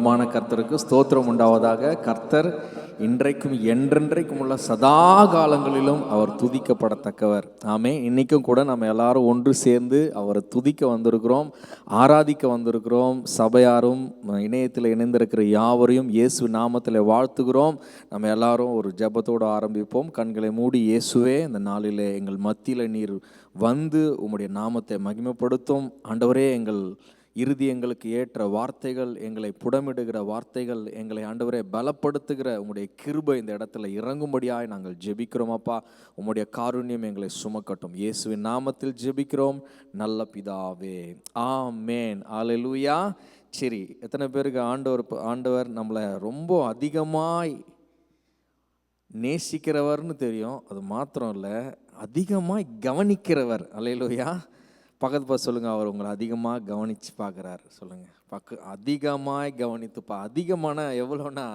வல்லமான கர்த்தருக்கு ஸ்தோத்திரம் உண்டாவதாக. கர்த்தர் இன்றைக்கும் என்றென்றைக்கும் உள்ள சதா காலங்களிலும் அவர் துதிக்கப்படத்தக்கவர். ஆமே. இன்றைக்கும் கூட நம்ம எல்லாரும் ஒன்று சேர்ந்து அவரை துதிக்க வந்திருக்கிறோம், ஆராதிக்க வந்திருக்கிறோம். சபையாரும் இணையத்தில் இணைந்திருக்கிற யாவரையும் இயேசு நாமத்தில் வாழ்த்துகிறோம். நம்ம எல்லாரும் ஒரு ஜெபத்தோடு ஆரம்பிப்போம். கண்களை மூடி, இயேசுவே, இந்த நாளிலே எங்கள் மத்தியில் நீர் வந்து உம்முடைய நாமத்தை மகிமைப்படுத்தும். ஆண்டவரே, எங்கள் இருதயங்களுக்கு ஏற்ற வார்த்தைகள், எங்களை புடமிடுகிற வார்த்தைகள், எங்களை ஆண்டவரே பலப்படுத்துகிற உம்முடைய கிருபை இந்த இடத்துல இறங்கும்படியாய் நாங்கள் ஜெபிக்கிறோம். அப்பா, உம்முடைய காருண்யம் எங்களை சுமக்கட்டும். இயேசுவின் நாமத்தில் ஜெபிக்கிறோம் நல்ல பிதாவே, ஆமேன். அல்லேலூயா. சரி, எத்தனை பேருக்கு ஆண்டவர் நம்மளை ரொம்ப அதிகமாய் நேசிக்கிறவர்னு தெரியும்? அது மாத்திரம் இல்லை, அதிகமாய் கவனிக்கிறவர். அல்லேலூயா. பக்கத்து சொல்லுங்கள், அவர் உங்களை அதிகமாக கவனித்து பார்க்குறாரு. சொல்லுங்கள், அதிகமாக கவனித்துப்பா. அதிகமான எவ்வளோன்னா,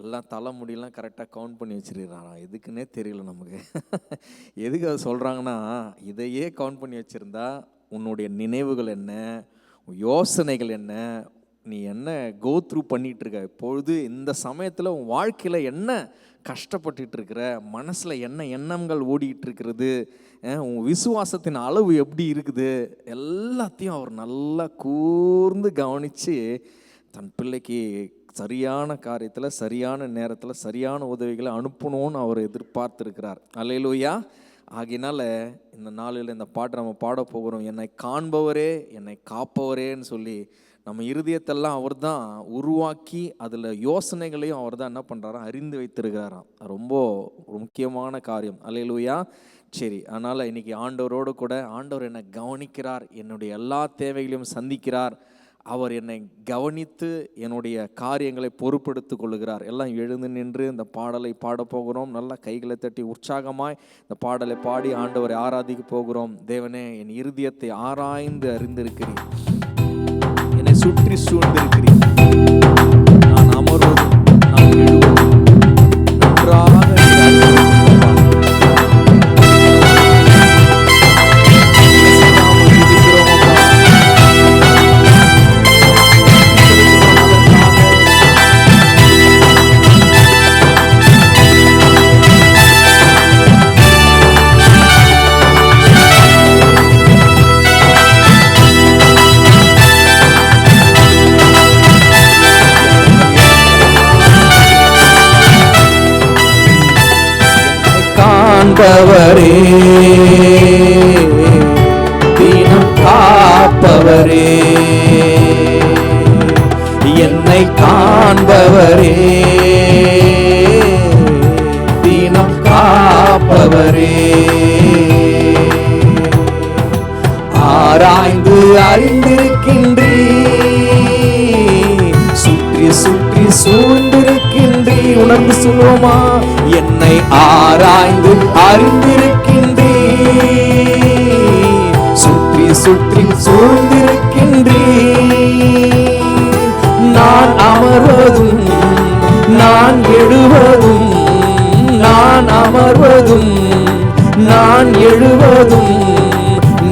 எல்லாம் தலைமுடியெல்லாம் கரெக்டாக கவுண்ட் பண்ணி வச்சுருக்கிறாராம். எதுக்குன்னே தெரியல நமக்கு. எதுக்கு அதை சொல்கிறாங்கன்னா, இதையே கவுண்ட் பண்ணி வச்சுருந்தா உன்னுடைய நினைவுகள் என்ன, யோசனைகள் என்ன, நீ என்ன கோ த்ரூ பண்ணிகிட்ருக்க, இப்பொழுது இந்த சமயத்தில் உன் வாழ்க்கையில் என்ன கஷ்டப்பட்டுட்டு இருக்கிற, மனசில் என்ன எண்ணங்கள் ஓடிக்கிட்டு இருக்கிறது, உன் விசுவாசத்தின் அளவு எப்படி இருக்குது, எல்லாத்தையும் அவர் நல்லா கூர்ந்து கவனித்து தன் பிள்ளைக்கு சரியான காரியத்தில், சரியான நேரத்தில், சரியான உதவிகளை அனுப்பணும்னு அவர் எதிர்பார்த்துருக்கிறார். அல்லேலூயா. ஆகையினால இந்த நாளில் இந்த பாட்டை நம்ம பாட போகிறோம். என்னை காண்பவரே, என்னை காப்பவரேன்னு சொல்லி நம்ம இருதயத்தெல்லாம் அவர் தான் உருவாக்கி அதில் யோசனைகளையும் அவர் தான் என்ன பண்ணுறாராம், அறிந்து வைத்திருக்கிறாராம். ரொம்ப முக்கியமான காரியம். அல்லேலூயா. சரி, அதனால் இன்றைக்கி ஆண்டவரோடு கூட, ஆண்டவர் என்னை கவனிக்கிறார், என்னுடைய எல்லா தேவைகளையும் சந்திக்கிறார், அவர் என்னை கவனித்து என்னுடைய காரியங்களை பொறுப்பெடுத்து கொள்ளுகிறார். எல்லாம் எழுந்து நின்று இந்த பாடலை பாடப்போகிறோம். நல்லா கைகளை தட்டி உற்சாகமாய் இந்த பாடலை பாடி ஆண்டவரை ஆராதிக்க போகிறோம். தேவனே, என் இருதயத்தை ஆராய்ந்து அறிந்திருக்கிறேன், என்னை சுற்றி சூழ்ந்திருக்கிறேன். நான் அமர்வதும் நான் எழுவதும் நன்றாக காண்பவரே, தினம் காப்பவரே, என்னை காண்பவரே, தினம் காப்பவரே, ஆராய்ந்து அறிந்திருக்கின்றீ, சுற்றி சுற்றி சூழ்ந்திருக்கின்றீ. உணர்ந்து சொல்லுவோமா? என்னை ஆராய்ந்து அறிந்திருக்கின்றீ, சுற்றி சுற்றி சூழ்ந்திருக்கின்றீ. நான் அமர்வதும் நான் எழுவதும், நான் அமர்வதும் நான் எழுவதும்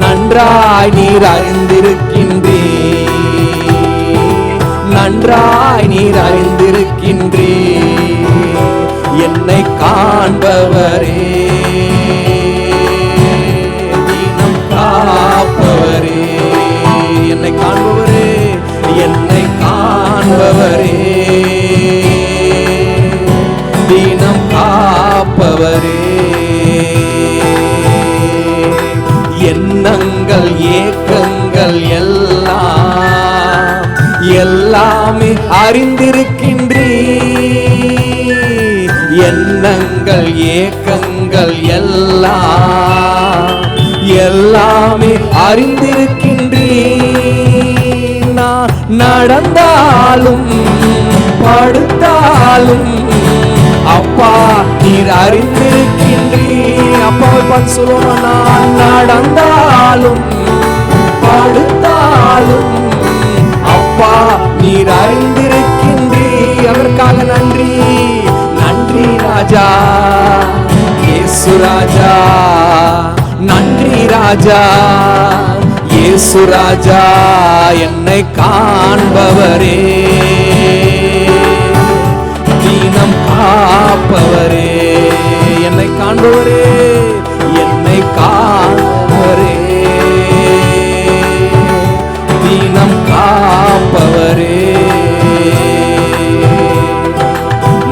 நன்றாய் நீர் அறிந்திருக்கின்றீ, நன்றாய் நீர் அறிந்திருக்கின்றீ. என்னை காண்பவரே, தினம் காப்பவரே, என்னை காண்பவரே, என்னை காண்பவரே, தினம் காப்பவரே. எண்ணங்கள் ஏக்கங்கள் எல்லாமே அறிந்திருக்கின்றீ, எண்ணங்கள் ஏக்கங்கள் எல்லாமே அறிந்திருக்கின்றீ. நான் நடந்தாலும் படுத்தாலும் அப்பா நீர் அறிந்திருக்கின்றீ. அப்பாவை பார்த்து சொல்லுவோம், நான் நடந்தாலும் படுத்தாலும் அப்பா நீர் அறிந்திருக்கின்றீ. அதற்காக நன்றி, நன்றி ராஜா, இயேசு ராஜா, நன்றி ராஜா, இயேசு ராஜா என்னை காண்பவரே, தீனம் காப்பவரே, என்னை காண்பவரே, என்னை காண்பவரே, தீனம் காப்பவரே,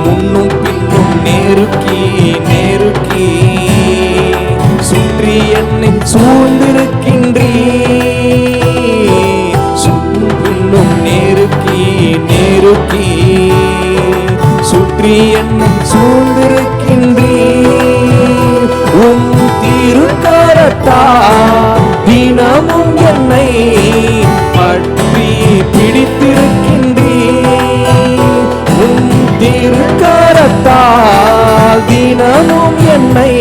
முன்னும் பின்னும் நெருக்கி நெருக்கி சுற்றி என்னை சூழ்ந்திருக்கின்றீ, பின்னும் நெருக்கி நெருக்கி சுற்றி என்னை சூழ்ந்திருக்கின்றீ, உம் திருக்கரத்தால் தினமும் என்னை பற்றி பிடித்திருக்கின்றீ, உம் திருக்கரத்தால் தினமும் என்னை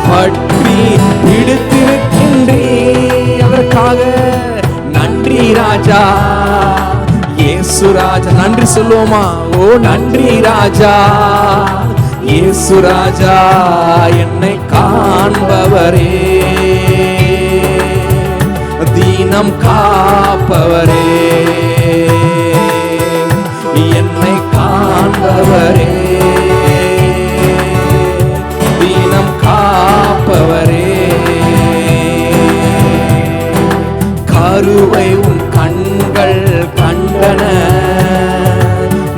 பற்றி பிடித்திருக்கின்றீ. அதற்காக நன்றி ராஜா, இயேசு ராஜா. நன்றி சொல்லுவோமா? ஓ நன்றி ராஜா, இயேசு ராஜா என்னை காண்பவரே, தீனம் காப்பவரே, என்னை காண்பவரே, தீனம் காப்பவரே, கருவை உன் கண்கள் கண்டன,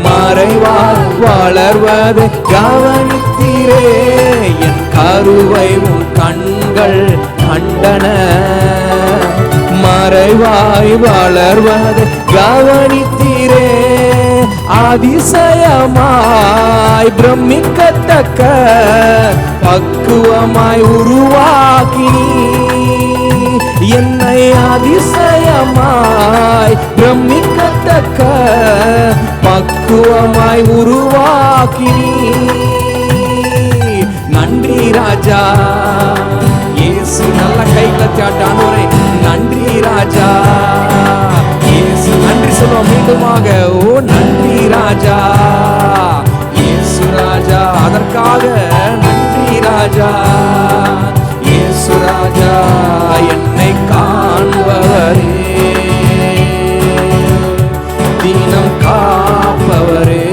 மறைவால் வளர்வதை கவனித்தீரே, என் கருவை உன் கண்கள் கண்டன, மறைவாய் வளர்வதை கவனித்தீரே, அதிசயமாய் பிரமிக்கத்தக்க பக்குவமாய் உருவாக்கி என்னை, அதிசயமாய் பிரமிக்கத்தக்க பக்குவமாய் உருவாக்கி. நன்றி ராஜா, இயேசு. நல்ல கைகளை சாட்டானோரே, நன்றி ராஜா, இயேசு. நன்றி சொல்லுவோம் மீண்டுமாக. ஓ நன்றி ராஜா, இயேசு ராஜா. அதற்காக நன்றி ராஜா, இயேசு ராஜா என்னை காண்பவரே, தீனம் காப்பவரே,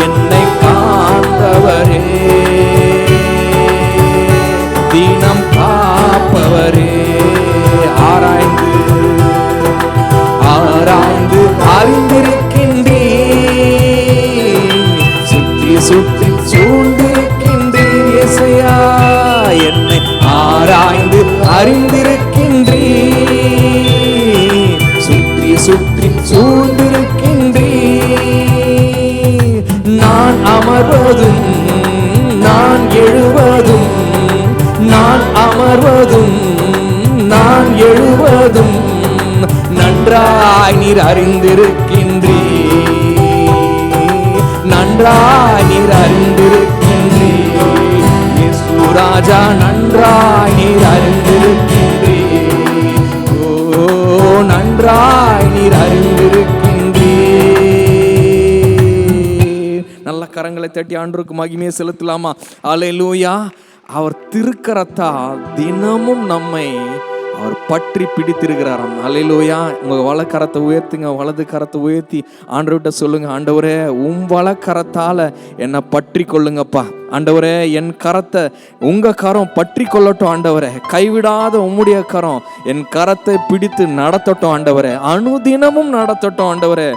என்னை காண்பவரே, தீனம் காப்பவரே. ஆராய்ந்து ஆராய்ந்து அறிந்திருக்கின்றீ, சுற்றி சுற்றி சூழ்ந்திருக்கின்றீ, இயேசையா என்னை ஆராய்ந்து அறிந்திருக்கின்றீ, சுற்றி சுற்றி சூழ்ந்திருக்கின்றீ, நான் அமர்வதும் நான் எழுவதும், நான் அமர்வதும் நான் எழுவதும் நன்றாய் நீர் அறிந்திருக்கின்றீ, நன்றாய் நீர் அறிந்திருக்கின்றீ, இயேசு ராஜா நன்றாய் நீர் அறிந்திருக்கின்றீ, ஓ நன்றாய் நீர் அறிந்திருக்கின்றீ. நல்ல கரங்களை தட்டி ஆண்டவருக்கு மகிமையை செலுத்தலாமா? அல்லேலூயா. அவர் திருக்கரத்தால் தினமும் நம்மை அவர் பற்றி பிடித்திருக்கிறாராம். அல்லேலூயா. உங்க வலக்கரத்தை உயர்த்துங்க, வலது கரத்தை உயர்த்தி ஆண்டவர்கிட்ட சொல்லுங்க, ஆண்டவரே உம் வலக்கரத்தால என்னை பற்றி கொள்ளுங்கப்பா. ஆண்டவரே என் கரத்தை உங்க கரம் பற்றி கொள்ளட்டும். ஆண்டவரே கைவிடாத உம்முடைய கரம் என் கரத்தை பிடித்து நடத்தட்டும். ஆண்டவரே அனுதினமும் நடத்தட்டும். ஆண்டவரே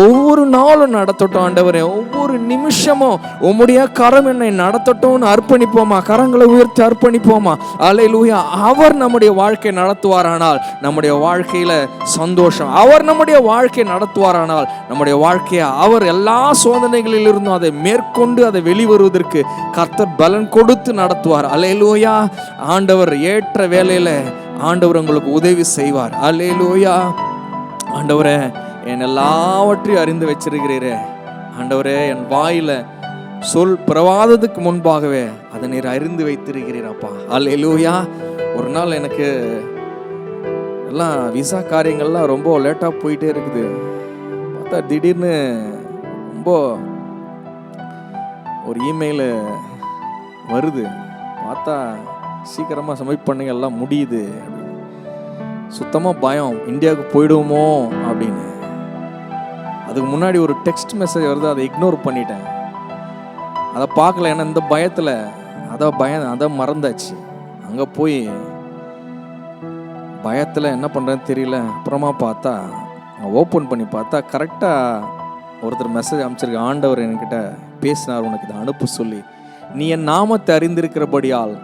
ஒவ்வொரு நாளும் நடத்தட்டும். ஆண்டவரே ஒவ்வொரு நிமிஷமும் உம்முடைய கரம் என்னை நடத்தட்டும்னு அர்ப்பணிப்போமா? கரங்களை உயர்த்தி அர்ப்பணிப்போமா? அல்லேலூயா. அவர் நம்முடைய வாழ்க்கை நடத்துவாரானால் நம்முடைய வாழ்க்கையில சந்தோஷம். அவர் நம்முடைய வாழ்க்கை நடத்துவாரானால் நம்முடைய வாழ்க்கையை அவர் எல்லா சோதனைகளில் இருந்தும் அதை மேற்கொண்டு அதை வெளிவருவதற்கு கர்த்தர் பலன் கொடுத்து நடத்துவார். அல்லேலூயா. ஆண்டவர் ஏற்ற வேளையில ஆண்டவர் உங்களுக்கு உதவி செய்வார். அல்லேலூயா. ஆண்டவரே என் எல்லாவற்றையும் அறிந்து வச்சிருக்கிறீரே. ஆண்டவரே என் வாயில சொல் பிறவாததுக்கு முன்பாகவே அதை நீர் அறிந்து வைத்திருக்கிறீரப்பா. அல்லேலூயா. ஒரு நாள் எனக்கு எல்லாம் விசா காரியங்கள்லாம் ரொம்ப லேட்டாக போயிட்டே இருக்குது. பார்த்தா திடீர்னு ரொம்ப ஒரு இமெயில் வருது. பார்த்தா சீக்கிரமாக சப்மிட் பண்ணுங்க, எல்லாம் முடியுது அப்படின்னு. சுத்தமாக பயம், இந்தியாவுக்கு போயிடுவோமோ அப்படின்னு. அதுக்கு முன்னாடி ஒரு டெக்ஸ்ட் மெசேஜ் வருது, அதை இக்னோர் பண்ணிட்டேன், அதை பார்க்கல. ஏன்னா இந்த பயத்தில் அதை மறந்தாச்சு. அங்கே போய் பயத்தில் என்ன பண்ணுறேன்னு தெரியல. அப்புறமா பார்த்தா ஓப்பன் பண்ணி பார்த்தா கரெக்டாக ஒருத்தர் மெசேஜ் அனுப்பிச்சிருக்க. ஆண்டவர் என்கிட்ட பேசினார், உனக்கு இதை அனுப்பு சொல்லி, நீ என் நாமத்தை அறிந்திருக்கிறபடியால்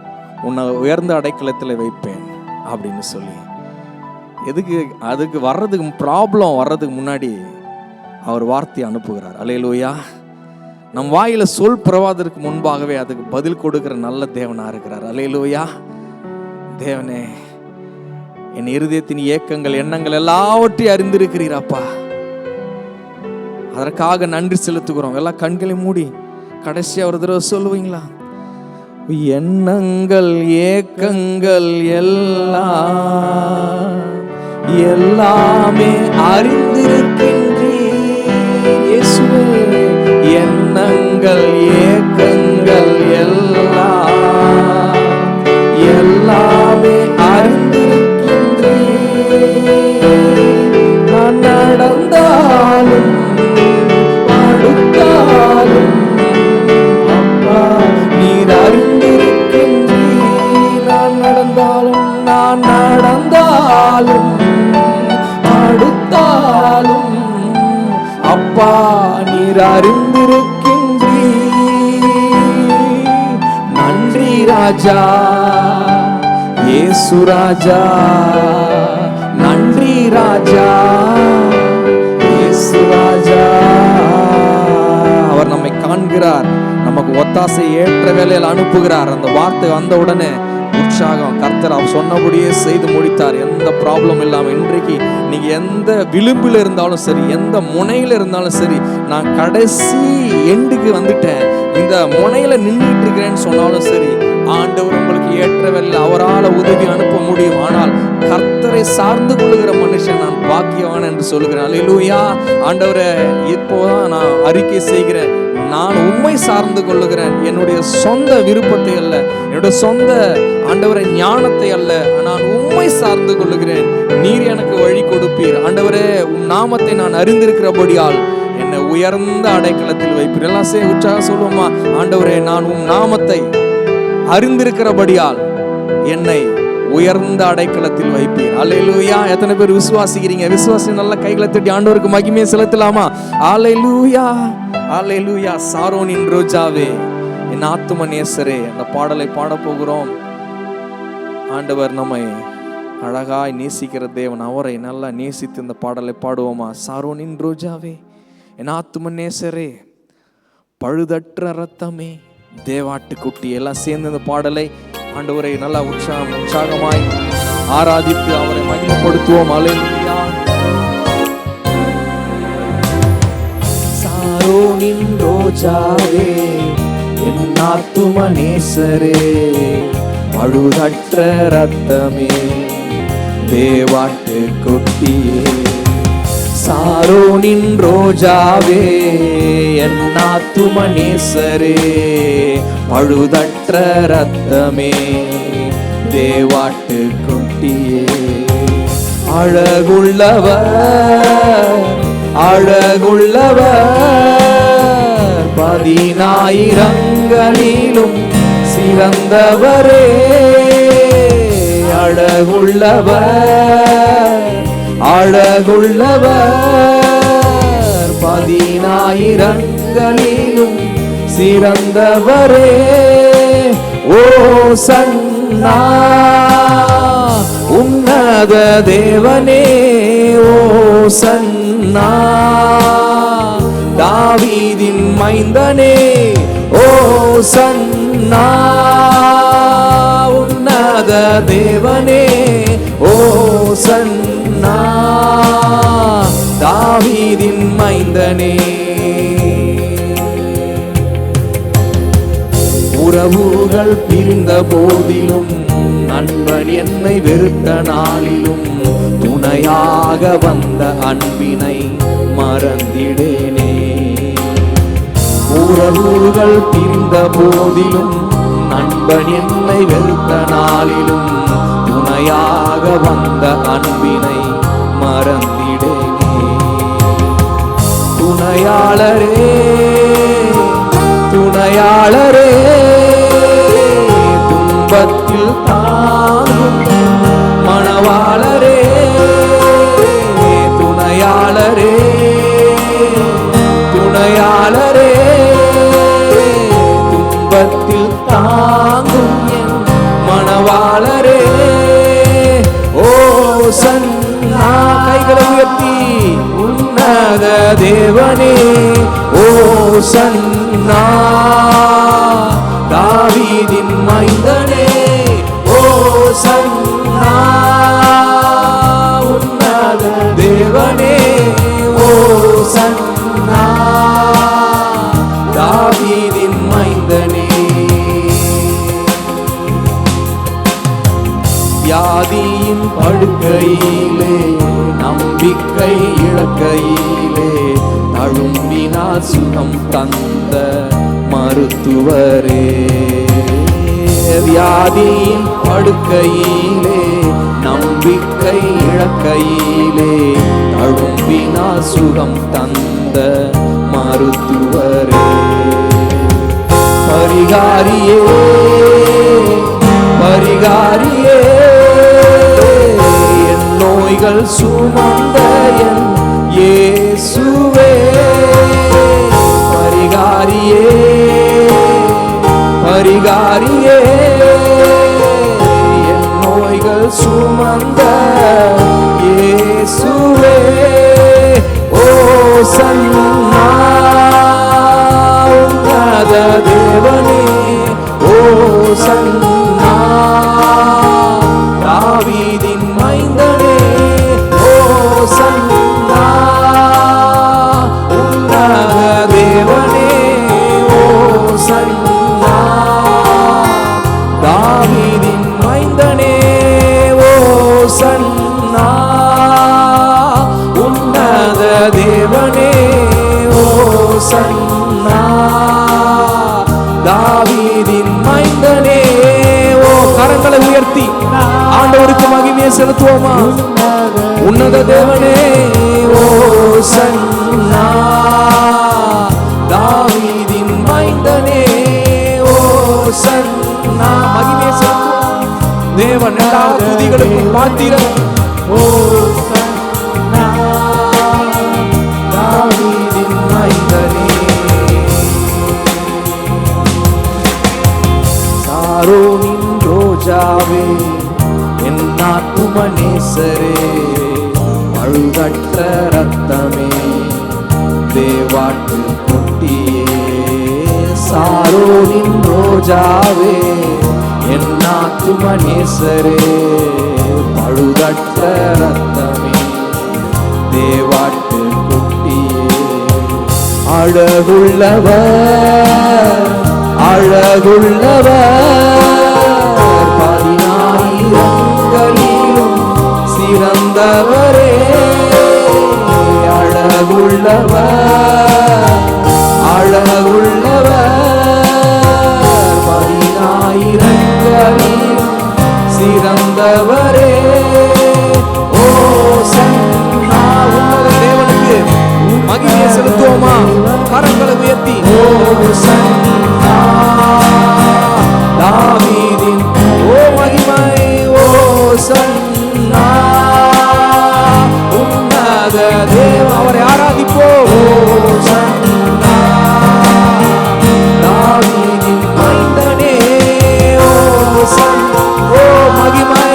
உன்னை உயர்ந்த அடைக்கலத்தில் வைப்பேன் அப்படின்னு சொல்லி. எதுக்கு? அதுக்கு வர்றதுக்கு ப்ராப்ளம் வர்றதுக்கு முன்னாடி அவர் வார்த்தையை அனுப்புகிறார். அல்லேலூயா. நம் வாயில சொல் பிறவாதற்கு முன்பாகவே அதுக்கு பதில் கொடுக்கிற நல்ல தேவனா இருக்கிறார். அல்லேலூயா. தேவனே, என் இருதயத்தின் ஏக்கங்கள் எண்ணங்கள் எல்லாவற்றையும் அறிந்திருக்கிறீராப்பா, அதற்காக நன்றி செலுத்துகிறோம். எல்லாம் கண்களை மூடி கடைசியா ஒரு தடவை சொல்லுவீங்களா? எண்ணங்கள் ஏக்கங்கள் எல்லாமே அறிந்திருக்கின்றீர் இயேசுவே. எண்ணங்கள் ஏக்கங்கள் எல்லாமே அறிந்திருக்கின்றீர். நான் நடந்தாலும் படுத்தாலும் அப்பா நீர் அறிந்திருக்கின்றீர். நான் நடந்தாலும் படுத்தாலும் அப்பா நீர் அறிந்திருக்கின்றீர். நன்றி ராஜா இயேசு ராஜா, நன்றி ராஜா இயேசு ராஜா. அவர் நம்மை காண்கிறார், நமக்கு ஒத்தாசை ஏற்ற வேலையில் அனுப்புகிறார். அந்த வார்த்தை வந்த உடனே உற்சாகம். கர்த்தர் அவர் சொன்னபடியே செய்து முடித்தார். எந்த ப்ராப்ளம் இல்லாமல். இன்றைக்கு நீங்க எந்த விளிம்பில் இருந்தாலும் சரி, எந்த முனையில இருந்தாலும் சரி, நான் கடைசி எண்டுக்கு வந்துட்டேன், இந்த முனையில நின்றுட்டு இருக்கிறேன்னு சொன்னாலும் சரி, ஆண்டவர் உங்களுக்கு ஏற்ற வேலையில் அவரால் உதவி அனுப்ப முடியும். ஆனால் கர்த்தரை சார்ந்து கொள்ளுகிற மனுஷன் நான் பாக்கியவான் என்று சொல்லுகிறேன். அல்லேலூயா. ஆண்டவரே, இப்போதான் நான் அறிக்கை செய்கிறேன், நான் உண்மை சார்ந்து கொள்ளுகிறேன். என்னுடைய சொந்த விருப்பத்தை அல்ல, என்னுடைய சொந்த ஆண்டவரை ஞானத்தை அல்ல, நான் உண்மை சார்ந்து கொள்ளுகிறேன். நீர் எனக்கு வழி கொடுப்பீர். ஆண்டவரே, உம் நாமத்தை நான் அறிந்திருக்கிறபடியால் என்னை உயர்ந்த அடைக்கலத்தில் வைப்பீர். எல்லாம் உற்சாக சொல்லுவோமா? ஆண்டவரே, நான் உம் நாமத்தை அறிந்திருக்கிறபடியால் என்னை உயர்ந்த அடைக்கலத்தில் வைப்பீர். அல்லேலூயா. எத்தனை பேர் விசுவாசிக்கிறீங்க? விசுவாசி நல்ல கைகளை தட்டி ஆண்டவருக்கு மகிமையை செலுத்தலாமா? அல்லேலூயா, அல்லேலூயா. சாரோனின் ரோஜாவே, என் ஆத்தும நேசரே, அந்த பாடலை பாட போகிறோம். ஆண்டவர் நம்மை அழகாய் நேசிக்கிற தேவன், அவரை நல்லா நேசித்து இந்த பாடலை பாடுவோமா? சாரோனின் ரோஜாவே, என் ஆத்தும நேசரே, பழுதற்ற ரத்தமே, தேவாட்டுக்குட்டி. எல்லாம் சேர்ந்து இந்த பாடலை ஆண்டவரை நல்லா உற்சாகமாய் ஆராதித்து அவரை மகிமைப்படுத்துவோம். அல்லேலூயா. சாரோனின் ரோஜாவே, என் ஆத்தும நேசரே, பழுதற்ற ரத்தமே, தேவாட்டுக்குட்டியே. சாரோனின் ரோஜாவே, என் ஆத்தும நேசரே, பழுதற்ற ரத்தமே, தேவாட்டுக்குட்டியே. அழகுள்ளவர் அழகுள்ளவர், 10,000ங்களிலும் சிறந்தவரே. அழகுள்ளவர் அழகுள்ளவர், 10,000ங்களிலும் சிறந்தவரே. ஓ சன்னா உன்னத தேவனே, ஓ சன்னா தாவீதின் மைந்தனே, ஓ சன்னா உன்னத தேவனே, ஓ சன்னா தாவீதின் மைந்தனே. உறவுகள் பிரிந்த போதிலும், நண்பன் என்னை வெறுத்த நாளிலும், துணையாக வந்த அன்பினை மறந்திடேனே. உறவுகள் பிரிந்த போதிலும், நண்பன் என்னை வெறுத்த நாளிலும் துணையாக வந்த அன்பினை மறந்திடேனே. துணையாளரே துணையாளரே, துன்பத்தில் தாங்கும் மணவாளரே. துணையாளரே துணையாளரே, துன்பத்தில் தாங்கும் என் மணவாளரே. ஓ சன்னா, கைகளை உயர்த்தி உன்னத தேவனே. ஓ சன்னா, தாவீதின் மைந்தனே. ஓ சன்னா, உன்னத தேவனே. ஓ சன்னா, தாவீதின் மைந்தனே. வியாதியின் படுக்கையிலே நம்பிக்கை இழக்கையிலே தழும்பினால் சுகம் தந்த மருத்துவரே. வியாதியின் படுக்கையிலே நம்பிக்கை இழக்கையிலே தழும்பினால் சுகம் தந்த மருத்துவரே. பரிகாரியே பரிகாரியே, என் நோய்கள் சுமந்த என் இயேசுவே. பரிகாரியே பரிகாரியே, என் நோய்கள் சுமந்த இயேசுவே. ஓ சன்னா, உன்னத தேவனே. ஓ சன்னா, தாவீதின் மைந்தனே. ஓ சன்னா, உன்னத தேவனே. ஓ சன்னா, தாவீதின் மைந்தனே. ஓ சன்னா, உன்னத தேவனே. ஓ சன்னா, தாவீதின் மைந்தனே. ஓ கரங்களை உயர்த்தி ஆண்டவருக்கு மகிமையை செலுத்துவோமா? உன்னத தேவனே. ஓ சன்னா, தாவீதின் மைந்தனே. ஓ சன்னா, மகிமையை செலுத்துவோம். தேவன் எல்லா துதிகளுக்கும் பாத்திரம். ஓ சன்னா, தாவீதின் மைந்தனே. சாரோனின் ரோஜாவே, என் ஆத்தும நேசரே. பழுதற்ற ரத்தமே, தேவாட்டு குட்டியே. சாரோனின் ரோஜாவே, என் ஆத்தும நேசரே. பழுதற்ற ரத்தமே, தேவாட்டு குட்டியே. அழகுள்ளவர் அழகுள்ளவர், 10,000ங்களிலும் சிறந்தவரே. அழகுள்ளவர் அழகுள்ளவர், 10,000ங்களிலும் சிறந்தவரே. ஓ சன்னா, உன்னத தேவனுக்கு மகிமையை செலுத்துவோமா? கரங்களை உயர்த்தி. ஓ சன்னா, தாவீதின் ஓ மகிமை. ஓ சன்னா, உன்னத தேவ, அவரை ஆராதிப்போம். ஓ சன்னா, தாவீதின் மைந்தனே. ஓ சன்னா, ஓ மகிமை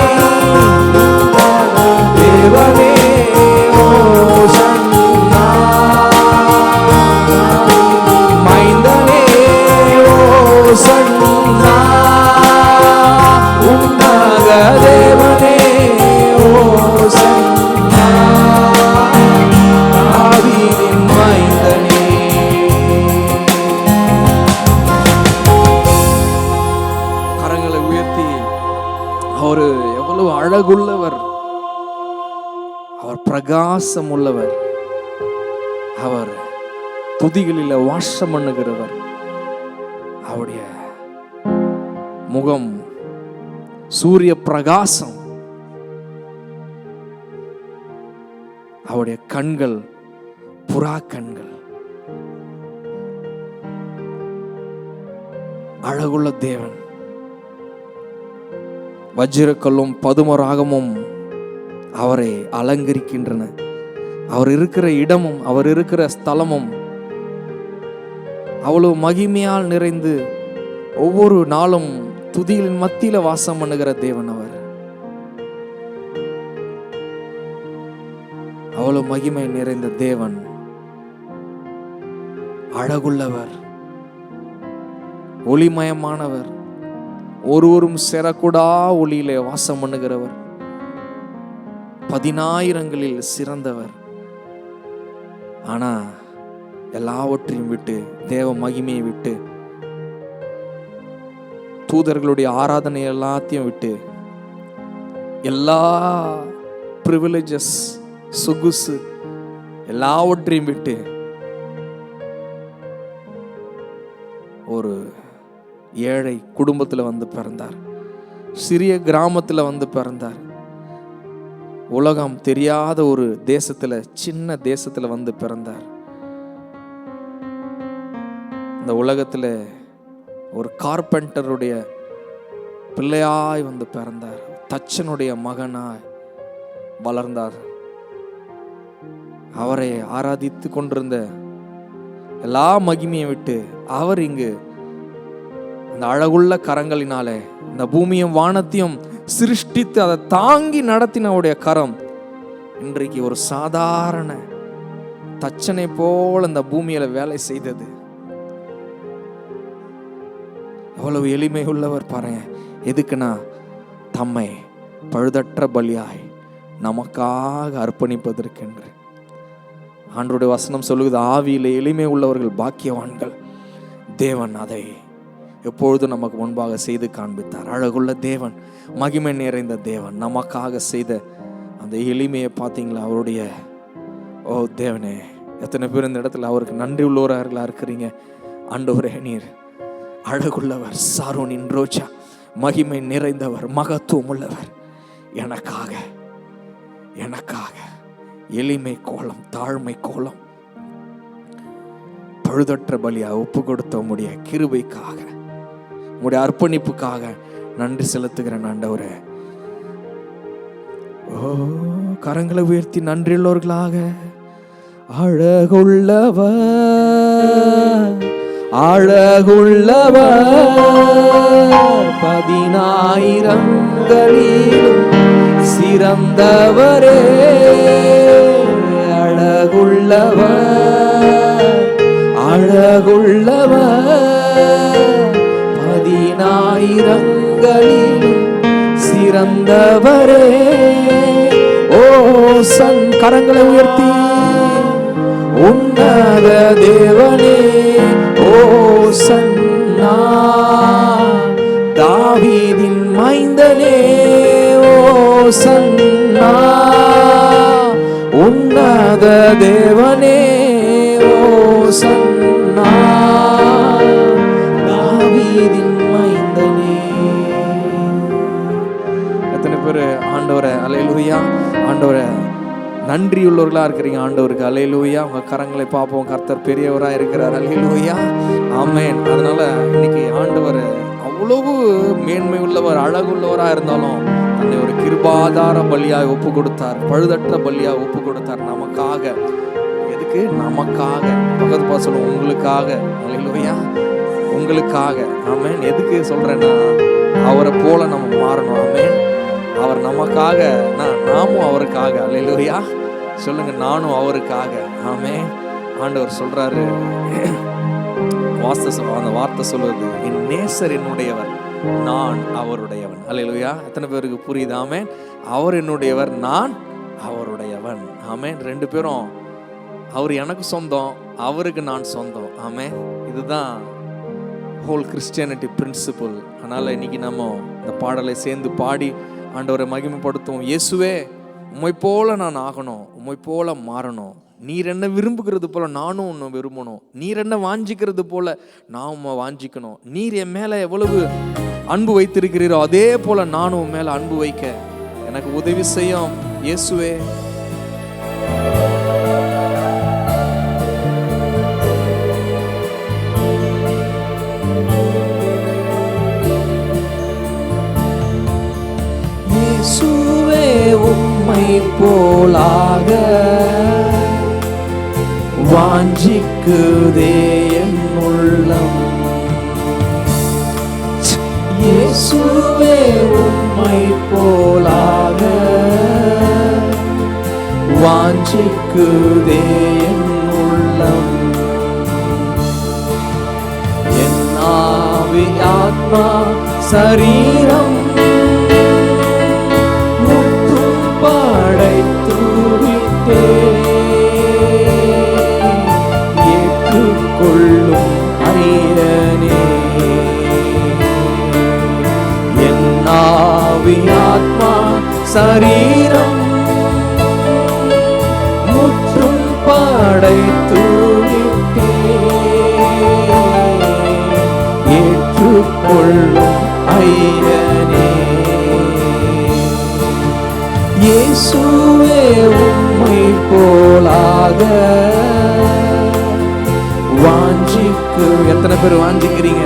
தேவனே. ஓ சன்னா, மைந்தனே. ஓ சன்னா, உன்னத தேவனே. ஓ சன்னா, தாவீதின் மைந்தனே. கரங்களை உயர்த்தி அவரு எவ்வளவு அழகுள்ளவர், அவர் பிரகாசம் உள்ளவர், அவர் துதிகளில் வாசம் பண்ணுகிறவர். அவருடைய முகம் சூரிய பிரகாசம், அவருடைய கண்கள் புறா கண்கள். அழகுள்ள தேவன். வஜ்ரக்கல்லும் பதுமராகமும் அவரை அலங்கரிக்கின்றன. அவர் இருக்கிற இடமும் அவர் இருக்கிற ஸ்தலமும் அவ்வளவு மகிமையால் நிறைந்து ஒவ்வொரு நாளும் துதிகளின் மத்தியில வாசம் பண்ணுகிற தேவன் அவர். அவ்வளவு மகிமை நிறைந்த தேவன், அழகுள்ளவர், ஒளிமயமானவர், ஒருவரும் சேரக்கூடா ஒளியிலே வாசம் பண்ணுகிறவர், 10,000களில் சிறந்தவர். ஆனா எல்லாவற்றையும் விட்டு, தேவ மகிமையை விட்டு, தூதர்களுடைய ஆராதனை எல்லாத்தையும் விட்டு, எல்லா பிரிவிலேஜஸ், சொகுசு எல்லாவற்றையும் விட்டு ஒரு ஏழை குடும்பத்தில் வந்து பிறந்தார். சிறிய கிராமத்தில் வந்து பிறந்தார். உலகம் தெரியாத ஒரு தேசத்துல, சின்ன தேசத்துல வந்து பிறந்தார். இந்த உலகத்துல ஒரு கார்பெண்டருடைய பிள்ளையாய் வந்து பிறந்தார். தச்சனுடைய மகனாய் வளர்ந்தார். அவரை ஆராதித்து கொண்டிருந்த எல்லா மகிமையை விட்டு அவர் இங்கு அந்த அழகுள்ள கரங்களினாலே இந்த பூமியும் வானத்தையும் சிருஷ்டித்து அதை தாங்கி நடத்தினவுடைய கரம் இன்றைக்கு ஒரு சாதாரண தச்சனை போல இந்த பூமியில வேலை செய்தது. எவ்வளவு எளிமை உள்ளவர் பாருங்க. எதுக்குன்னா தம்மை பழுதற்ற பலியாய் நமக்காக அர்ப்பணிப்பதற்கென்று. ஆண்டவருடைய வசனம் சொல்லுகிறது, ஆவியிலே எளிமை உள்ளவர்கள் பாக்கியவான்கள். தேவன் அதை எப்பொழுதும் நமக்கு முன்பாக செய்து காண்பித்தார். அழகுள்ள தேவன், மகிமை நிறைந்த தேவன் நமக்காக செய்த அந்த எளிமையை பார்த்தீங்களா? அவருடைய தேவனே, எத்தனை பேர் இந்த இடத்துல அவருக்கு நன்றி உள்ளவர்களா இருக்கிறீங்க? ஆண்டவரே, நீர் அழகுள்ளவர், சாரோனின் ரோஜா, மகிமை நிறைந்தவர், மகத்துவம் உள்ளவர். எனக்காக எளிமை கோலம், தாழ்மை கோலம், பழுதற்ற பலியா ஒப்பு கொடுத்த உம்முடைய கிருபைக்காக, உம்முடைய அர்ப்பணிப்புக்காக நன்றி செலுத்துகிறேன் ஆண்டவரே. கரங்களை உயர்த்தி நன்றியுள்ளவர்களாக. அழகுள்ளவர், அழகுள்ளவர், 10,000களிலும் சிறந்தவரே. அழகுள்ளவர், அழகுள்ளவர், 10,000ங்களிலும் சிறந்தவரே. ஓ சன், கரங்களை உயர்த்தி உன்னத தேவனே, ஓ சன்னா, தாவீதின் மைந்தனே, ஓ சன்னா, உன்னத தேவனே, ஓ சன்னா, தாவீதின் மைந்தனே. எத்தனை பேர் ஆண்டவரை அல்லேலூயா, ஆண்டவரை நன்றியுள்ளவர்களா இருக்கிறீங்க ஆண்டவருக்கு? அல்லேலூயா. உங்க கரங்களை பார்ப்போம். கர்த்தர் பெரியவரா இருக்கிறார். அல்லேலூயா, ஆமென். அதனால இன்னைக்கு ஆண்டவர் அவ்வளவு மேன்மை உள்ளவர், அழகுள்ளவரா இருந்தாலும் தன்னை ஒரு கிருபாதார பலியாய் ஒப்பு கொடுத்தார், பழுதற்ற பலியாய் ஒப்பு கொடுத்தார் நமக்காக. எதுக்கு? நமக்காக. பக்கத்து பாசனம் உங்களுக்காக. அல்லேலூயா, உங்களுக்காக. ஆமென். எதுக்கு சொல்றேன்னா, அவரை போல நம்ம மாறணும். ஆமென். அவர் நமக்காக, நாமும் அவருக்காக. அல்லேலூயா, சொல்லுங்க, நானும் அவருக்காக. ஆமென். ஆண்டவர் சொல்றாரு, அந்த வார்த்தை சொல்லுது, என் நேசர் என்னுடையவர், நான் அவருடையவன். அல்லேலூயா. எத்தனை பேருக்கு புரியுது? ஆமென். அவர் என்னுடையவர், நான் அவருடையவன். ஆமென். ரெண்டு பேரும், அவர் எனக்கு சொந்தம், அவருக்கு நான் சொந்தம். ஆமென். இதுதான் ஹோல் கிறிஸ்டியானிட்டி பிரின்சிபல். அதனால இன்னைக்கு நம்ம இந்த பாடலை சேர்ந்து பாடி ஆண்டவரை மகிமைப்படுத்துவோம். இயேசுவே, உம்மை போல நான் ஆகணும், உம்மை போல மாறணும். நீர் என்ன விரும்புகிறது போல நானும் உன்னை விரும்பணும். நீர் என்ன வாஞ்சிக்கிறது போல நான் உம்மை வாஞ்சிக்கணும். நீர் என் மேல எவ்வளவு அன்பு வைத்திருக்கிறீரோ அதே போல நானும் உன் மேல அன்பு வைக்க எனக்கு உதவி செய்யும் இயேசுவே. இயேசுவே உம்மை போலாக வாஞ்சிக்குதே என் உள்ளம். இயேசுவே உம்மை போலாக வாஞ்சிக்குதே என் உள்ளம். என் ஆவி ஆத்மா சரீரம் முற்றும் படைத்து விட்டே ஏற்றுக்கொள்ளும் ஐயனே. என் ஆவி ஆத்மா சரீரம் முற்றும் படைத்து விட்டே ஏற்றுக்கொள்ளும் ஐயனே. இயேசுவே உம்மை போலாக வாஞ்சிக்கு. எத்தனை பேர் வாஞ்சிக்கிறீங்க?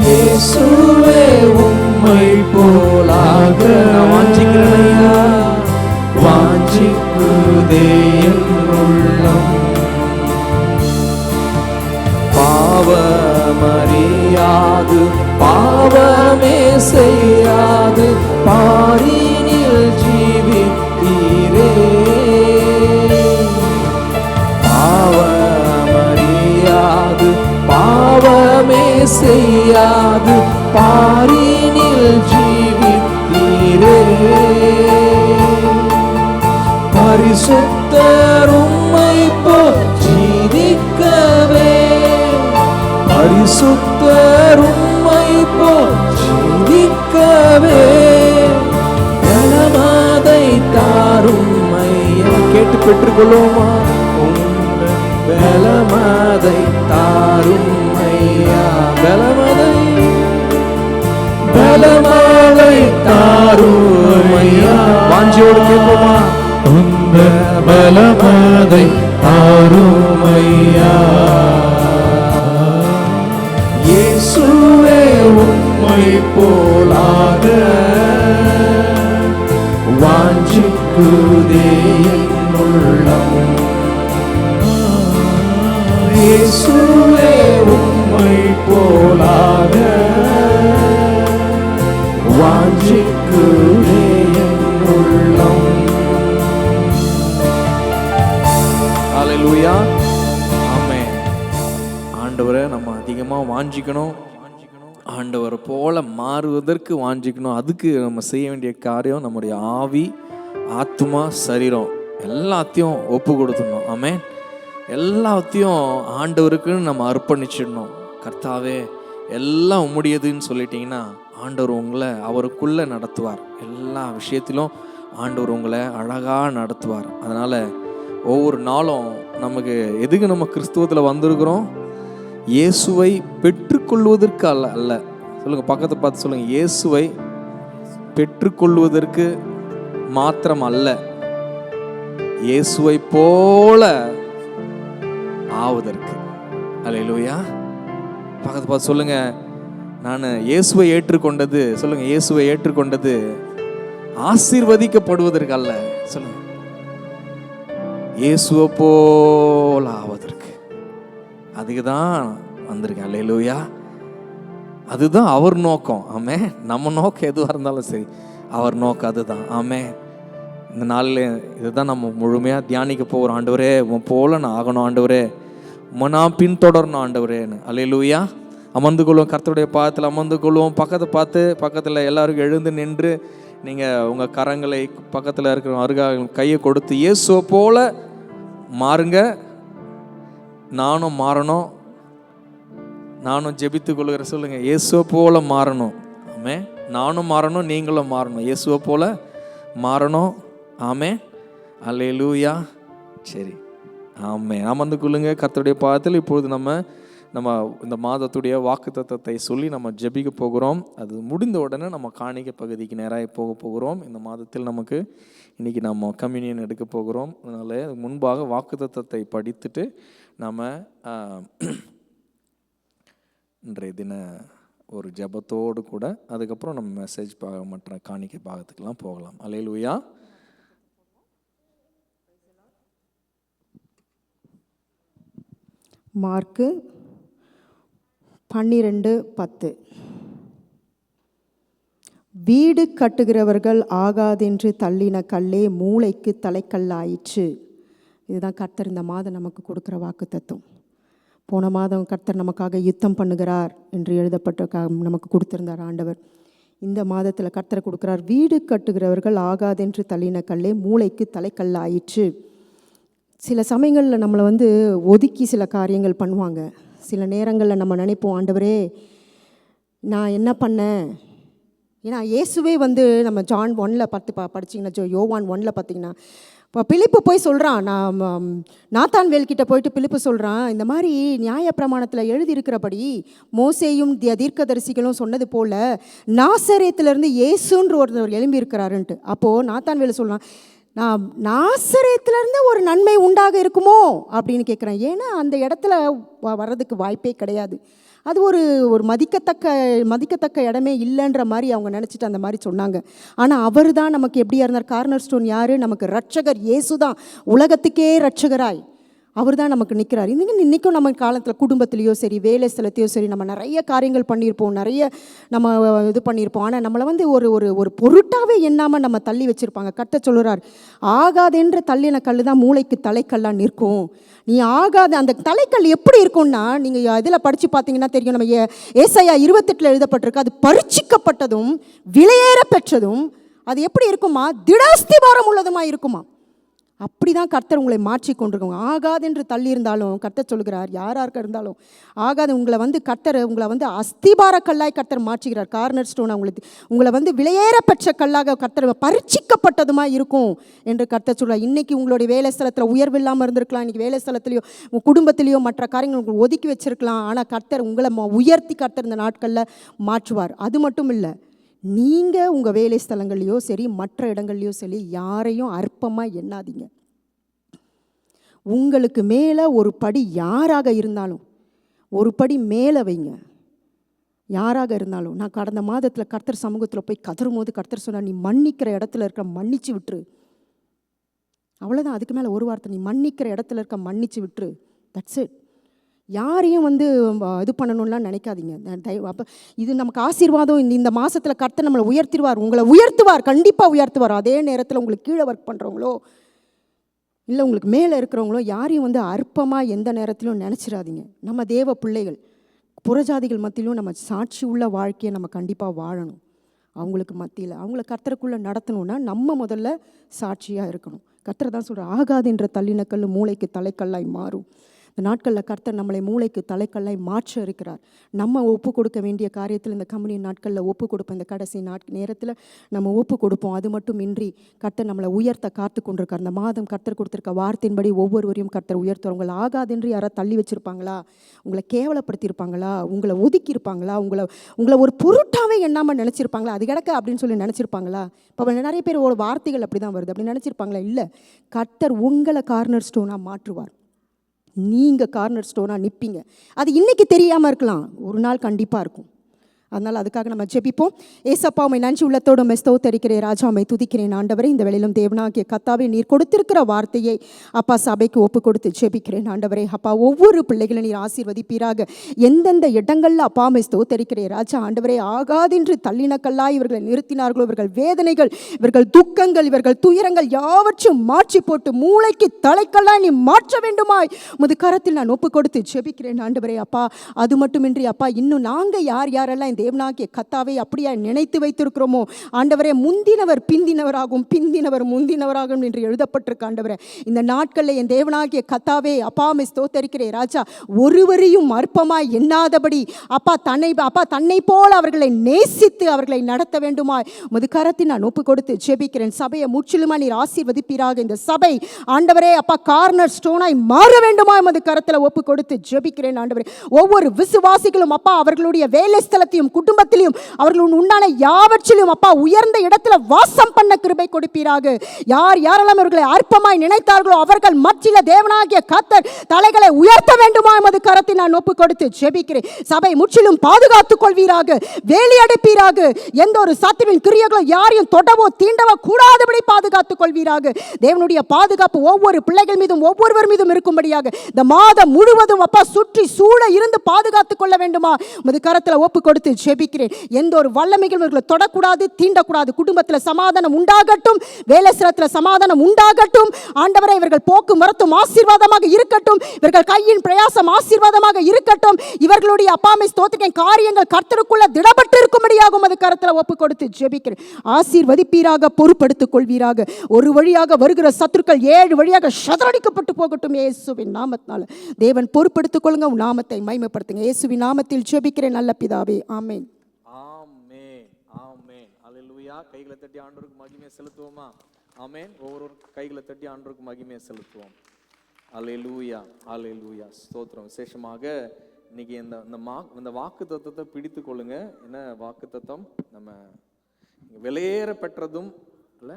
இயேசுவே உம்மை போலாக வாஞ்சிக்கிறேன் ஐயா. வாஞ்சிக்குதே என் உள்ளம். பாவமறியாது பாவமே செய்யாது பாரினில் ஜீவித்தீரே. பாவமறியாது பாவமே செய்யாது பாரினில் ஜீவித்தீரே. பரிசுத்தர் உம்மை போல் ஜீவிக்கவே பரிசுத்தர் உம்மை போல் ஜீவிக்கவே பலமதை தாரும் ஐயா. கேட்டு பெற்றுக்கொள்ளுமா? பலமதை தாரும் ஐயா. பலமதை தாரும் ஐயா. வாஞ்சியோடு கேட்போமா? உந்த பலமதை தாரும் ஐயா. இயேசுவே உம்மை போலாக வாஞ்சிக்குதே என் உள்ளம். இயேசுவே உம்மை போலாக வாஞ்சிக்குதே என் உள்ளம். ஹல்லேலூயா. ஆமென். ஆண்டவரை நம்ம அதிகமாக வாஞ்சிக்கணும். ஆண்டவரை போல மாறுவதற்கு வாஞ்சிக்கணும். அதுக்கு நம்ம செய்ய வேண்டிய காரியம் நம்முடைய ஆவி ஆத்மா சரீரம் எல்லாத்தையும் ஒப்பு கொடுத்துடணும். ஆமென். எல்லாத்தையும் ஆண்டவருக்குன்னு நம்ம அர்ப்பணிச்சிடணும். கர்த்தாவே எல்லாம் உம்முடையதுன்னு சொல்லிட்டீங்கன்னா ஆண்டவர் உங்களை அவருக்குள்ளே நடத்துவார். எல்லா விஷயத்திலும் ஆண்டவர் உங்களை அழகாக நடத்துவார். அதனால் ஒவ்வொரு நாளும் நமக்கு எதுக்கு நம்ம கிறிஸ்துவத்தில் வந்திருக்கிறோம்? இயேசுவை பெற்றுக்கொள்வதற்கு அல்ல. சொல்லுங்க, பக்கத்தை பார்த்து சொல்லுங்க, இயேசுவை பெற்றுக்கொள்வதற்கு மாத்திரம் அல்ல, இயேசுவை போல ஆவதற்கு. அல்லேலூயா. பக்கத்தை பார்த்து சொல்லுங்க, நான் இயேசுவை ஏற்றுக்கொண்டது, சொல்லுங்க, இயேசுவை ஏற்றுக்கொண்டது ஆசீர்வதிக்கப்படுவதற்கு அல்ல. சொல்லுங்க, இயேசுவை போல ஆவதற்கு. அதுக்கு தான் வந்திருக்கேன். அல்லேலூயா. அதுதான் அவர் நோக்கம். ஆமே. நம்ம நோக்கம் எதுவாக இருந்தாலும் சரி, அவர் நோக்கம் அதுதான். ஆமே. இந்த நாளில் இதுதான் நம்ம முழுமையாக தியானிக்க போகிறோம். ஆண்டவரே உன் போல நான் ஆகணும், ஆண்டவரே உம்மை நான் பின்தொடரணும் ஆண்டவரேன்னு. அல்லேலூயா. அமர்ந்து கொள்வோம், கர்த்தருடைய பாதத்தில் அமர்ந்து கொள்வோம். பக்கத்தில் எல்லாருக்கும் எழுந்து நின்று நீங்கள் உங்கள் கரங்களை பக்கத்தில் இருக்கிற அருகாக கையை கொடுத்து இயேசுவை போல மாறுங்க. நானும் மாறணும். நானும் ஜெபித்து கொள்கிற சொல்லுங்க, இயேசுவை போல மாறணும். ஆமே. நானும் மாறணும், நீங்களும் மாறணும். இயேசுவை போல மாறணும். ஆமே. அல்லேலூயா. சரி, ஆமே. அமர்ந்து கொள்ளுங்க கர்த்தருடைய பாதத்தில். இப்பொழுது நம்ம நம்ம இந்த மாதத்துடைய வாக்குத்தத்தத்தை சொல்லி நம்ம ஜெபிக்க போகிறோம். அது முடிந்த உடனே நம்ம காணிக்கை பகுதிக்கு நேராக போகிறோம். இந்த மாதத்தில் நமக்கு இன்றைக்கி நம்ம கம்யூனியன் எடுக்க போகிறோம். அதனால் முன்பாக வாக்குத்தத்தத்தை படித்துட்டு நம்ம இன்றைய தின ஒரு ஜெபத்தோடு கூட அதுக்கப்புறம் நம்ம மெசேஜ் மற்ற காணிக்கை பாகத்துக்கெல்லாம் போகலாம். அல்லேலூயா. மார்க்கு 12:10. வீடு கட்டுகிறவர்கள் ஆகாதென்று தள்ளின கல்லே மூளைக்கு தலைக்கல்லாயிற்று. இதுதான் கர்த்தர் இந்த மாதம் நமக்கு கொடுக்குற வாக்கு தத்துவம். போன மாதம் கர்த்தர் நமக்காக யுத்தம் பண்ணுகிறார் என்று எழுதப்பட்ட நமக்கு கொடுத்திருந்தார் ஆண்டவர். இந்த மாதத்தில் கர்த்தர் கொடுக்குறார், வீடு கட்டுகிறவர்கள் ஆகாதென்று தள்ளின கல்லே மூளைக்கு தலைக்கல்லாயிற்று. சில சமயங்களில் நம்மளை ஒதுக்கி சில காரியங்கள் பண்ணுவாங்க. சில நேரங்களில் நம்ம நினைப்போம், ஆண்டவரே நான் என்ன பண்ணேன். ஏன்னா இயேசுவே நம்ம ஜான் 1:10 படிச்சிங்கன்னா, யோவான் 1 பார்த்தீங்கன்னா, இப்போ பிலிப்பு போய் சொல்கிறான், நான் நாத்தான்வேல்கிட்ட போயிட்டு பிலிப்பு சொல்கிறான், இந்த மாதிரி நியாயப்பிரமாணத்தில் எழுதியிருக்கிறபடி மோசேயும் தீர்க்கதரிசிகளும் சொன்னது போல் நாசரேத்திலேருந்து இயேசுன்ற ஒருத்தர் எழும்பியிருக்கிறாருன்ட்டு. அப்போது நாத்தான்வேல் சொல்கிறான், நான் நாசரேத்திலேருந்து ஒரு நன்மை உண்டாக இருக்குமோ அப்படின்னு கேட்குறேன். ஏன்னா அந்த இடத்துல வர்றதுக்கு வாய்ப்பே கிடையாது. அது ஒரு மதிக்கத்தக்க இடமே இல்லைன்ற மாதிரி அவங்க நினச்சிட்டு அந்த மாதிரி சொன்னாங்க. ஆனால் அவர் தான் நமக்கு எப்படியா இருந்தார்? கார்னர் ஸ்டோன் யார்? நமக்கு ரட்சகர் இயேசு தான், உலகத்துக்கே ரட்சகராய் அவர் தான் நமக்கு நிற்கிறார். இன்றைக்கும் நம்ம காலத்தில் குடும்பத்துலேயோ சரி, வேலை ஸ்தலத்தையோ சரி, நம்ம நிறைய காரியங்கள் பண்ணியிருப்போம், நிறைய நம்ம இது பண்ணியிருப்போம். ஆனால் நம்மளை ஒரு பொருட்டாகவே எண்ணாமல் நம்ம தள்ளி வச்சுருப்பாங்க. கர்த்தர் சொல்கிறார், ஆகாதென்ற தள்ளின கல் தான் மூளைக்கு தலைக்கல்லாக நிற்கும். நீ ஆகாத அந்த தலைக்கல் எப்படி இருக்கும்னா, நீங்கள் இதில் படித்து பார்த்தீங்கன்னா தெரியும். நம்ம ஏசாயா 28 எழுதப்பட்டிருக்கு, அது பரீட்சிக்கப்பட்டதும் விலையேற பெற்றதும் அது எப்படி இருக்குமா? திடாஸ்திபாரம் உள்ளதுமா இருக்குமா? அப்படி தான் கர்த்தர் உங்களை மாற்றி கொண்டிருக்கோங்க. ஆகாதென்று தள்ளி இருந்தாலும் கர்த்தர் சொல்கிறார், யாராக இருந்தாலும் ஆகாது உங்களை கர்த்தர் உங்களை அஸ்திபார கல்லாய் கர்த்தர் மாற்றுகிறார். கார்னர் ஸ்டோன் உங்களை விலையேற பெற்ற கல்லாக கர்த்தர் பரீட்சிக்கப்பட்டதுமா இருக்கும் என்று கர்த்தர் சொல்கிறார். இன்றைக்கி உங்களுடைய வேலை ஸ்தலத்தில் உயர்வு இல்லாமல் இருந்திருக்கலாம். இன்றைக்கி வேலை ஸ்தலத்திலையோ உங்கள் குடும்பத்திலையோ மற்ற காரியங்கள் உங்களுக்கு ஒதுக்கி வச்சிருக்கலாம். ஆனால் கர்த்தர் உங்களை உயர்த்தி கர்த்தர் இந்த நாட்களில் மாற்றுவார். அது மட்டும் இல்லை, நீங்கள் உங்கள் வேலை ஸ்தலங்கள்லையோ சரி, மற்ற இடங்கள்லையோ சரி, யாரையும் அற்பமாக எண்ணாதீங்க. உங்களுக்கு மேலே ஒரு படி யாராக இருந்தாலும் ஒரு படி மேலே வைங்க. யாராக இருந்தாலும். நான் கடந்த மாதத்தில் கர்த்தர் சமூகத்தில் போய் கதறும் போது கர்த்தர் சொன்னார், நீ மன்னிக்கிற இடத்துல இருக்க மன்னிச்சு விட்டுரு. அவ்வளோதான். அதுக்கு மேலே ஒரு வார்த்தை, நீ மன்னிக்கிற இடத்துல இருக்க மன்னிச்சு விட்டுரு. That's it. யாரையும் இது பண்ணணும்லாம் நினைக்காதீங்க. அப்போ இது நமக்கு ஆசீர்வாதம். இந்த மாதத்தில் கர்த்தர் நம்மளை உயர்த்திடுவார், உங்களை உயர்த்துவார், கண்டிப்பாக உயர்த்துவார். அதே நேரத்தில் உங்களுக்கு கீழே ஒர்க் பண்ணுறவங்களோ இல்லை உங்களுக்கு மேலே இருக்கிறவங்களோ யாரையும் அற்பமாக எந்த நேரத்திலும் நினச்சிடாதீங்க. நம்ம தேவ பிள்ளைகள், புறஜாதிகள் மத்தியிலும் நம்ம சாட்சி உள்ள வாழ்க்கையை நம்ம கண்டிப்பாக வாழணும். அவங்களுக்கு மத்தியில் அவங்கள கர்த்தருக்குள்ளே நடத்தணும்னா நம்ம முதல்ல சாட்சியாக இருக்கணும். கர்த்தர் தான் சொல்கிறார், ஆகாதுன்ற தள்ளினக்கல் மூளைக்கு தலைக்கல்லாய் மாறும். இந்த நாட்களில் கர்த்தர் நம்மளை மூளைக்கு தலைக்கல்லாய் மாற்ற இருக்கிறார். நம்ம ஒப்பு கொடுக்க வேண்டிய காரியத்தில் இந்த கம்யூனியன் நாட்களில் ஒப்பு கொடுப்போம். இந்த கடைசி நேரத்தில் நம்ம ஒப்பு கொடுப்போம். அது மட்டும் இன்றி கர்த்தர் நம்மளை உயர்த்த காத்து கொண்டிருக்கார். இந்த மாதம் கர்த்தர் கொடுத்துருக்க வார்த்தையின்படி ஒவ்வொருவரையும் கர்த்தர் உயர்த்துவார். உங்களை ஆகாதென்று யாராவது தள்ளி வச்சுருப்பாங்களா? உங்களை கேவலப்படுத்தியிருப்பாங்களா? உங்களை ஒதுக்கி இருப்பாங்களா? உங்களை ஒரு பொருட்டாகவே எண்ணாமல் நினச்சிருப்பாங்களா? அது கிடக்க அப்படின்னு சொல்லி நினச்சிருப்பாங்களா? இப்போ நிறைய பேர் ஒரு வார்த்தைகள் அப்படி தான் வருது, அப்படி நினச்சிருப்பாங்களா? இல்லை, கர்த்தர் உங்களை கார்னர் ஸ்டோனாக மாற்றுவார். நீங்கள் கார்னர் ஸ்டோனாக நிற்பீங்க. அது இன்றைக்கி தெரியாமல் இருக்கலாம், ஒரு நாள் கண்டிப்பாக இருக்கும். அதனால் அதுக்காக நம்ம ஜெபிப்போம். ஏசப்பா, உம்மை நன்றி உள்ளத்தோடு உம்மை ஸ்தோத்தரிக்கிறேன். ராஜா, உம்மை துதிக்கிறேன். ஆண்டவரே, இந்த வேளையிலும் தேவனாகிய கர்த்தாவே, நீர் கொடுத்திருக்கிற வார்த்தையை அப்பா சபைக்கு ஒப்பு கொடுத்து ஜெபிக்கிறேன். ஆண்டவரே அப்பா, ஒவ்வொரு பிள்ளைகளை நீர் ஆசீர்வதிப்பீராக. எந்தெந்த இடங்களில் அப்பா உம்மை ஸ்தோத்தரிக்கிறேன். ராஜா ஆண்டவரே, ஆகாதென்று தள்ளினக்கல்லாய் இவர்களை நிறுத்தினார்களோ, இவர்கள் வேதனைகள், இவர்கள் துக்கங்கள், இவர்கள் துயரங்கள் யாவற்றும் மாற்றி போட்டு மூளைக்கு தலைக்கல்லாய் நீ மாற்ற வேண்டுமாய் உமது கரத்தில் நான் ஒப்பு கொடுத்து ஜெபிக்கிறேன். ஆண்டவரே அப்பா, அது மட்டுமின்றி அப்பா, இன்னும் நாங்கள் யாரெல்லாம் தேவனாகிய கர்த்தாவை அப்படியே நினைத்து வைத்திருக்கிறோமோ ஆண்டவரே, முந்தினவர் பிந்தினவராகும், பிந்தினவர் முந்தினவராகும் என்று எழுதப்பட்டிருக்கு ஆண்டவரே. இந்த நாட்களில் என் தேவனாகிய கர்த்தாவே அப்பாவை ஸ்தோத்தரிக்கிறேன் ராஜா. ஒருவரையும் அற்பமாய் எண்ணாதபடி அப்பா தன்னை போல அவர்களை நேசித்து அவர்களை நடத்த வேண்டுமாய் உமது கரத்தில் நான் ஒப்பு கொடுத்து ஜெபிக்கிறேன். சபையை முற்றிலுமா நீர் ஆசீர்வதிப்பீராக. இந்த சபை ஆண்டவரே அப்பா கார்னர் ஸ்டோனாய் மாற வேண்டுமாய் உமது கரத்தில் ஒப்பு கொடுத்து ஜெபிக்கிறேன் ஆண்டவரே. ஒவ்வொரு விசுவாசிகளும் அப்பா அவர்களுடைய வேலை ஸ்தலத்தையும் குடும்பத்திலையும் அவர்கள் உண்டான யாவற்றிலும் அப்பா உயர்ந்த இடத்துல வாசம் பண்ண கிருபை கொடுப்பீராக. யாரெல்லாம் அவர்களை அற்பமாய் நினைத்தார்களோ அவர்கள் மத்தியில தேவனாகிய கர்த்தர் தலைகளை உயர்த்த வேண்டுமா எமது கரத்தில் நான் ஒப்பு கொடுத்து ஜெபிக்கிறேன். சபை முற்றிலும் பாதுகாத்துக் கொள்வீராக, வேலி அடைப்பீராக. எந்த ஒரு சத்துருவின் கிரியைகளும் யாரையும் தொடவோ தீண்டவோ கூடாதபடி பாதுகாத்துக் கொள்வீராக. தேவனுடைய பாதுகாப்பு ஒவ்வொரு பிள்ளைகள் மீதும் ஒவ்வொருவர் மீதும் இருக்கும்படியாக இந்த மாதம் முழுவதும் அப்பா சுற்றி சூழ இருந்து பாதுகாத்துக் கொள்ள வேண்டுமா உமது கரத்தில் ஒப்பு கொடுத்து ஜெபிக்கிறேன். எந்த ஒரு வல்லமைகள் இவர்களை தொடக்கூடாது, தீண்டக்கூடாது. குடும்பத்தில் சமாதானம் உண்டாகட்டும், வேலை ஸ்தலத்தில் சமாதானம் உண்டாகட்டும் ஆண்டவரே. இவர்கள் போக்கு மரத்தும் ஆசீர்வாதமாக இருக்கட்டும், இவர்கள் கையின் பிரயாசம் ஆசீர்வாதமாக இருக்கட்டும். இவர்களுடைய அப்பாமை ஸ்தோத்திரிக்க காரியங்கள் கர்த்தருக்குள்ள திடப்பட்டு இருக்கும்படியாக உமது கரத்தில் ஒப்பு கொடுத்து ஜெபிக்கிறேன். ஆசீர்வதிப்பீராக, பொறுப்படுத்திக் கொள்வீராக. ஒரு வழியாக வருகிற சத்துருக்கள் 7 வழியாக சதறடிக்கப்பட்டு போகட்டும் இயேசுவின் நாமத்தினால. தேவன் பொறுப்படுத்திக் கொள்ளுங்க, உன் நாமத்தை மகிமைப்படுத்துங்க. இயேசுவின் நாமத்தில் ஜெபிக்கிறேன் நல்ல பிதாவே, ஆமென். ஆமென், ஆமென். அல்லேலூயா. கைகளை தட்டி ஆண்டவருக்கு மகிமையை செலுத்துவோமா? ஆமென். ஒவ்வொரு கைகளை தட்டி ஆண்டவருக்கு மகிமையை செலுத்துவோம். அல்லேலூயா, அல்லேலூயா. ஸ்தோத்திரம். விசேஷமாக இன்னைக்கு இந்த வாக்கு தத்துவத்தை பிடித்து கொள்ளுங்க. என்ன வாக்கு தத்துவம்? நம்ம விலையேற பெற்றதும் இல்லை,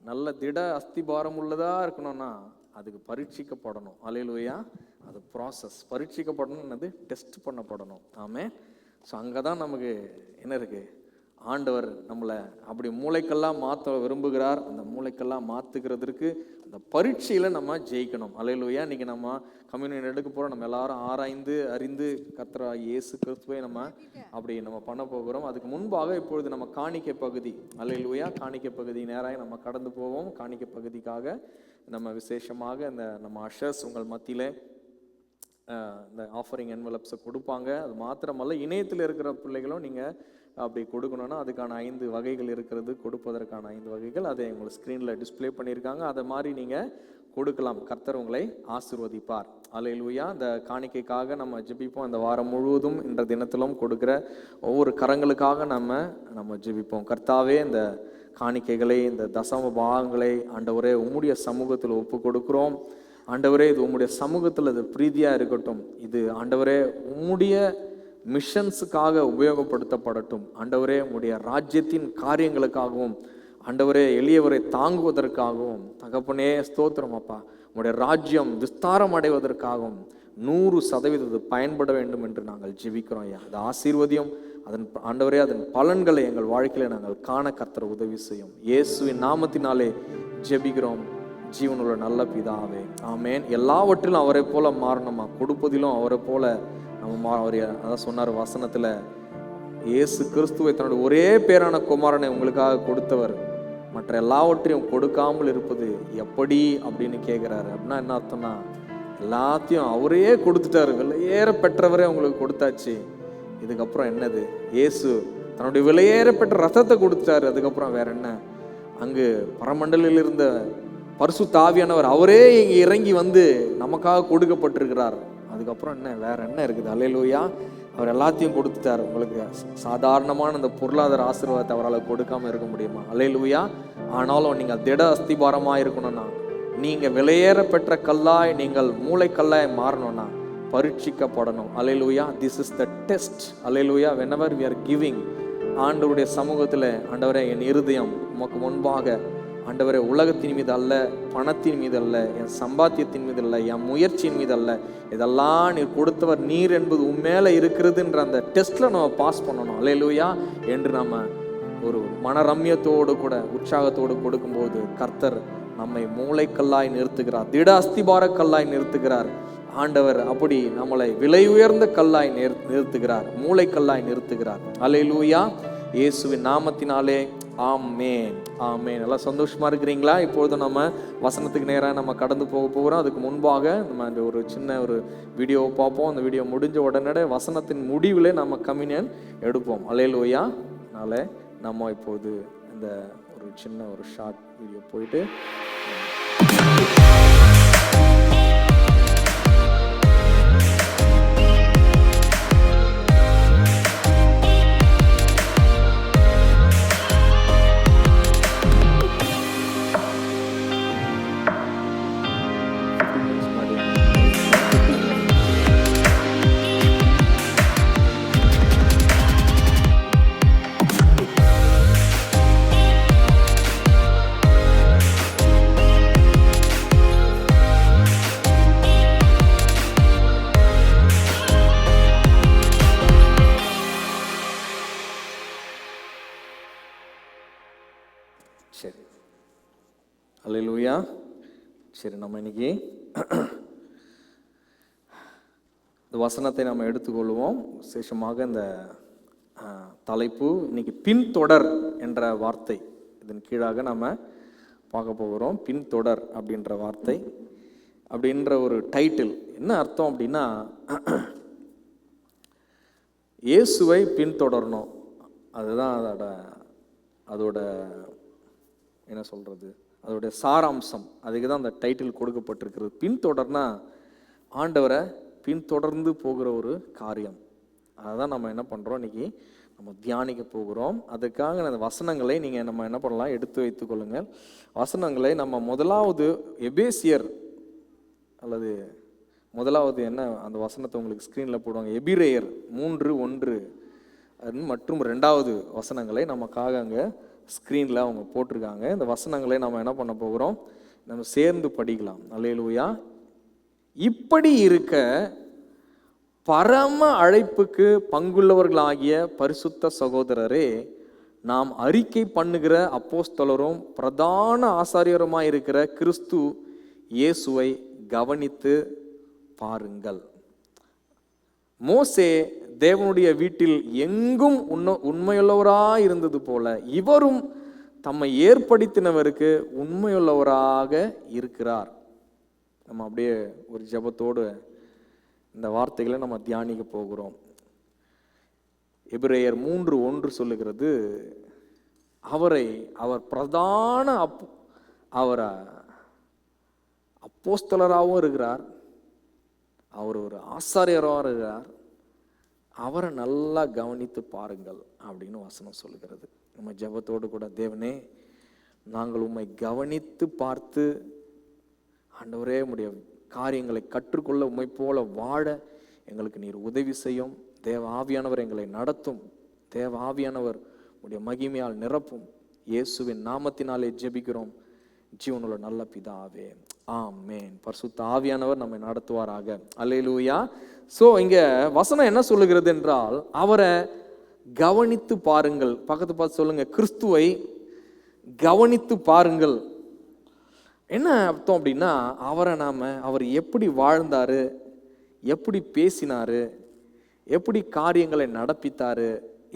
நல்ல திட அஸ்திபாரம் உள்ளதா இருக்கணும்னா அதுக்கு பரீட்சிக்கப்படணும். அல்லேலூயா. அது ப்ராசஸ். பரீட்சிக்கப்படணும்னது டெஸ்ட் பண்ணப்படணும். ஆமே. ஸோ அங்கே தான் நமக்கு என்ன இருக்குது, ஆண்டவர் நம்மளை அப்படி மூளைக்கெல்லாம் மாற்ற விரும்புகிறார். அந்த மூளைக்கெல்லாம் மாற்றுகிறதுக்கு அந்த பரீட்சையில் நம்ம ஜெயிக்கணும். அல்லேலூயா. இன்றைக்கி நம்ம கம்யூனியன் எடுக்க போகிறோம். நம்ம எல்லாரும் ஆராய்ந்து அறிந்து கர்த்தராகிய இயேசு கிறிஸ்துவை நம்ம அப்படி நம்ம பண்ண போகிறோம். அதுக்கு முன்பாக இப்பொழுது நம்ம காணிக்கை பகுதி, அல்லேலூயா, காணிக்கை பகுதி நேராக நம்ம கடந்து போவோம். காணிக்கை பகுதிக்காக நம்ம விசேஷமாக இந்த நம்ம அஷர்ஸ் உங்கள் மத்தியில் இந்த ஆஃபரிங் என்வலப்ஸை கொடுப்பாங்க. அது மாத்திரமல்ல, இணையத்தில் இருக்கிற பிள்ளைகளும் நீங்கள் அப்படி கொடுக்கணும்னா அதுக்கான 5 வகைகள் இருக்கிறது. கொடுப்பதற்கான 5 வகைகள் அதை உங்களுக்கு ஸ்க்ரீனில் டிஸ்பிளே பண்ணியிருக்காங்க. அதை மாதிரி நீங்கள் கொடுக்கலாம். கர்த்தர் உங்களை ஆசீர்வதிப்பார். அல்லேலூயா. இந்த காணிக்கைக்காக நம்ம ஜெபிப்போம். இந்த வாரம் முழுவதும் இன்ற தினத்திலும் கொடுக்குற ஒவ்வொரு கரங்களுக்காக நம்ம ஜெபிப்போம். கர்த்தாவே, இந்த காணிக்கைகளை, இந்த தசம பாகங்களை ஆண்டவரே உம்முடைய சமூகத்தில் ஒப்பு கொடுக்குறோம். ஆண்டவரே, இது உம்முடைய சமூகத்தில் இது பிரீதியாக இருக்கட்டும். இது ஆண்டவரே உம்முடைய மிஷன்ஸுக்காக உபயோகப்படுத்தப்படட்டும். ஆண்டவரே, உம்முடைய ராஜ்யத்தின் காரியங்களுக்காகவும் ஆண்டவரே எளியவரை தாங்குவதற்காகவும் தகப்பனே ஸ்தோத்திரம் அப்பா. உம்முடைய ராஜ்யம் விஸ்தாரம் அடைவதற்காகவும் 100% பயன்பட வேண்டும் என்று நாங்கள் ஜெபிக்கிறோம் ஐயா. அது ஆசீர்வதியம். அதன் ஆண்டவரே அதன் பலன்களை எங்கள் வாழ்க்கையில நாங்கள் காண கர்த்தர் உதவி செய்யும். இயேசுவின் நாமத்தினாலே ஜெபிக்கிறோம் ஜீவனுள்ள நல்ல பிதாவே, ஆமேன். எல்லாவற்றிலும் அவரை போல மாறணுமா, கொடுப்பதிலும் அவரை போல நம்ம அவர் அதான் சொன்னார் வசனத்துல, இயேசு கிறிஸ்துவை தன்னுடைய ஒரே பேரான குமாரனை உங்களுக்காக கொடுத்தவர் மற்ற எல்லாவற்றையும் கொடுக்காமல் இருப்பது எப்படி அப்படின்னு கேட்குறாரு. அப்படின்னா என்ன அர்த்தம்னா, எல்லாத்தையும் அவரே கொடுத்துட்டாரு. விலையேற பெற்றவரே உங்களுக்கு கொடுத்தாச்சு. இதுக்கப்புறம் என்னது? இயேசு தன்னுடைய விலையேற பெற்ற ரத்தத்தை கொடுத்துட்டாரு. அதுக்கப்புறம் வேற என்ன? அங்கு பரமண்டலில் இருந்த பரிசுத்த ஆவியானவர் அவரே இங்கே இறங்கி வந்து நமக்காக கொடுக்கப்பட்டிருக்கிறார். அதுக்கப்புறம் என்ன? வேற என்ன இருக்குது? அல்லேலூயா. அவர் எல்லாத்தையும் கொடுத்துட்டார். உங்களுக்கு சாதாரணமான அந்த பொருளாதார ஆசீர்வாதத்தை அவரால் கொடுக்காம இருக்க முடியுமா? அல்லேலூயா. ஆனாலும் நீங்கள் திட அஸ்திபாரமாக இருக்கணும்னா, நீங்கள் விலையேற பெற்ற கல்லாய், நீங்கள் மூளைக்கல்லாய் மாறணும்னா பரீட்சிக்கப்படணும். Hallelujah. This is the test. Hallelujah. whenever we are giving, ஆண்டவருடைய சமூகத்தில், ஆண்டவரே என் இருதயம் உமக்கு முன்பாக, ஆண்டவரே உலகத்தின் மீது அல்ல, பணத்தின் மீது அல்ல, என் சம்பாத்தியத்தின் மீது அல்ல, என் முயற்சியின் மீது அல்ல, இதெல்லாம் நீர் கொடுத்தவர் நீர் என்பது உண்மையில இருக்கிறதுன்ற அந்த டெஸ்ட்ல நம்ம பாஸ் பண்ணணும். அல்லேலூயா என்று நம்ம ஒரு மனரம்யத்தோடு கூட உற்சாகத்தோடு கொடுக்கும்போது கர்த்தர் நம்மை மூளைக்கல்லாய் நிறுத்துகிறார், திட அஸ்திபார கல்லாய் நிறுத்துகிறார். ஆண்டவர் அப்படி நம்மளை விலை உயர்ந்த கல்லாய் நிறுத்துகிறார், மூளைக்கல்லாய் நிறுத்துகிறார். அல்லேலூயா. இயேசுவின் நாமத்தினாலே ஆமேன், ஆமேன். நல்லா சந்தோஷமா இருக்கிறீங்களா? இப்பொழுது நம்ம வசனத்துக்கு நேராக நம்ம கடந்து போக போகிறோம். அதுக்கு முன்பாக நம்ம அந்த ஒரு சின்ன ஒரு வீடியோவை பார்ப்போம். அந்த வீடியோ முடிஞ்ச உடனே வசனத்தின் முடிவில் நம்ம கம்யூனியன் எடுப்போம். அல்லேலூயா. அதனால நம்ம இப்போது இந்த ஒரு சின்ன ஒரு ஷார்ட் வீடியோ போயிட்டு சரி. அல்லேலூயா. சரி, நம்ம இன்னைக்கு இந்த வசனத்தை நம்ம எடுத்துக்கொள்வோம். விசேஷமாக இந்த தலைப்பு இன்னைக்கு பின்தொடர் என்ற வார்த்தை, இதன் கீழாக நம்ம பார்க்க போகிறோம். பின்தொடர் அப்படின்ற வார்த்தை, அப்படின்ற ஒரு டைட்டில் என்ன அர்த்தம் அப்படின்னா, இயேசுவை பின்தொடரணும். அதுதான் அதோட என்ன சொல்கிறது, அதோடைய சாராம்சம். அதுக்கு தான் அந்த டைட்டில் கொடுக்கப்பட்டிருக்கிறது. பின்தொடர்னா ஆண்டவரை பின்தொடர்ந்து போகிற ஒரு காரியம். அதை தான் நம்ம என்ன பண்ணுறோம், இன்னைக்கு நம்ம தியானிக்க போகிறோம். அதுக்காக அந்த வசனங்களை நீங்கள் நம்ம என்ன பண்ணலாம், எடுத்து வைத்து கொள்ளுங்கள். வசனங்களை நம்ம முதலாவது எபேசியர் அல்லது முதலாவது என்ன அந்த வசனத்தை உங்களுக்கு ஸ்க்ரீனில் போடுவாங்க, எபிரேயர் 3:1 மற்றும் 2வது வசனங்களை நமக்காக அங்கே ஸ்க்ரீனில் அவங்க போட்டிருக்காங்க. இந்த வசனங்களை நம்ம என்ன பண்ண போகிறோம், நம்ம சேர்ந்து படிக்கலாம். அல்லேலூயா. இப்படி இருக்க பரம அழைப்புக்கு பங்குள்ளவர்களாகிய பரிசுத்த சகோதரரே, நாம் அறிக்கை பண்ணுகிற அப்போஸ்தலரும் பிரதான ஆசாரியருமாய் இருக்கிற கிறிஸ்து இயேசுவை கவனித்து பாருங்கள். மோசே தேவனுடைய வீட்டில் எங்கும் உண்மையுள்ளவராய் இருந்தது போல இவரும் தம்மை ஏற்படுத்தினவருக்கு உண்மையுள்ளவராக இருக்கிறார். நம்ம அப்படியே ஒரு ஜெபத்தோடு இந்த வார்த்தைகளை நம்ம தியானிக்க போகிறோம். எபிரேயர் 3:1 சொல்லுகிறது, அவர் பிரதான அவர் அப்போஸ்தலராகவும் இருக்கிறார், அவர் ஒரு ஆசாரியராகவும் இருக்கிறார், அவரை நல்லா கவனித்து பாருங்கள் அப்படின்னு வசனம் சொல்லுகிறது. நம்ம ஜெபத்தோடு கூட, தேவனே நாங்கள் உம்மை கவனித்து பார்த்து ஆண்டவரே உம்முடைய காரியங்களை கற்றுக்கொள்ள உம்மை போல வாழ எங்களுக்கு நீர் உதவி செய்யும். தேவ ஆவியானவர் எங்களை நடத்தும். தேவ ஆவியானவர் உம்முடைய மகிமையால் நிரப்பும். இயேசுவின் நாமத்தினாலே ஜெபிக்கிறோம் ஜீவனுள்ள நல்ல பிதாவே, ஆமென். பரிசுத்த ஆவியானவர் நம்மை நடத்துவாராக. அல்லேலூயா. ஸோ இங்க வசனம் என்ன சொல்லுகிறது என்றால், அவரை கவனித்து பாருங்கள். பக்கத்து பார்த்து சொல்லுங்க, கிறிஸ்துவை கவனித்து பாருங்கள். என்ன அர்த்தம் அப்படின்னா, அவர் எப்படி வாழ்ந்தாரு, எப்படி பேசினாரு, எப்படி காரியங்களை நடப்பித்தாரு,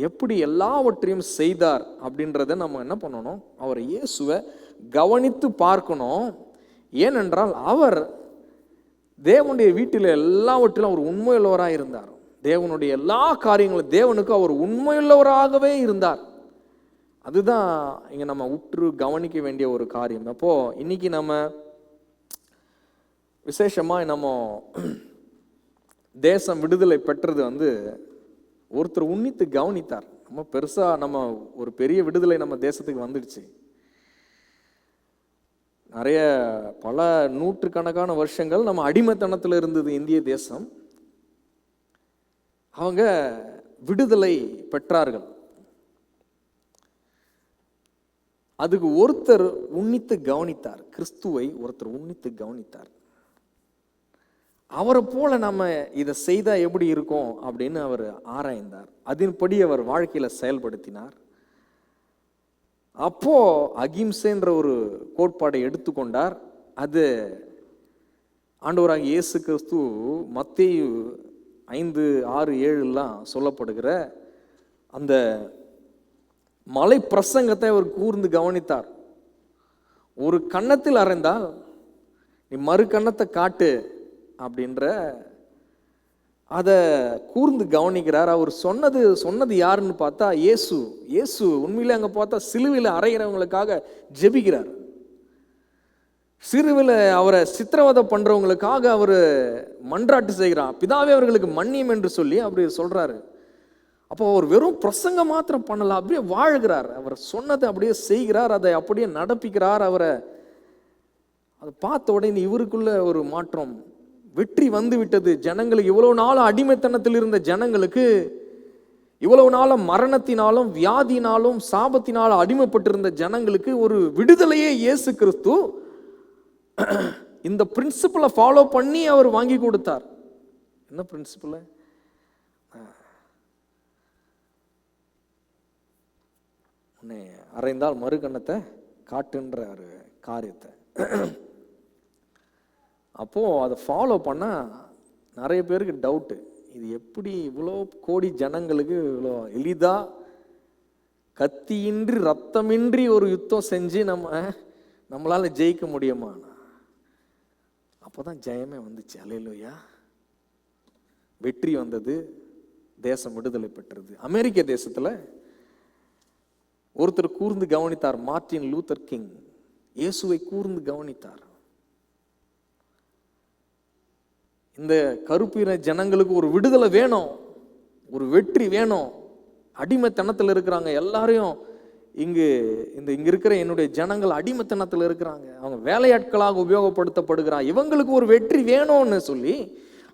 எப்படி எல்லாவற்றையும் செய்தார் அப்படின்றத நம்ம என்ன பண்ணணும், அவர் இயேசுவை கவனித்து பார்க்கணும். ஏனென்றால் அவர் தேவனுடைய வீட்டில் எல்லாவற்றிலும் அவர் உண்மையுள்ளவராக இருந்தார். தேவனுடைய எல்லா காரியங்களும் தேவனுக்கு அவர் உண்மையுள்ளவராகவே இருந்தார். அதுதான் இங்க நம்ம உற்று கவனிக்க வேண்டிய ஒரு காரியம். அப்போ இன்னைக்கு நம்ம விசேஷமா நம்ம தேசம் விடுதலை பெற்றது ஒருத்தர் உன்னித்து கவனித்தார். நம்ம பெருசா நம்ம ஒரு பெரிய விடுதலை நம்ம தேசத்துக்கு வந்துடுச்சு. நிறைய பல நூற்றுக்கணக்கான வருஷங்கள் நம்ம அடிமைத்தனத்தில் இருந்தது இந்திய தேசம். அவங்க விடுதலை பெற்றார்கள். அதுக்கு ஒருத்தர் உன்னித்து கவனித்தார், கிறிஸ்துவை ஒருத்தர் உன்னித்து கவனித்தார். அவரை போல நம்ம இதை செய்தா எப்படி இருக்கும் அப்படின்னு அவர் ஆராய்ந்தார். அதன்படி அவர் வாழ்க்கையில செயல்படுத்தினார். அப்போ அகிம்சைன்ற ஒரு கோட்பாடை எடுத்துக்கொண்டார். அது ஆண்டவராகிய இயேசு கிறிஸ்து மத்தேயு 5, 6, 7 சொல்லப்படுகிற அந்த மலை பிரசங்கத்தை அவர் கூர்ந்து கவனித்தார். ஒரு கன்னத்தில் அறைந்தால் நீ மறு கன்னத்தை காட்டு அப்படின்ற அதை கூர்ந்து கவனிக்கிறார். அவர் சொன்னது யாருன்னு பார்த்தா இயேசு உண்மையிலே அங்கே பார்த்தா சிலுவையில் அறைகிறவங்களுக்காக ஜெபிக்கிறார். சிலுவையில் அவரை சித்திரவதை பண்றவங்களுக்காக அவர் மன்றாட்டு செய்கிறார். பிதாவே அவர்களுக்கு மன்னியும் என்று சொல்லி அப்படி சொல்றாரு. அப்போ அவர் வெறும் பிரசங்கம் மாத்திரம் பண்ணல, அப்படியே வாழ்கிறார். அவர் சொன்னதை அப்படியே செய்கிறார், அதை அப்படியே நடப்பிக்கிறார். அவரை அதை பார்த்த உடனே இவருக்குள்ள ஒரு மாற்றம், வெற்றி வந்து விட்டது. ஜனங்களுக்கு இவ்வளவு நாள் அடிமைத்தனத்தில் இருந்த ஜனங்களுக்கு, இவ்வளவு நாளும் மரணத்தினாலும் வியாதினாலும் சாபத்தினாலும் அடிமைப்பட்டிருந்த ஜனங்களுக்கு ஒரு விடுதலையே இயேசு கிறிஸ்து இந்த பிரின்சிபலை ஃபாலோ பண்ணி அவர் வாங்கி கொடுத்தார். என்ன பிரின்சிபல்? உன்னை அறைந்தால் மறு கன்னத்தை காட்டுன்ற ஒரு காரியத்தை. அப்போ அதை ஃபாலோ பண்ணா நிறைய பேருக்கு டவுட்டு, இது எப்படி இவ்வளோ கோடி ஜனங்களுக்கு இவ்வளோ எளிதா கத்தியின்றி ரத்தமின்றி ஒரு யுத்தம் செஞ்சு நம்மளால ஜெயிக்க முடியுமா? அப்போதான் ஜெயமே வந்துச்சு. அல்லேலூயா. வெற்றி வந்தது, தேசம் விடுதலை பெற்றது. அமெரிக்க தேசத்துல ஒருத்தர் கூர்ந்து கவனித்தார், மார்ட்டின் லூத்தர் கிங். இயேசுவை கூர்ந்து கவனித்தார். இந்த கருப்பின ஜனங்களுக்கு ஒரு விடுதலை வேணும், ஒரு வெற்றி வேணும். அடிமைத்தனத்தில் இருக்கிறாங்க எல்லாரையும். இங்க இருக்கிற என்னுடைய ஜனங்கள் அடிமைத்தனத்தில் இருக்கிறாங்க, அவங்க வேலையாட்களாக உபயோகப்படுத்தப்படுகிறாங்க, இவங்களுக்கு ஒரு வெற்றி வேணும்னு சொல்லி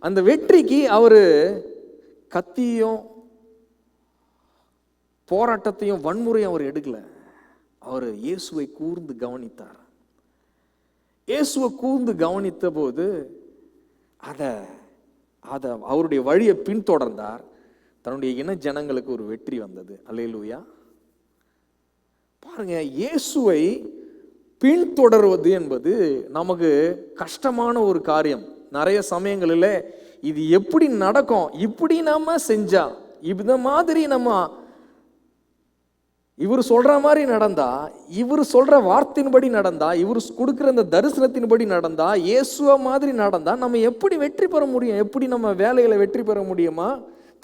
அந்த வெற்றிக்கு அவரு கத்தியும் போராட்டத்தையும் வன்முறையும் அவர் எடுக்கல. அவர் இயேசுவை கூர்ந்து கவனித்தார். இயேசுவை கூர்ந்து கவனித்த போது அதை அவருடைய வழியை பின்தொடர்ந்தார். தன்னுடைய இன ஜனங்களுக்கு ஒரு வெற்றி வந்தது. அல்லேலூயா. பாருங்க, இயேசுவை பின்தொடர்வது என்பது நமக்கு கஷ்டமான ஒரு காரியம். நிறைய சமயங்களில் இது எப்படி நடக்கும், இப்படி நாம செஞ்சா, இந்த மாதிரி நம்ம இவர் சொல்ற மாதிரி நடந்தா, இவர் சொல்ற வார்த்தையின்படி நடந்தா, இவர் கொடுக்குற இந்த தரிசனத்தின்படி நடந்தா, இயேசுவ மாதிரி நடந்தா நம்ம எப்படி வெற்றி பெற முடியும்? எப்படி நம்ம வேலையில வெற்றி பெற முடியுமா?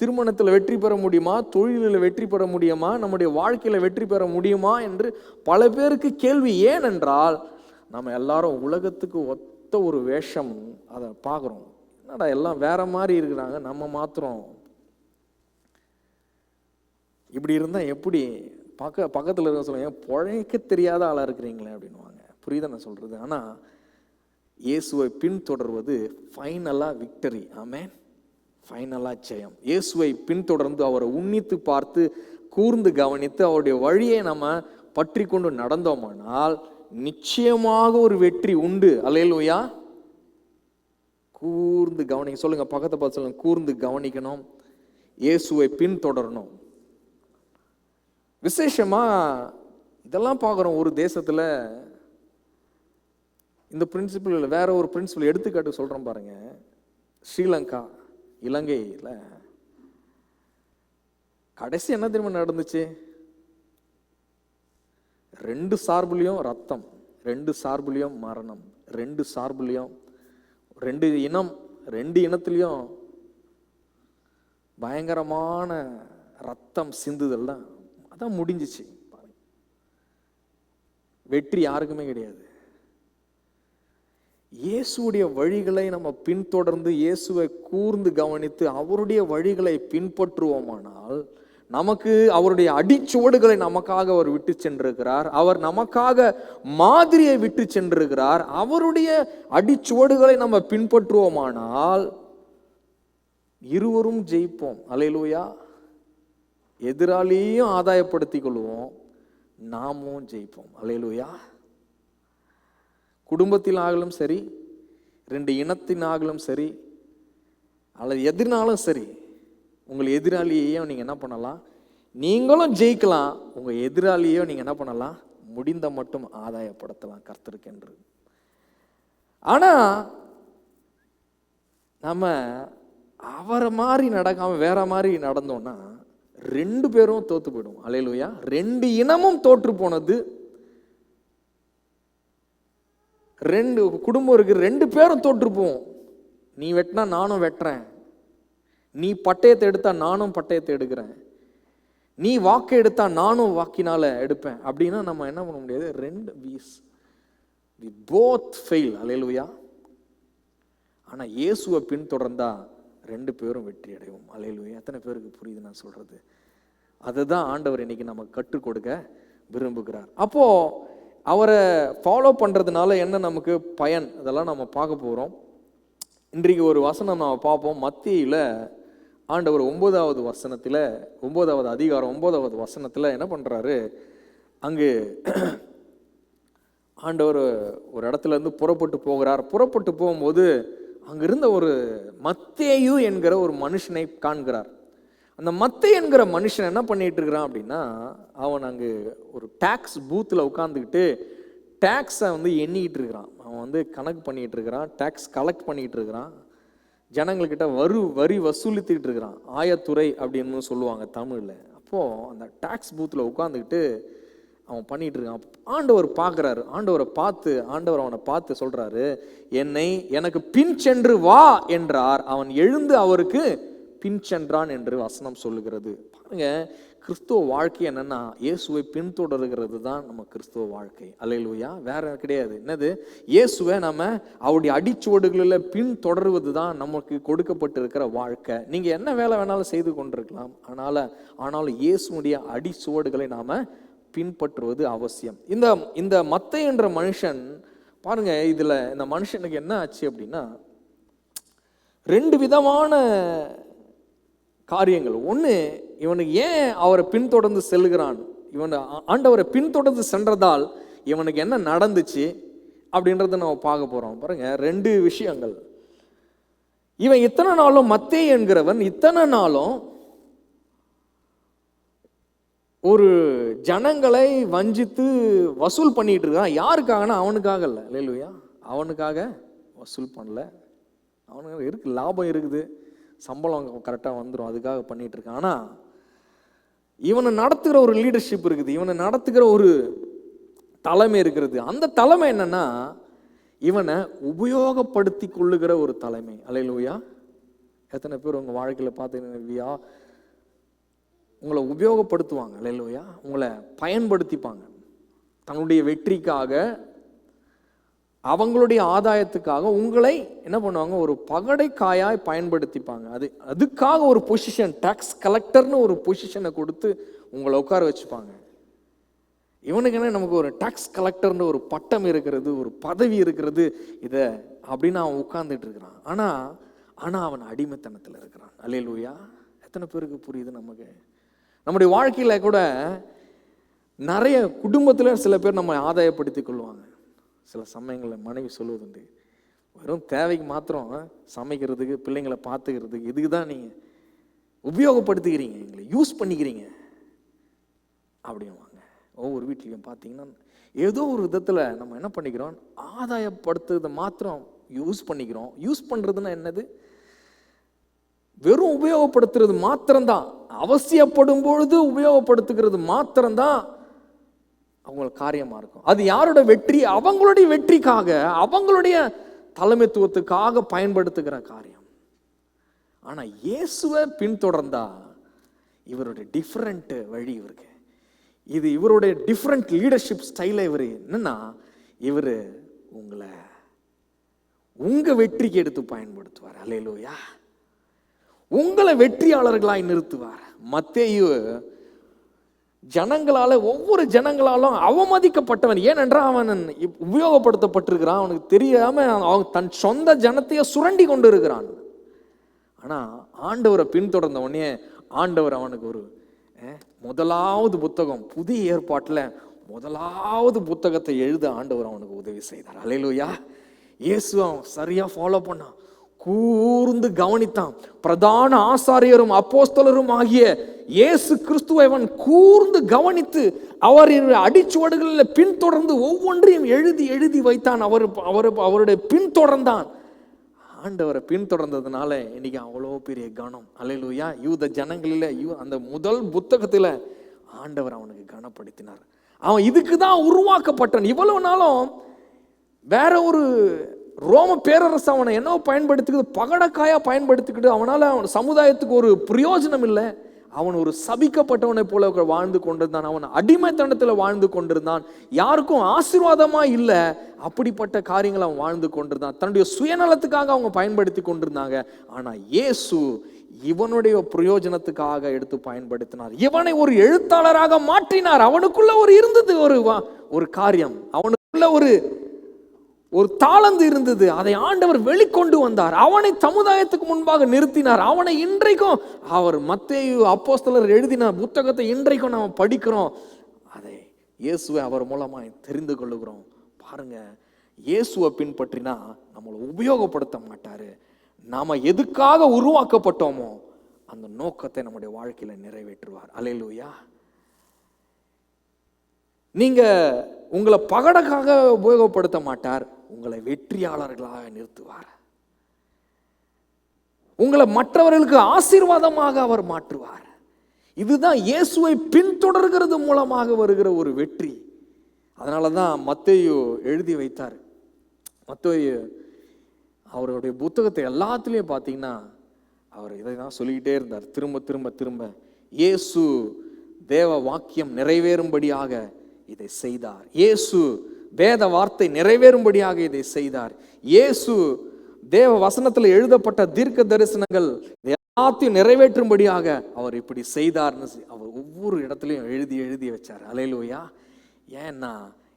திருமணத்தில் வெற்றி பெற முடியுமா? தொழிலில் வெற்றி பெற முடியுமா? நம்முடைய வாழ்க்கையில் வெற்றி பெற முடியுமா என்று பல பேருக்கு கேள்வி. ஏனென்றால் நம்ம எல்லாரும் உலகத்துக்கு ஒத்த ஒரு வேஷம் அதை பார்க்குறோம். என்னடா எல்லாம் வேற மாதிரி இருக்கிறாங்க, நம்ம மாத்திரம் இப்படி இருந்தால் எப்படி? பக்கத்தில் இருக்க சொல்லுங்க, பொழைக்க தெரியாத ஆளாக இருக்கிறீங்களே அப்படின்வாங்க. புரியுதா நான் சொல்றது? ஆனால் இயேசுவை பின்தொடர்வது ஃபைனலாக விக்டரி. ஆமென். ஃபைனலாக ஜெயம். இயேசுவை பின்தொடர்ந்து அவரை உன்னித்து பார்த்து கூர்ந்து கவனித்து அவருடைய வழியை நம்ம பற்றி கொண்டு நடந்தோமானால் நிச்சயமாக ஒரு வெற்றி உண்டு. அல்லேலூயா. கூர்ந்து கவனிக்க சொல்லுங்க, பக்கத்தை பார்த்து சொல்லுங்க, கூர்ந்து கவனிக்கணும், இயேசுவை பின்தொடரணும். விசேஷமா இதெல்லாம் பார்க்குறோம். ஒரு தேசத்துல இந்த பிரின்சிபிள் வேற ஒரு பிரின்சிபிள் எடுத்துக்காட்டு சொல்றோம் பாருங்க. ஸ்ரீலங்கா, இலங்கையில் கடைசி என்ன தெரியுமா நடந்துச்சு? ரெண்டு சார்புலையும் ரத்தம், ரெண்டு சார்புலையும் மரணம், ரெண்டு சார்புலையும் ரெண்டு இனத்திலையும் பயங்கரமான ரத்தம் சிந்துதல் தான். அதான் முடிஞ்சிச்சு. வெற்றி யாருக்குமே கிடையாது. இயேசுடைய வழிகளை நம்ம பின்தொடர்ந்து இயேசுவை கூர்ந்து கவனித்து அவருடைய வழிகளை பின்பற்றுவோமானால் நமக்கு அவருடைய அடிச்சுவடுகளை நமக்காக அவர் விட்டு சென்றிருக்கிறார். அவர் நமக்காக மாதிரியை விட்டு சென்றிருக்கிறார். அவருடைய அடிச்சுவடுகளை நம்ம பின்பற்றுவோமானால் இருவரும் ஜெயிப்போம். அல்லேலூயா. எதிராளியையும் ஆதாயப்படுத்திக் கொள்வோம், நாமும் ஜெயிப்போம். அல்லேலூயா. குடும்பத்தில் ஆகலும் சரி, ரெண்டு இனத்தினாகலும் சரி, அல்லது எதிர்னாலும் சரி, உங்கள் எதிராளியையும் நீங்க என்ன பண்ணலாம்? நீங்களும் ஜெயிக்கலாம். உங்க எதிராளியையும் நீங்க என்ன பண்ணலாம்? முடிந்த மட்டும் ஆதாயப்படுத்தலாம் கர்த்தருக்கு என்று. ஆனா நம்ம அவரை மாதிரி நடக்காம வேற மாதிரி நடந்தோம்னா 2 பேரும் தோத்து போயிடும். அல்லேலூயா. 2 இனமும் தோற்று போனது. 2 குடும்பம் இருக்கு, 2 பேரும் தோற்று போவோம். நீ வெட்டினா நானும் வெட்டுறேன், நீ பட்டயத்தை எடுத்தா நானும் பட்டயத்தை எடுக்கிறேன், நீ வாக்கு எடுத்தா நானும் வாக்கினால எடுப்பேன் அப்படின்னா நம்ம என்ன பண்ண முடியாது. 2 we both fail. அல்லேலூயா. ஆனா இயேசுவை பின்தொடர்ந்தா 2 பேரும் வெற்றி அடைவோம். அல்லேலூயா. எத்தனை பேருக்கு புரியுது நான் சொல்றது? அதுதான் ஆண்டவர் இன்னைக்கு நமக்கு கற்றுக் கொடுக்க விரும்புகிறார். அப்போ அவரை ஃபாலோ பண்றதுனால என்ன நமக்கு பயன், அதெல்லாம் நம்ம பார்க்க போறோம். இன்றைக்கு ஒரு வசனம் நம்ம பார்ப்போம். மத்தேயுல ஆண்டவர் 9வது வசனத்தில், 9வது அதிகாரம் 9வது வசனத்தில் என்ன பண்றாரு, அங்கு ஆண்டவர் ஒரு இடத்துல இருந்து புறப்பட்டு போகிறார். புறப்பட்டு போகும்போது அங்கிருந்த ஒரு மத்தேயு என்கிற ஒரு மனுஷனை காண்கிறார். அந்த மத்தேயு என்கிற மனுஷன் என்ன பண்ணிட்டு இருக்கிறான் அப்படின்னா, அவன் அங்கு ஒரு டாக்ஸ் பூத்தில் உட்காந்துக்கிட்டு டாக்ஸை எண்ணிக்கிட்டு இருக்கிறான். அவன் கணக்கு பண்ணிட்டு இருக்கிறான், டாக்ஸ் கலெக்ட் பண்ணிட்டு இருக்கிறான், ஜனங்கள்கிட்ட வரி வசூலித்துக்கிட்டு இருக்கிறான். ஆயத்துறை அப்படின்னு சொல்லுவாங்க தமிழில். அப்போது அந்த டாக்ஸ் பூத்தில் உட்காந்துக்கிட்டு அவன் பண்ணிட்டு இருக்கான். ஆண்டவர் பார்க்குறாரு. ஆண்டவரை பார்த்து ஆண்டவர் அவனை பார்த்து சொல்றாரு, எனக்கு பின் சென்று வா என்றார். அவன் எழுந்து அவருக்கு பின் சென்றான் என்று வசனம் சொல்லுகிறது. பாருங்க, கிறிஸ்துவ வாழ்க்கை என்னன்னா இயேசுவை பின்தொடர்கிறது தான் நம்ம கிறிஸ்துவ வாழ்க்கை. அல்லேலூயா. வேற கிடையாது. என்னது? இயேசுவை நம்ம அவருடைய அடிச்சுவடுகளில் பின்தொடர்வது தான் நமக்கு கொடுக்கப்பட்டு இருக்கிற வாழ்க்கை. நீங்க என்ன வேலை வேணாலும் செய்து கொண்டிருக்கலாம், ஆனாலும் இயேசுடைய அடிச்சுவடுகளை நாம பின்பற்றுவது அவசியம். இந்த மத்தேயு என்ற மனுஷன் பாருங்க, இதுல இந்த மனுஷனுக்கு என்ன ஆச்சு அப்படின்னா 2 விதமான காரியங்கள். ஒன்று, இவனுக்கு ஏன் அவரை பின்தொடர்ந்து செல்கிறான், இவன் ஆண்டவரை பின்தொடர்ந்து சென்றதால் இவனுக்கு என்ன நடந்துச்சு அப்படின்றத நம்ம பார்க்க போறோம். பாருங்க, 2 விஷயங்கள். இவன் இத்தனை நாளும், மத்தேயு என்கிறவன் இத்தனை நாளும் ஒரு ஜனங்களை வஞ்சித்து வசூல் பண்ணிட்டு இருக்கான். யாருக்காகனா அவனுக்காக இல்லை. அல்லேலூயா. அவனுக்காக வசூல் பண்ணல. அவனுக்கு இருக்கு, லாபம் இருக்குது, சம்பளம் கரெக்டாக வந்துடும், அதுக்காக பண்ணிட்டு இருக்கான். ஆனால் இவனை நடத்துகிற ஒரு லீடர்ஷிப் இருக்குது, இவனை நடத்துகிற ஒரு தலைமை இருக்கிறது. அந்த தலைமை என்னன்னா இவனை உபயோகப்படுத்தி கொள்ளுகிற ஒரு தலைமை. அல்லேலூயா. எத்தனை பேர் உங்கள் வாழ்க்கையில் பார்த்தீங்கன்னா உங்களை உபயோகப்படுத்துவாங்க. அல்லேலூயா. உங்களை பயன்படுத்திப்பாங்க தன்னுடைய வெற்றிக்காக, அவங்களுடைய ஆதாயத்துக்காக உங்களை என்ன பண்ணுவாங்க, ஒரு பகடைக்காயாய் பயன்படுத்திப்பாங்க. அதுக்காக ஒரு பொசிஷன், டாக்ஸ் கலெக்டர்னு ஒரு பொசிஷனை கொடுத்து உங்களை உட்கார வச்சுப்பாங்க. இவனுக்கு என்ன, நமக்கு ஒரு டாக்ஸ் கலெக்டர்னு ஒரு பட்டம் இருக்கிறது, ஒரு பதவி இருக்கிறது, இதை அப்படின்னு அவன் உட்கார்ந்துட்டு இருக்கிறான். ஆனால் அவன் அடிமைத்தனத்தில் இருக்கிறான். அல்லேலூயா. எத்தனை பேருக்கு புரியுது? நமக்கு நம்முடைய வாழ்க்கையில கூட நிறைய குடும்பத்தில் சில பேர் நம்ம ஆதாயப்படுத்தி கொள்வாங்க. சில சமயங்களில் மனைவி சொல்லுவதுண்டு, வெறும் தேவைக்கு மாத்திரம் சமைக்கிறதுக்கு, பிள்ளைங்களை பார்த்துக்கிறதுக்கு, இதுக்கு தான் நீங்கள் உபயோகப்படுத்திக்கிறீங்க, எங்களை யூஸ் பண்ணிக்கிறீங்க அப்படின்வாங்க. ஒவ்வொரு வீட்லையும் பார்த்தீங்கன்னா ஏதோ ஒரு விதத்தில் நம்ம என்ன பண்ணிக்கிறோம், ஆதாயப்படுத்துறதை மாத்திரம் யூஸ் பண்ணிக்கிறோம். யூஸ் பண்ணுறதுன்னா என்னது? வெறும் உபயோகப்படுத்துறது மாத்திரம்தான். அவசியப்படும் பொழுது உபயோகப்படுத்துகிறது மாத்திரம்தான் அவங்களுக்கு காரியமா இருக்கும். அது யாரோட வெற்றி? அவங்களுடைய வெற்றிக்காக, அவங்களுடைய தலைமைத்துவத்துக்காக பயன்படுத்துகிற காரியம். ஆனா இயேசுவை பின்தொடர்ந்தா இவருடைய டிஃப்ரெண்ட் வழி இவருக்கு. இது இவருடைய டிஃப்ரெண்ட் லீடர்ஷிப் ஸ்டைல. இவர் என்னன்னா, இவர் உங்களை உங்க வெற்றிக்கு எடுத்து பயன்படுத்துவார். அல்லேலூயா. உங்களை வெற்றியாளர்களாய் நிறுத்துவார். மத்தேயு ஜனங்களால, ஒவ்வொரு ஜனங்களாலும் அவமதிக்கப்பட்டவன். ஏனென்றால் அவன் உபயோகப்படுத்தப்பட்டிருக்கிறான். அவனுக்கு தெரியாம அவன் தன் சொந்த ஜனத்தையே சுரண்டி கொண்டு இருக்கிறான். ஆனா ஆண்டவரை பின்தொடர்ந்த உடனே ஆண்டவர் அவனுக்கு ஒரு முதலாவது புத்தகம், புதிய ஏற்பாட்டில் முதலாவது புத்தகத்தை எழுத ஆண்டவர் அவனுக்கு உதவி செய்தார். அல்லேலூயா. இயேசு அவன் சரியா ஃபாலோ பண்ணான், கூர்ந்து கவனித்தான். பிரதான ஆசாரியரும் அப்போஸ்தலரும் ஆகிய இயேசு கிறிஸ்துவை அவன் கூர்ந்து கவனித்து அவருடைய அடிச்சுவடுகளில் பின்தொடர்ந்து ஒவ்வொன்றையும் எழுதி எழுதி வைத்தான். அவருடைய பின்தொடர்ந்தான். ஆண்டவரை பின்தொடர்ந்ததுனால இன்னைக்கு அவ்வளோ பெரிய கனம். அல்லேலூயா. யூத ஜனங்களில் அந்த முதல் புத்தகத்தில் ஆண்டவர் அவனுக்கு கனப்படுத்தினார். அவன் இதுக்கு தான் உருவாக்கப்பட்டான். இவ்வளவு நாளும் வேற ஒரு ரோம பேரரசு அவனை என்ன பயன்படுத்திக்கிட்டு, பகடக்காயா பயன்படுத்திக்கிட்டு அவனால அவன் சமுதாயத்துக்கு ஒரு பிரயோஜனம் இல்லை. அவன் ஒரு சபிக்கப்பட்டவனை போல வாழ்ந்து கொண்டிருந்தான். அவன் அடிமைத்தனத்தில் வாழ்ந்து கொண்டிருந்தான். யாருக்கும் ஆசீர்வாதமா இல்லை. அப்படிப்பட்ட காரியங்கள் அவன் வாழ்ந்து கொண்டிருந்தான். தன்னுடைய சுயநலத்துக்காக அவங்க பயன்படுத்தி கொண்டிருந்தாங்க. ஆனா இயேசு இவனுடைய பிரயோஜனத்துக்காக எடுத்து பயன்படுத்தினார். இவனை ஒரு எழுத்தாளராக மாற்றினார். அவனுக்குள்ள ஒரு இருந்தது ஒரு காரியம், அவனுக்குள்ள ஒரு தாளந்து இருந்தது. அதை ஆண்டவர் வெளிக்கொண்டு வந்தார். அவனை சமுதாயத்துக்கு முன்பாக நிறுத்தினார். அவனை இன்றைக்கும் அவர் மத்தேயு அப்போஸ்தலர் எழுதின புத்தகத்தை இன்றைக்கும் நாம் படிக்கிறோம். அதை இயேசுவை அவர் மூலமா தெரிந்து கொள்ளுகிறோம். பாருங்க, இயேசுவை பின்பற்றினா நம்மளை உபயோகப்படுத்த மாட்டாரு. நாம எதுக்காக உருவாக்கப்பட்டோமோ அந்த நோக்கத்தை நம்முடைய வாழ்க்கையில நிறைவேற்றுவார். அல்லேலூயா. நீங்க உங்களை பகடக்காக உபயோகப்படுத்த மாட்டார், உங்களை வெற்றியாளர்களாக நிறுத்துவார். உங்களை மற்றவர்களுக்கு ஆசீர்வாதமாக அவர் மாற்றுவார். இதுதான் இயேசுவை பின்தொடர்கிறது மூலமாக வருகிற ஒரு வெற்றி. அதனாலதான் மத்தேயு எழுதி வைத்தார். மத்தேயு அவருடைய புத்தகத்தை எல்லாத்துலேயும் பார்த்தீங்கன்னா அவர் இதை தான் சொல்லிக்கிட்டே இருந்தார். திரும்ப திரும்ப திரும்ப இயேசு தேவ வாக்கியம் நிறைவேறும்படியாக இதை செய்தார். இயேசு வேத வார்த்தை நிறைவேறும்படியாக இதை செய்தார். இயேசு தேவ வசனத்தில் எழுதப்பட்ட தீர்க்க தரிசனங்கள் எல்லாத்தையும் நிறைவேற்றும்படியாக அவர் இப்படி செய்தார்னு அவர் ஒவ்வொரு இடத்துலையும் எழுதி எழுதி வச்சார். அல்லேலூயா. ஏன்னா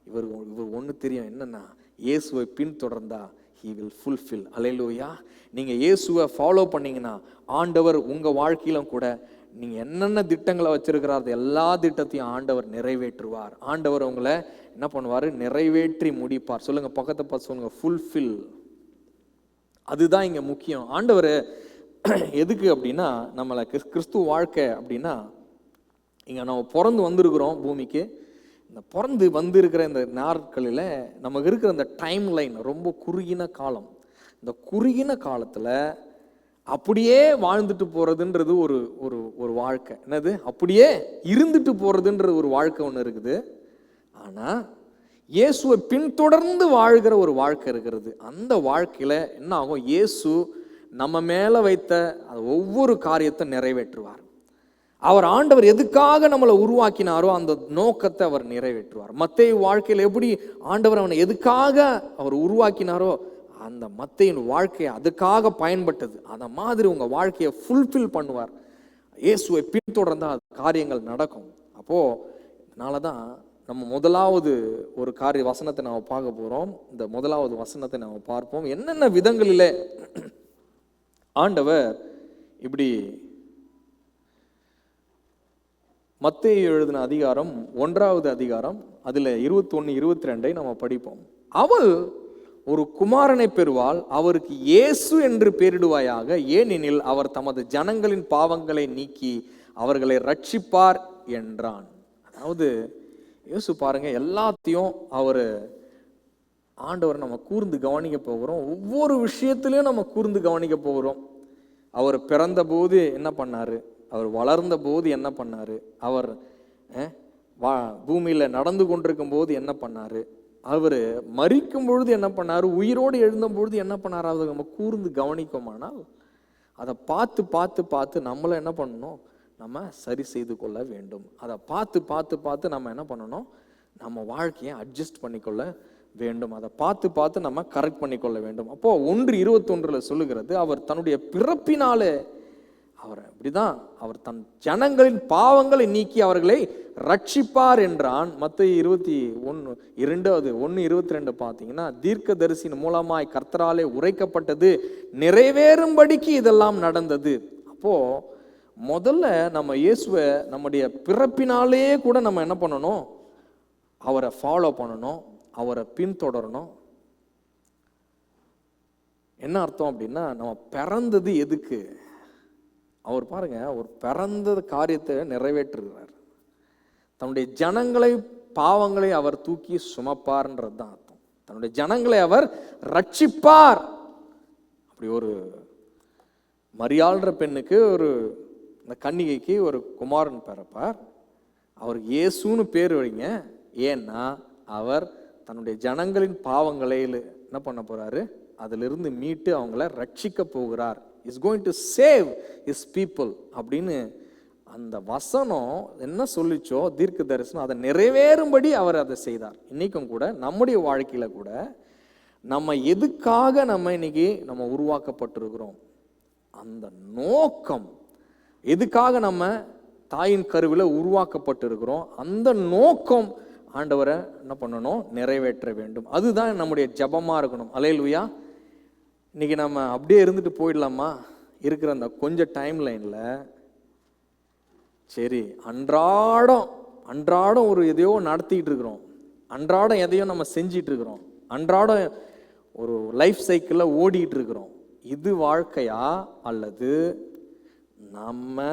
இவர் ஒன்று தெரியும், என்னன்னா இயேசுவை பின்தொடர்ந்தா he will fulfill. அல்லேலூயா. நீங்க இயேசுவை ஃபாலோ பண்ணீங்கன்னா ஆண்டவர் உங்க வாழ்க்கையிலும் கூட நீங்க என்னென்ன திட்டங்களை வச்சிருக்கிறார் எல்லா திட்டத்தையும் ஆண்டவர் நிறைவேற்றுவார். ஆண்டவர் உங்களை என்ன பண்ணுவாரு? நிறைவேற்றி முடிப்பார். சொல்லுங்க, பக்கத்தை பார்த்து சொல்லுங்க, ஃபுல்ஃபில். அதுதான் இங்க முக்கியம். ஆண்டவர் எதுக்கு அப்படின்னா, நம்மளை கிறிஸ்துவ வாழ்க்கை அப்படின்னா, இங்க நம்ம பிறந்து வந்திருக்கிறோம் பூமிக்கு. இந்த பிறந்து வந்திருக்கிற இந்த நாட்களில் நமக்கு இருக்கிற இந்த டைம் லைன் ரொம்ப குறுகின காலம். இந்த குறுகின காலத்தில் அப்படியே வாழ்ந்துட்டு போகிறதுன்றது ஒரு வாழ்க்கை. என்னது? அப்படியே இருந்துட்டு போகிறதுன்றது ஒரு வாழ்க்கை ஒன்று இருக்குது. ஆனால் இயேசுவை பின்தொடர்ந்து வாழ்கிற ஒரு வாழ்க்கை இருக்கிறது. அந்த வாழ்க்கையில் என்ன ஆகும்? இயேசு நம்ம மேலே வைத்த ஒவ்வொரு காரியத்தை நிறைவேற்றுவார். அவர் ஆண்டவர் எதுக்காக நம்மளை உருவாக்கினாரோ அந்த நோக்கத்தை அவர் நிறைவேற்றுவார். மத்தேயு வாழ்க்கையில் எப்படி ஆண்டவர் அவனை எதுக்காக அவர் உருவாக்கினாரோ அந்த மத்தேயின் வாழ்க்கையை அதுக்காக பயன்பட்டது. அந்த மாதிரி உங்க வாழ்க்கையை ஃபுல்ஃபில் பண்ணுவார். இயேசுவை பின்தொடர்ந்தா காரியங்கள் நடக்கும். அப்போ அதனாலதான் நம்ம முதலாவது ஒரு காரிய வசனத்தை நாம பார்க்க போறோம். இந்த முதலாவது வசனத்தை நாம பார்ப்போம். என்னென்ன விதங்களிலே ஆண்டவர் இப்படி மத்தேயு எழுதின அதிகாரம் 1வது அதிகாரம் அதுல 21, 22 நம்ம படிப்போம். அவள் ஒரு குமாரனை பெறுவாள், அவருக்கு இயேசு என்று பெயரிடுவாயாக, ஏனெனில் அவர் தமது ஜனங்களின் பாவங்களை நீக்கி அவர்களை ரட்சிப்பார் என்றான். அதாவது இயேசு பாருங்க, எல்லாத்தையும் ஆண்டவர் நம்ம கூர்ந்து கவனிக்க போகிறோம். ஒவ்வொரு விஷயத்திலையும் நம்ம கூர்ந்து கவனிக்க போகிறோம். அவர் பிறந்த போது என்ன பண்ணாரு, அவர் வளர்ந்த போது என்ன பண்ணாரு, அவர் பூமியில நடந்து கொண்டிருக்கும் போது என்ன பண்ணாரு, அவர் மரிக்கும் பொழுது என்ன பண்ணாரு, உயிரோடு எழுந்த பொழுது என்ன பண்ணாரு, அதை நம்ம கூர்ந்து கவனிக்கோமானால் அதை பார்த்து பார்த்து பார்த்து நம்மளை என்ன பண்ணணும், நம்ம சரி செய்து கொள்ள வேண்டும். அதை பார்த்து பார்த்து பார்த்து நம்ம என்ன பண்ணணும், நம்ம வாழ்க்கையை அட்ஜஸ்ட் பண்ணிக்கொள்ள வேண்டும். அதை பார்த்து பார்த்து நம்ம கரெக்ட் பண்ணிக்கொள்ள வேண்டும். அப்போ 1:21 சொல்லுகிறது, அவர் தன்னுடைய பிறப்பினாலே அவர் அப்படிதான் அவர் தன் ஜனங்களின் பாவங்களை நீக்கி அவர்களை ரட்சிப்பார் என்றான். மத்தேயு 21:22 பார்த்தீங்கன்னா, தீர்க்க தரிசின் மூலமாய் கர்த்தராலே உரைக்கப்பட்டது நிறைவேறும்படிக்கு இதெல்லாம் நடந்தது. அப்போ முதல்ல நம்ம இயேசுவை நம்முடைய பிறப்பினாலே கூட நம்ம என்ன பண்ணணும், அவரை ஃபாலோ பண்ணணும், அவரை பின்தொடரணும். என்ன அர்த்தம் அப்படின்னா, நம்ம பிறந்தது எதுக்கு? அவர் பாருங்க, ஒரு பிறந்த காரியத்தை நிறைவேற்றுகிறார். தன்னுடைய ஜனங்களை பாவங்களை அவர் தூக்கி சுமப்பார்ன்றது தான் அர்த்தம். தன்னுடைய ஜனங்களை அவர் ரட்சிப்பார். அப்படி ஒரு மரியாள்ன்ற பெண்ணுக்கு இந்த கன்னிகைக்கு ஒரு குமாரன் பிறப்பார். அவருக்கு இயேசுன்னு பேர் வைங்க. ஏன்னா அவர் தன்னுடைய ஜனங்களின் பாவங்களை என்ன பண்ண போறாரு, அதிலிருந்து மீட்டு அவங்கள ரட்சிக்க போகிறார். Is going to save is people அப்படின்னு அந்த வசனம் என்ன சொல்லிச்சோ, தீர்க்க தரிசனம், அதை நிறைவேறும்படி அவர் அதை செய்தார். இன்னைக்கும் கூட நம்முடைய வாழ்க்கையில கூட நம்ம எதுக்காக இன்னைக்கு உருவாக்கப்பட்டிருக்கிறோம், அந்த நோக்கம் எதுக்காக நம்ம தாயின் கருவில் உருவாக்கப்பட்டிருக்கிறோம், அந்த நோக்கம் ஆண்டவரை என்ன பண்ணணும், நிறைவேற்ற வேண்டும். அதுதான் நம்முடைய ஜபமா இருக்கணும். அல்லேலூயா. இன்னைக்கு நம்ம அப்படியே இருந்துட்டு போயிடலாமா? இருக்கிற அந்த கொஞ்சம் டைம் லைன்ல சரி அன்றாடம் ஒரு எதையோ நடத்திட்டு இருக்கிறோம், அன்றாடம் எதையோ நம்ம செஞ்சிட்டு இருக்கிறோம், அன்றாடம் ஒரு லைஃப் சைக்கிளில் ஓடிட்டு இருக்கிறோம். இது வாழ்க்கையா? அல்லது நம்ம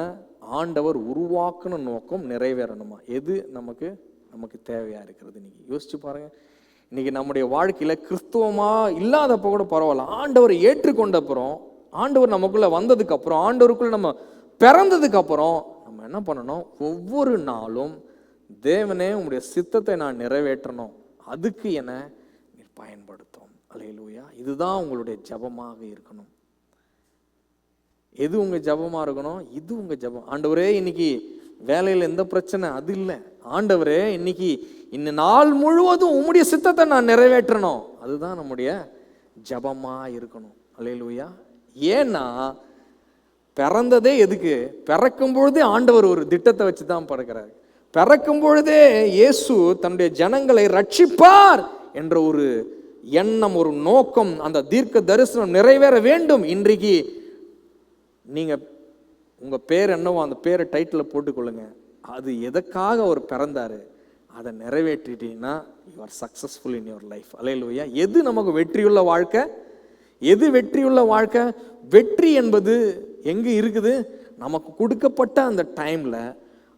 ஆண்டவர் உருவாக்குன நோக்கம் நிறைவேறணுமா? எது நமக்கு தேவையா இருக்கிறது? இன்னைக்கு யோசிச்சு பாருங்க. இன்னைக்கு நம்முடைய வாழ்க்கையில கிறிஸ்துவமா இல்லாதப்ப கூட பரவாயில்ல, ஆண்டவரை ஏற்றுக்கொண்டப்புறம், ஆண்டவர் நமக்குள்ள வந்ததுக்கு அப்புறம், ஆண்டவருக்குள்ள நம்ம பிறந்ததுக்கு அப்புறம் நம்ம என்ன பண்ணணும், ஒவ்வொரு நாளும் தேவனே உங்களுடைய சித்தத்தை நான் நிறைவேற்றணும், அதுக்கு என்ன நீர் பயன்படுத்தும். அல்லேலூயா. இதுதான் உங்களுடைய ஜபமாக இருக்கணும். எது உங்க ஜபமா இருக்கணும்? இது உங்க ஜபம். ஆண்டவரே இன்னைக்கு வேலையில் எந்த பிரச்சனை அது இல்லை, ஆண்டவரே இன்னைக்கு இந்த நாள் முழுவதும் உம்முடைய சித்தத்தை நான் நிறைவேற்றணும், அதுதான் நம்முடைய ஜபமா இருக்கணும். அல்லேலூயா. ஏன்னா பிறந்ததே எதுக்கு? பிறக்கும் பொழுதே ஆண்டவர் ஒரு திட்டத்தை வச்சு தான் பிறக்கிறார். பிறக்கும் பொழுதே இயேசு தன்னுடைய ஜனங்களை ரட்சிப்பார் என்ற ஒரு எண்ணம், ஒரு நோக்கம், அந்த தீர்க்க தரிசனம் நிறைவேற வேண்டும். இன்றைக்கு நீங்க உங்க பேர் என்னவோ அந்த பேரை டைட்டில் போட்டுக்கொள்ளுங்க. அது எதற்காக அவர் பிறந்தாரு, அதை நிறைவேற்றிட்டீங்கன்னா you are successful in your life. Hallelujah. எது நமக்கு வெற்றியுள்ள வாழ்க்கை? எது வெற்றியுள்ள வாழ்க்கை? வெற்றி என்பது எங்க இருக்குது? நமக்கு கொடுக்கப்பட்ட அந்த டைம்ல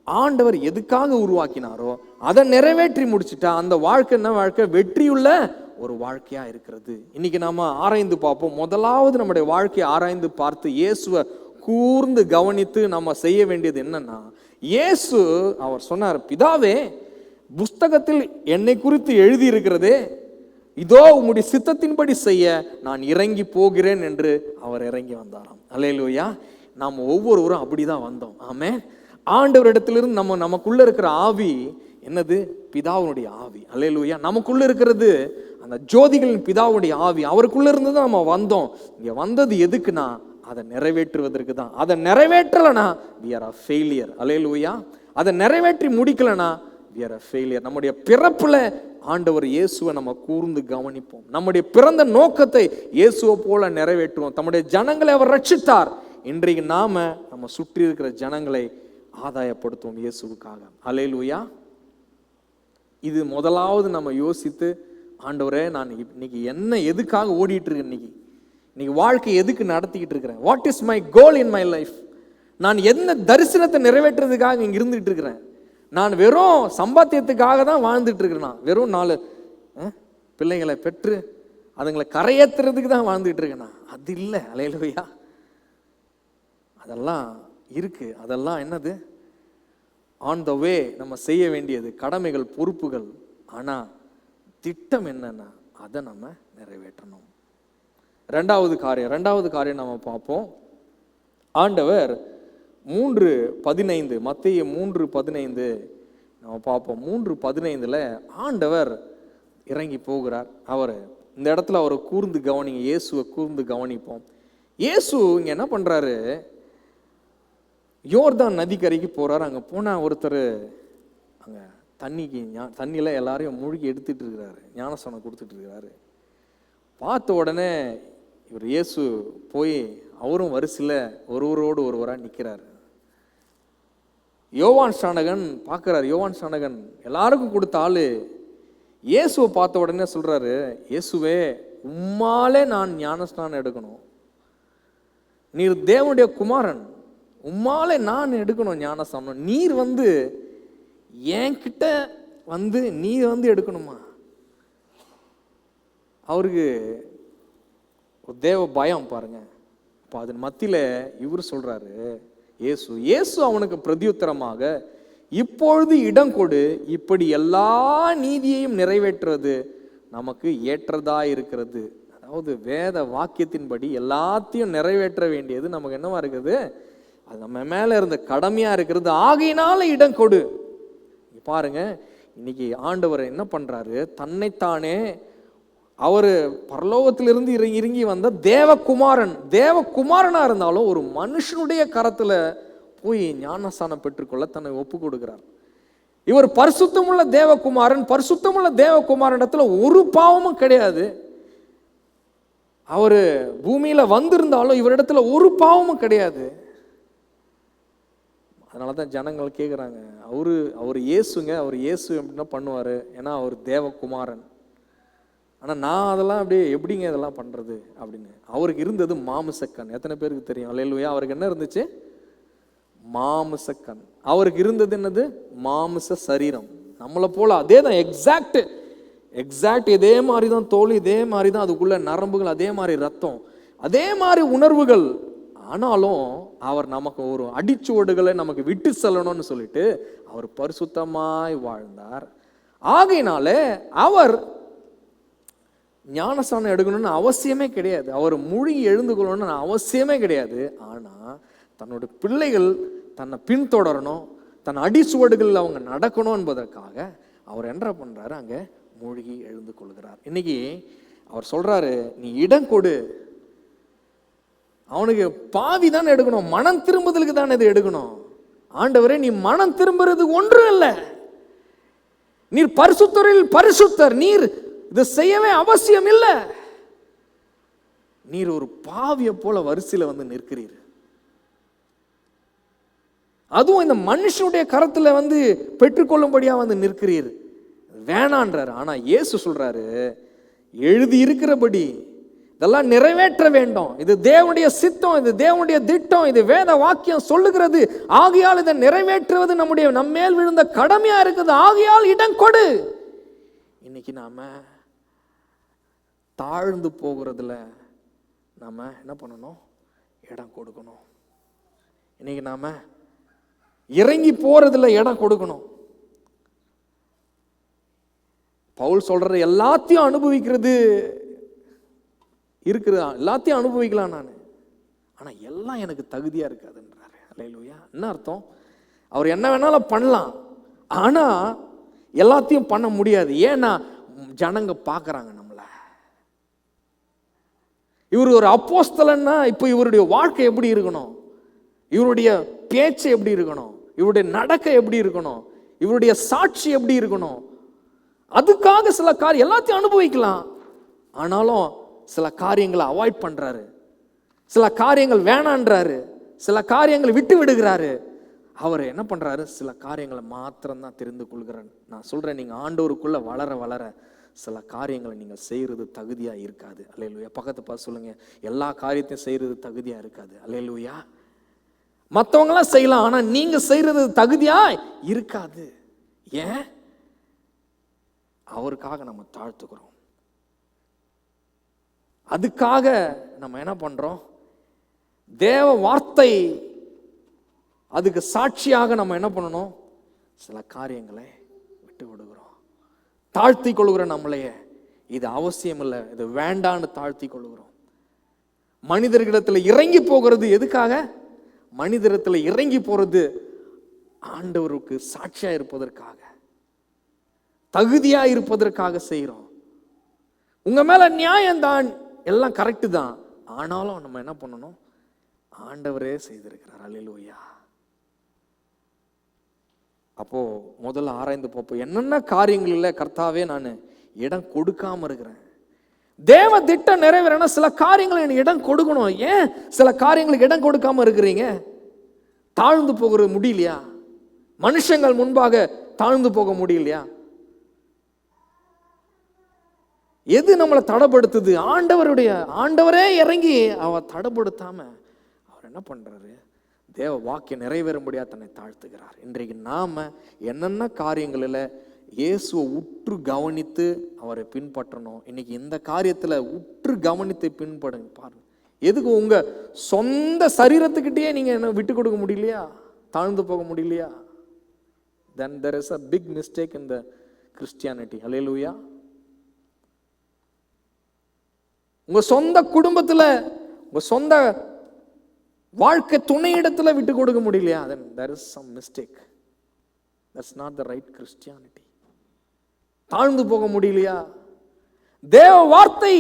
ஆண்டவர் எதுக்காக உருவாக்கினாரோ அதை நிறைவேற்றி முடிச்சுட்டா அந்த வாழ்க்கை என்ன வாழ்க்கை? வெற்றியுள்ள ஒரு வாழ்க்கையா இருக்கிறது. இன்னைக்கு நாம ஆராய்ந்து பார்ப்போம். முதலாவது நம்முடைய வாழ்க்கையை ஆராய்ந்து பார்த்து இயேசுவை கூர்ந்து கவனித்து நம்ம செய்ய வேண்டியது என்னன்னா, இயேசு அவர் சொன்னார், பிதாவே புஸ்தகத்தில் என்னை குறித்து எழுதி இருக்கிறதே, இதோ உம்முடைய சித்தத்தின்படி செய்ய நான் இறங்கி போகிறேன் என்று அவர் இறங்கி வந்தாராம். அல்லேலூயா. நாம் ஒவ்வொருவரும் அப்படிதான் வந்தோம். ஆமென். ஆண்டவரிடத்திலிருந்து நமக்குள்ள இருக்கிற ஆவி என்னது? பிதாவுடைய ஆவி. அல்லேலூயா. நமக்குள்ள இருக்கிறது அந்த ஜோதிகளின் பிதாவுடைய ஆவி. அவருக்குள்ள இருந்து தான் நம்ம வந்தோம். இங்க வந்தது எதுக்குன்னா அதை நிறைவேற்றுவதற்கு தான். அதை நிறைவேற்றலனா we are a failure. அல்லேலூயா. அதை நிறைவேற்றி முடிக்கலனா we are a failure. நம்முடைய பிறப்புல ஆண்டவர் இயேசுவை நம்ம கூர்ந்து கவனிப்போம். நம்முடைய பிறந்த நோக்கத்தை இயேசுவை போல நிறைவேற்றுவோம். தம்முடைய ஜனங்களை அவர் ரட்சித்தார். இன்றைக்கு நம்ம சுற்றி இருக்கிற ஜனங்களை ஆதாயப்படுத்துவோம் இயேசுவுக்காக. அல்லேலூயா. இது முதலாவது நம்ம யோசித்து, ஆண்டவரே நான் இன்னைக்கு என்ன எதுக்காக ஓடிட்டு இருக்கேன், இன்னைக்கு வாழ்க்கை எதுக்கு நடத்திக்கிட்டு இருக்கிறேன், what is my goal in my life, நான் என்ன தரிசனத்தை நிறைவேற்றுறதுக்காக இங்க இருந்துகிட்டு இருக்கிறேன், நான் வெறும் சம்பாத்தியத்துக்காக தான் வாழ்ந்துட்டு இருக்கிறேன், வெறும் 4 பிள்ளைங்களை பெற்று அதுங்களை கரையேற்றுறதுக்கு தான் வாழ்ந்துட்டு இருக்கேன், அது இல்லை. அல்லேலூயா. அதெல்லாம் இருக்கு. அதெல்லாம் என்னது? ஆன் த வே நம்ம செய்ய வேண்டியது கடமைகள், பொறுப்புகள். ஆனா திட்டம் என்னன்னா அதை நம்ம நிறைவேற்றணும். ரெண்டாவது காரியம் நம்ம பார்ப்போம். ஆண்டவர் 3:15 மத்தேயு 3:15 நம்ம பார்ப்போம். 3:15 ஆண்டவர் இறங்கி போகிறார். அவர் இந்த இடத்துல அவரை கூர்ந்து கவனிங்க, இயேசுவை கூர்ந்து கவனிப்போம். இயேசு இங்க என்ன பண்றாரு? யோர்தான் நதிக்கரைக்கு போறாரு. அங்க போனா ஒருத்தர் அங்க தண்ணியில எல்லாரையும் மூழ்கி எடுத்துட்டு இருக்கிறாரு, ஞானஸ்நானம் கொடுத்துட்டு இருக்கிறாரு. பார்த்த உடனே இவர் இயேசு போய் அவரும் வரிசையில் ஒருவரோடு ஒருவராக நிற்கிறாரு. யோவான் ஸ்நானகன் பார்க்குறாரு. யோவான் ஸ்நானகன் எல்லாருக்கும் கொடுத்த ஆளு இயேசுவை பார்த்த உடனே சொல்றாரு, இயேசுவே உம்மாலே நான் ஞானஸ்நானம் எடுக்கணும், நீர் தேவனுடைய குமாரன், உம்மாலே நான் எடுக்கணும் ஞானஸ்நானம், நீர் என்கிட்ட நீர் எடுக்கணுமா? அவருக்கு ஒரு தேவ பயம் பாருங்க. அப்போ அதன் மத்தியில இவர் சொல்றாரு, இயேசு அவனுக்கு பிரதியுத்தரமாக, இப்பொழுது இடம் கொடு, இப்படி எல்லா நீதியையும் நிறைவேற்றுவது நமக்கு ஏற்றதா இருக்கிறது. அதாவது வேத வாக்கியத்தின்படி எல்லாத்தையும் நிறைவேற்ற வேண்டியது நமக்கு என்னவா இருக்குது, அது நம்ம மேல இருந்த கடமையா இருக்கிறது. ஆகையினால இடம் கொடு. பாருங்க, இன்னைக்கு ஆண்டவர் என்ன பண்றாரு, தன்னைத்தானே அவர் பரலோகத்திலிருந்து இறங்கி வந்த தேவகுமாரனா இருந்தாலும் ஒரு மனுஷனுடைய கரத்துல போய் ஞானஸ்தானம் பெற்றுக்கொள்ள தன்னை ஒப்பு கொடுக்கிறார். இவர் பரிசுத்தமுள்ள தேவகுமாரனிடத்துல ஒரு பாவமும் கிடையாது. அவரு பூமியில வந்திருந்தாலும் இவரிடத்துல ஒரு பாவமும் கிடையாது. அதனாலதான் ஜனங்கள் கேட்குறாங்க, அவர் இயேசுங்க, அவர் இயேசு எப்படின்னா பண்ணுவாரு, ஏன்னா அவர் தேவகுமாரன். ஆனா நான் அதெல்லாம் அப்படியே எப்படிங்க இதெல்லாம் பண்றது அப்படின்னு. அவருக்கு இருந்தது மாமிசக்கண். எத்தனை பேருக்கு தெரியும்? அல்லேலூயா. அவருக்கு என்ன இருந்துச்சு? மாமிசக்கண். அவருக்கு இருந்தது என்னது? மாமிச சரீரம். நம்மளை போல அதே தான், எக்ஸாக்ட் இதே மாதிரி தான் தோல், இதே மாதிரி தான் அதுக்குள்ள நரம்புகள், அதே மாதிரி ரத்தம், அதே மாதிரி உணர்வுகள். ஆனாலும் அவர் நமக்கு ஒரு அடிச்சுவடுகளை நமக்கு விட்டு செல்லணும்னு சொல்லிட்டு அவர் பரிசுத்தமாய் வாழ்ந்தார். ஆகையினால அவர் ஞானஸ்தானம் எடுக்கணும்னு அவசியமே கிடையாது, அவர் மூழ்கி எழுந்து கொள்ளணும்னு அவசியமே கிடையாது. ஆனா தன்னோட பிள்ளைகள் தன்னை பின்தொடரணும், தன் அடிச்சுவடுகள் அவங்க நடக்கணும் என்பதற்காக அவர் என்ன பண்றாரு, அங்க மூழ்கி எழுந்து கொள்கிறார். இன்னைக்கு அவர் சொல்றாரு, நீ இடம் கொடு. அவனுக்கு பாவி தானே எடுக்கணும், மனம் திரும்புதலுக்கு தானே இது எடுக்கணும். ஆண்டவரே, நீ மனம் திரும்புறது ஒன்றும் இல்லை, நீர் பரிசுத்தரில் பரிசுத்தர், நீர் இது செய்யவே அவசியம் இல்லை. நீர் ஒரு பாவிய போல வரிசையில வந்து நிற்கிறீர். அதுவும் இந்த மனுஷனுடைய கரத்துல வந்து பெற்றுக்கொள்ளும்படியா வந்து நிற்கிறீர். வேணான்றாரு. ஆனா இயேசு சொல்றாரு, எழுதி இருக்கிறபடி இதெல்லாம் நிறைவேற்ற வேண்டும். இது தேவனுடைய சித்தம், இது தேவனுடைய திட்டம், இது வேத வாக்கியம் சொல்லுகிறது. ஆகையால் இதை நிறைவேற்றுவது நம்ம மேல் விழுந்த கடமையா இருக்குது. ஆகையால் இடம் கொடு. இன்னைக்கு நாம தாழ்ந்து போகிறதுல நாம என்ன பண்ணணும்? இடம் கொடுக்கணும். இன்னைக்கு நாம இறங்கி போறதுல இடம் கொடுக்கணும். பவுல் சொல்ற எல்லாத்தையும் அனுபவிக்கிறது இருக்குதா? எல்லாத்தையும் அனுபவிக்கலாம் நான், ஆனா எல்லாம் எனக்கு தகுதியா இருக்காதுன்றாரு. அல்லேலூயா. என்ன அர்த்தம்? அவர் என்ன வேணாலும் பண்ணலாம், ஆனா எல்லாத்தையும் பண்ண முடியாது. ஏன்னா ஜனங்க பார்க்கறாங்க நம்மள. இவர் ஒரு அப்போஸ்தலன்னா இப்போ இவருடைய வாழ்க்கை எப்படி இருக்கணும், இவருடைய பேச்சு எப்படி இருக்கணும், இவருடைய நடக்கை எப்படி இருக்கணும், இவருடைய சாட்சி எப்படி இருக்கணும், அதுக்காக சில காரியம் எல்லாத்தையும் அனுபவிக்கலாம். ஆனாலும் சில காரியங்களை அவாய்ட் பண்றாரு, சில காரியங்கள் வேணான்றாரு, சில காரியங்களை விட்டு விடுகிறாரு. அவர் என்ன பண்றாரு? சில காரியங்களை மாத்திரம்தான் தெரிந்து கொள்கிறார். நான் சொல்றேன், நீங்க ஆண்டவருக்குள்ள வளர வளர சில காரியங்களை நீங்க செய்யறது தகுதியா இருக்காது. அல்லேலூயா. பக்கத்து பார்த்து சொல்லுங்க, எல்லா காரியத்தையும் செய்யறது தகுதியா இருக்காது. அல்லேலூயா. மற்றவங்க எல்லாம் செய்யலாம், ஆனா நீங்க செய்யறது தகுதியா இருக்காது. ஏன்? அவருக்காக நம்ம தாழ்த்துக்கிறோம். அதுக்காக நம்ம என்ன பண்றோம்? தேவ வார்த்தை அதுக்கு சாட்சியாக நம்ம என்ன பண்ணணும்? சில காரியங்களை விட்டு விடுகிறோம், தாழ்த்தி கொள்கிறோம் நம்மளையே. இது அவசியம் இல்லை, இது வேண்டான்னு தாழ்த்தி கொள்கிறோம். மனிதர்களிடத்தில் இறங்கி போகிறது எதுக்காக? மனிதரிடத்தில் இறங்கி போறது ஆண்டவருக்கு சாட்சியா இருப்பதற்காக, தகுதியா இருப்பதற்காக செய்கிறோம். உங்க மேல நியாயம்தான், எல்லாம் கரெக்டு தான், ஆனாலும் நம்ம என்ன பண்ணணும்? ஆண்டவரே செய்திருக்கிறார். அல்லேலூயா. அப்போ முதல்ல ஆராய்ந்து பார்ப்போம், என்னென்ன காரியங்களில் கர்த்தாவே நான் இடம் கொடுக்காம இருக்கிறேன். தேவ திட்டம் நிறைவேறனா சில காரியங்களை எனக்கு இடம் கொடுக்கணும். ஏன் சில காரியங்களுக்கு இடம் கொடுக்காம இருக்கிறீங்க? தாழ்ந்து போகிறது முடியலையா? மனுஷங்கள் முன்பாக தாழ்ந்து போக முடியலையா? எது நம்மளை தடைப்படுத்துது? ஆண்டவரே இறங்கி அவ தடைப்படுத்தாம அவர் என்ன பண்றாரு? தேவ வாக்கியம் நிறைவேறும்படியா தன்னை தாழ்த்துகிறார். இன்றைக்கு நாம என்னென்ன காரியங்களில் இயேசுவை உற்று கவனித்து அவரை பின்பற்றணும். இன்னைக்கு இந்த காரியத்தில் உற்று கவனித்து பின்படுங்க. பாருங்க, எதுக்கு உங்க சொந்த சரீரத்துக்கிட்டே நீங்க என்ன விட்டு கொடுக்க முடியலையா? தாழ்ந்து போக முடியலையா? then there is a big mistake in the Christianity. Hallelujah. உங்க சொந்த குடும்பத்துல, உங்க சொந்த வாழ்க்கை துணையிடத்துல விட்டு கொடுக்க முடியலையா? then there is some mistake. That's not the right Christianity. தாழ்ந்து போக முடியலையா? தேவ வார்த்தை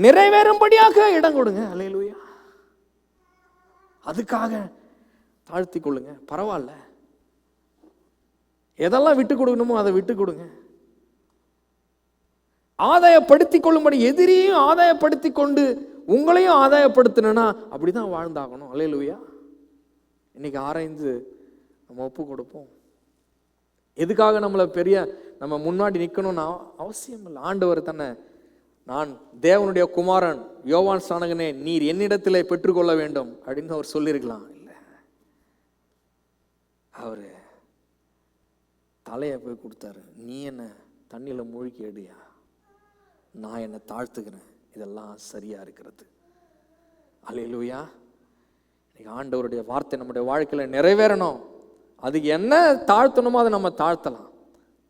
நிறைவேறும்படியாக இடம் கொடுங்க. அல்லேலூயா. அதுக்காக தாழ்த்தி கொள்ளுங்க, பரவாயில்ல. எதெல்லாம் விட்டு கொடுக்கணுமோ அதை விட்டு கொடுங்க. ஆதாயப்படுத்திக் கொள்ளும்படி எதிரியும் ஆதாயப்படுத்தி கொண்டு உங்களையும் ஆதாயப்படுத்தினா அப்படிதான் வாழ்ந்தாகணும். அல்லேலூயா. இன்னைக்கு ஆராய்ந்து நம்ம ஒப்பு கொடுப்போம். எதுக்காக நம்மளை பெரிய நம்ம முன்னாடி நிற்கணும்னு அவசியம் இல்லை. ஆண்டவர் தானே, நான் தேவனுடைய குமாரன் யோவான் ஸ்நானகனே, நீர் என்னிடத்திலே பெற்றுக்கொள்ள வேண்டும் அப்படின்னு அவர் சொல்லியிருக்கலாம். இல்லை, அவரு தலையை போய் கொடுத்தாரு. நீ என்ன தண்ணியில் மூழ்கி எடுயா, நான் என்னை தாழ்த்துக்கிறேன், இதெல்லாம் சரியா இருக்கிறது. அல்லேலூயா. இன்னைக்கு ஆண்டவருடைய வார்த்தை நம்முடைய வாழ்க்கையில நிறைவேறணும். அதுக்கு என்ன தாழ்த்தணுமோ அதை நம்ம தாழ்த்தலாம்,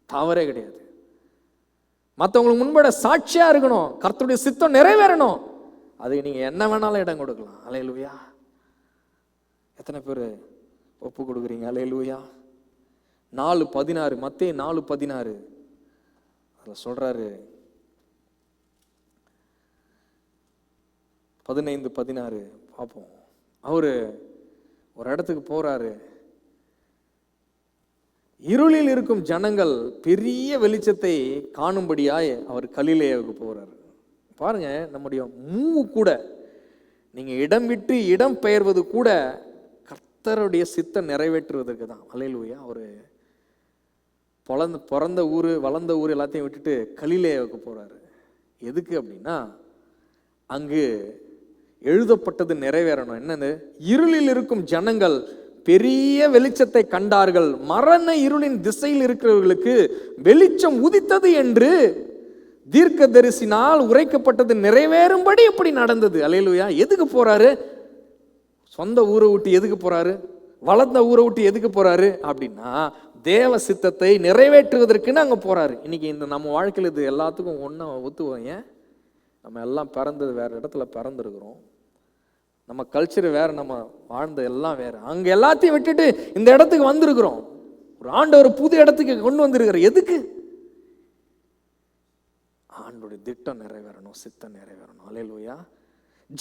தவறே கிடையாது. மற்றவங்களுக்கு முன்பட சாட்சியா இருக்கணும், கர்த்தருடைய சித்தம் நிறைவேறணும், அதுக்கு நீங்க என்ன வேணாலும் இடம் கொடுக்கலாம். அல்லேலூயா. எத்தனை பேர் ஒப்பு கொடுக்குறீங்க? அல்லேலூயா. 4:16, மத்தேயு 4:16 அதில் சொல்றாரு. 15:16 பார்ப்போம். அவரு ஒரு இடத்துக்கு போறாரு. இருளில் இருக்கும் ஜனங்கள் பெரிய வெளிச்சத்தை காணும்படியாய் அவர் கலிலேயாவுக்கு போறாரு. பாருங்க, நம்முடைய மூவு கூட, நீங்க இடம் விட்டு இடம் பெயர்வது கூட கர்த்தருடைய சித்தம் நிறைவேற்றுவதற்கு தான். அல்லேலூயா. அவரு பிறந்த ஊர் வளர்ந்த ஊர் எல்லாத்தையும் விட்டுட்டு கலிலேயாவுக்கு போறாரு. எதுக்கு அப்படின்னா, அங்கு எழுதப்பட்டது நிறைவேறணும். என்னது? இருளில் இருக்கும் ஜனங்கள் பெரிய வெளிச்சத்தை கண்டார்கள், மரண இருளின் திசையில் இருக்கிறவர்களுக்கு வெளிச்சம் உதித்தது என்று தீர்க்கதரிசினால் உரைக்கப்பட்டது நிறைவேறும்படி எப்படி நடந்தது. அல்லேலூயா. எதுக்கு போறாரு? சொந்த ஊரை விட்டு எதுக்கு போறாரு? வளர்ந்த ஊரை விட்டு எதுக்கு போறாரு அப்படின்னா, தேவ சித்தத்தை நிறைவேற்றுவதற்குன்னு அங்க போறாரு. இன்னைக்கு இந்த நம்ம வாழ்க்கையில் இது எல்லாத்துக்கும் ஒண்ணா ஒத்துவோம். ஏன்? நம்ம எல்லாம் பிறந்தது வேற இடத்துல பிறந்திருக்கிறோம், நம்ம கல்ச்சர் வேற, நம்ம வாழ்ந்த எல்லாம் வேற. அங்க எல்லாத்தையும் விட்டுட்டு இந்த இடத்துக்கு வந்திருக்கிறோம். ஒரு ஆண்டவர் புது இடத்துக்கு கொண்டு வந்திருக்கிற. எதுக்கு? ஆண்டோட திட்டம் நிறைவேறணும், சித்தம் நிறைவேறணும். அல்லேலூயா.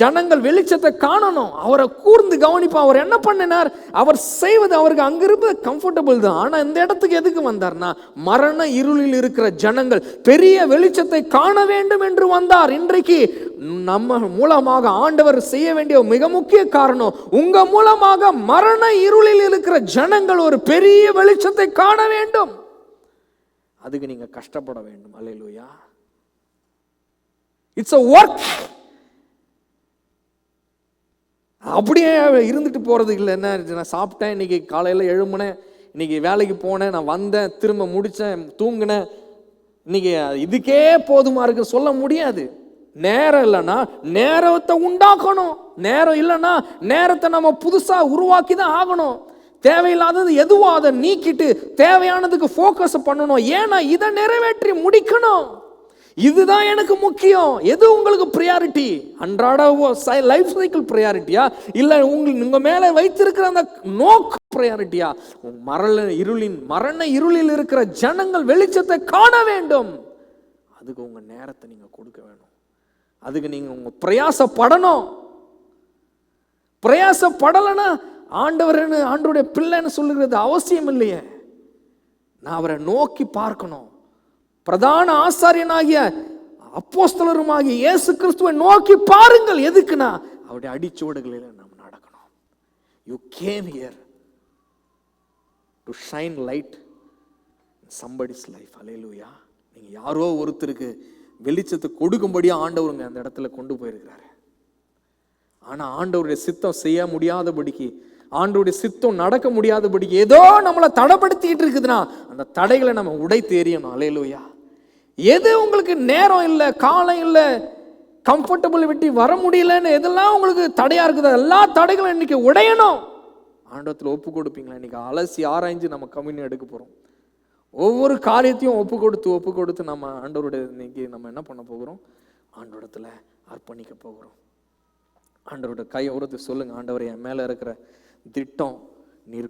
ஜனங்கள் வெளிச்சத்தை காணணும், அவரை கூர்ந்து கவனிப்பான். அவர் என்ன பண்ணினார்? அவர் செய்வது அவருக்கு அங்கிருந்து கம்ஃபர்டபுள் தான். ஆனா இந்த இடத்துக்கு எதுக்கு வந்தார்னா, மரண இருளில் இருக்கிற ஜனங்கள் பெரிய வெளிச்சத்தை காண வேண்டும் என்று வந்தார். இன்றைக்கு நம்ம மூலமாக ஆண்டவர் செய்ய வேண்டிய மிக முக்கிய காரணம், உங்க மூலமாக மரண இருளில் இருக்கிற ஜனங்கள் ஒரு பெரிய வெளிச்சத்தை காண வேண்டும். அதுக்கு நீங்க கஷ்டப்பட வேண்டும். அல்லேலூயா. It's a work. அப்படியே இருந்துட்டு போறது இல்லை. என்ன, நான் சாப்பிட்டேன், இன்னைக்கு காலையில் எழும்புனேன், இன்னைக்கு வேலைக்கு போனேன், நான் வந்தேன், திரும்ப முடித்தேன், தூங்கினேன், இன்னைக்கு இதுக்கே போதுமா இருக்கு சொல்ல முடியாது. நேரம் இல்லைன்னா நேரத்தை உண்டாக்கணும். நேரம் இல்லைன்னா நேரத்தை நம்ம புதுசாக உருவாக்கி தான் ஆகணும். தேவையில்லாதது எதுவோ அதை நீக்கிட்டு தேவையானதுக்கு ஃபோக்கஸ் பண்ணணும். ஏன்னா இதை நிறைவேற்றி முடிக்கணும். இதுதான் எனக்கு முக்கியம். எது உங்களுக்கு பிரியாரிட்டி? அன்றாட லைஃப் சைக்கிள் பிரியாரிட்டியா, இல்லை உங்க மேல வைத்திருக்கிற அந்த நோக்கு பிரியாரிட்டியா? மரண இருளில் இருக்கிற ஜனங்கள் வெளிச்சத்தை காண வேண்டும். அதுக்கு உங்க நேரத்தை நீங்க கொடுக்க வேணும். அதுக்கு நீங்க உங்க பிரயாசப்படணும். பிரயாசப்படலைன்னா ஆண்டவருடைய பிள்ளைன்னு சொல்லுகிறது அவசியம் இல்லையே. நான் அவரை நோக்கி பார்க்கணும். பிரதான ஆசாரியனாகிய அப்போஸ்தலருமாகிய இயேசு கிறிஸ்துவை நோக்கி பாருங்கள். எதுக்குன்னா, அவருடைய அடிச்சுவடுகளில் நாம் நடக்கணும். You came here to shine light in somebody's life. Hallelujah. நீங்க யாரோ ஒருத்தருக்கு வெளிச்சத்தை கொடுக்கும்படியா ஆண்டவருங்க அந்த இடத்துல கொண்டு போயிருக்கிறாரு. ஆனா ஆண்டவருடைய சித்தம் செய்ய முடியாதபடிக்கு ஆண்டவருடைய சித்தம் நடக்க முடியாதபடி ஏதோ நம்மளை தடைப்படுத்திட்டு இருக்குதுன்னா அந்த தடைகளை நம்ம உடைத்து எறியணும். அல்லேலூயா. எது உங்களுக்கு நேரம் இல்லை, காலம் இல்லை, கம்ஃபர்டபுள் விட்டு வர முடியலன்னு எதெல்லாம் உங்களுக்கு தடையா இருக்குது, எல்லா தடைகளும் இன்னைக்கு உடையணும். ஆண்டவத்தில் ஒப்பு கொடுப்பீங்களா? இன்னைக்கு அலசி ஆராய்ஞ்சு நம்ம கம்யூனியன் எடுக்க போறோம். ஒவ்வொரு காரியத்தையும் ஒப்பு கொடுத்து நம்ம ஆண்டவருடைய இன்னைக்கு நம்ம என்ன பண்ண போகிறோம்? ஆண்டவரத்துல அர்ப்பணிக்க போகிறோம். ஆண்டவரோட கையை உறுதி சொல்லுங்க, ஆண்டவரே என் மேல இருக்கிற திட்டம் நீர்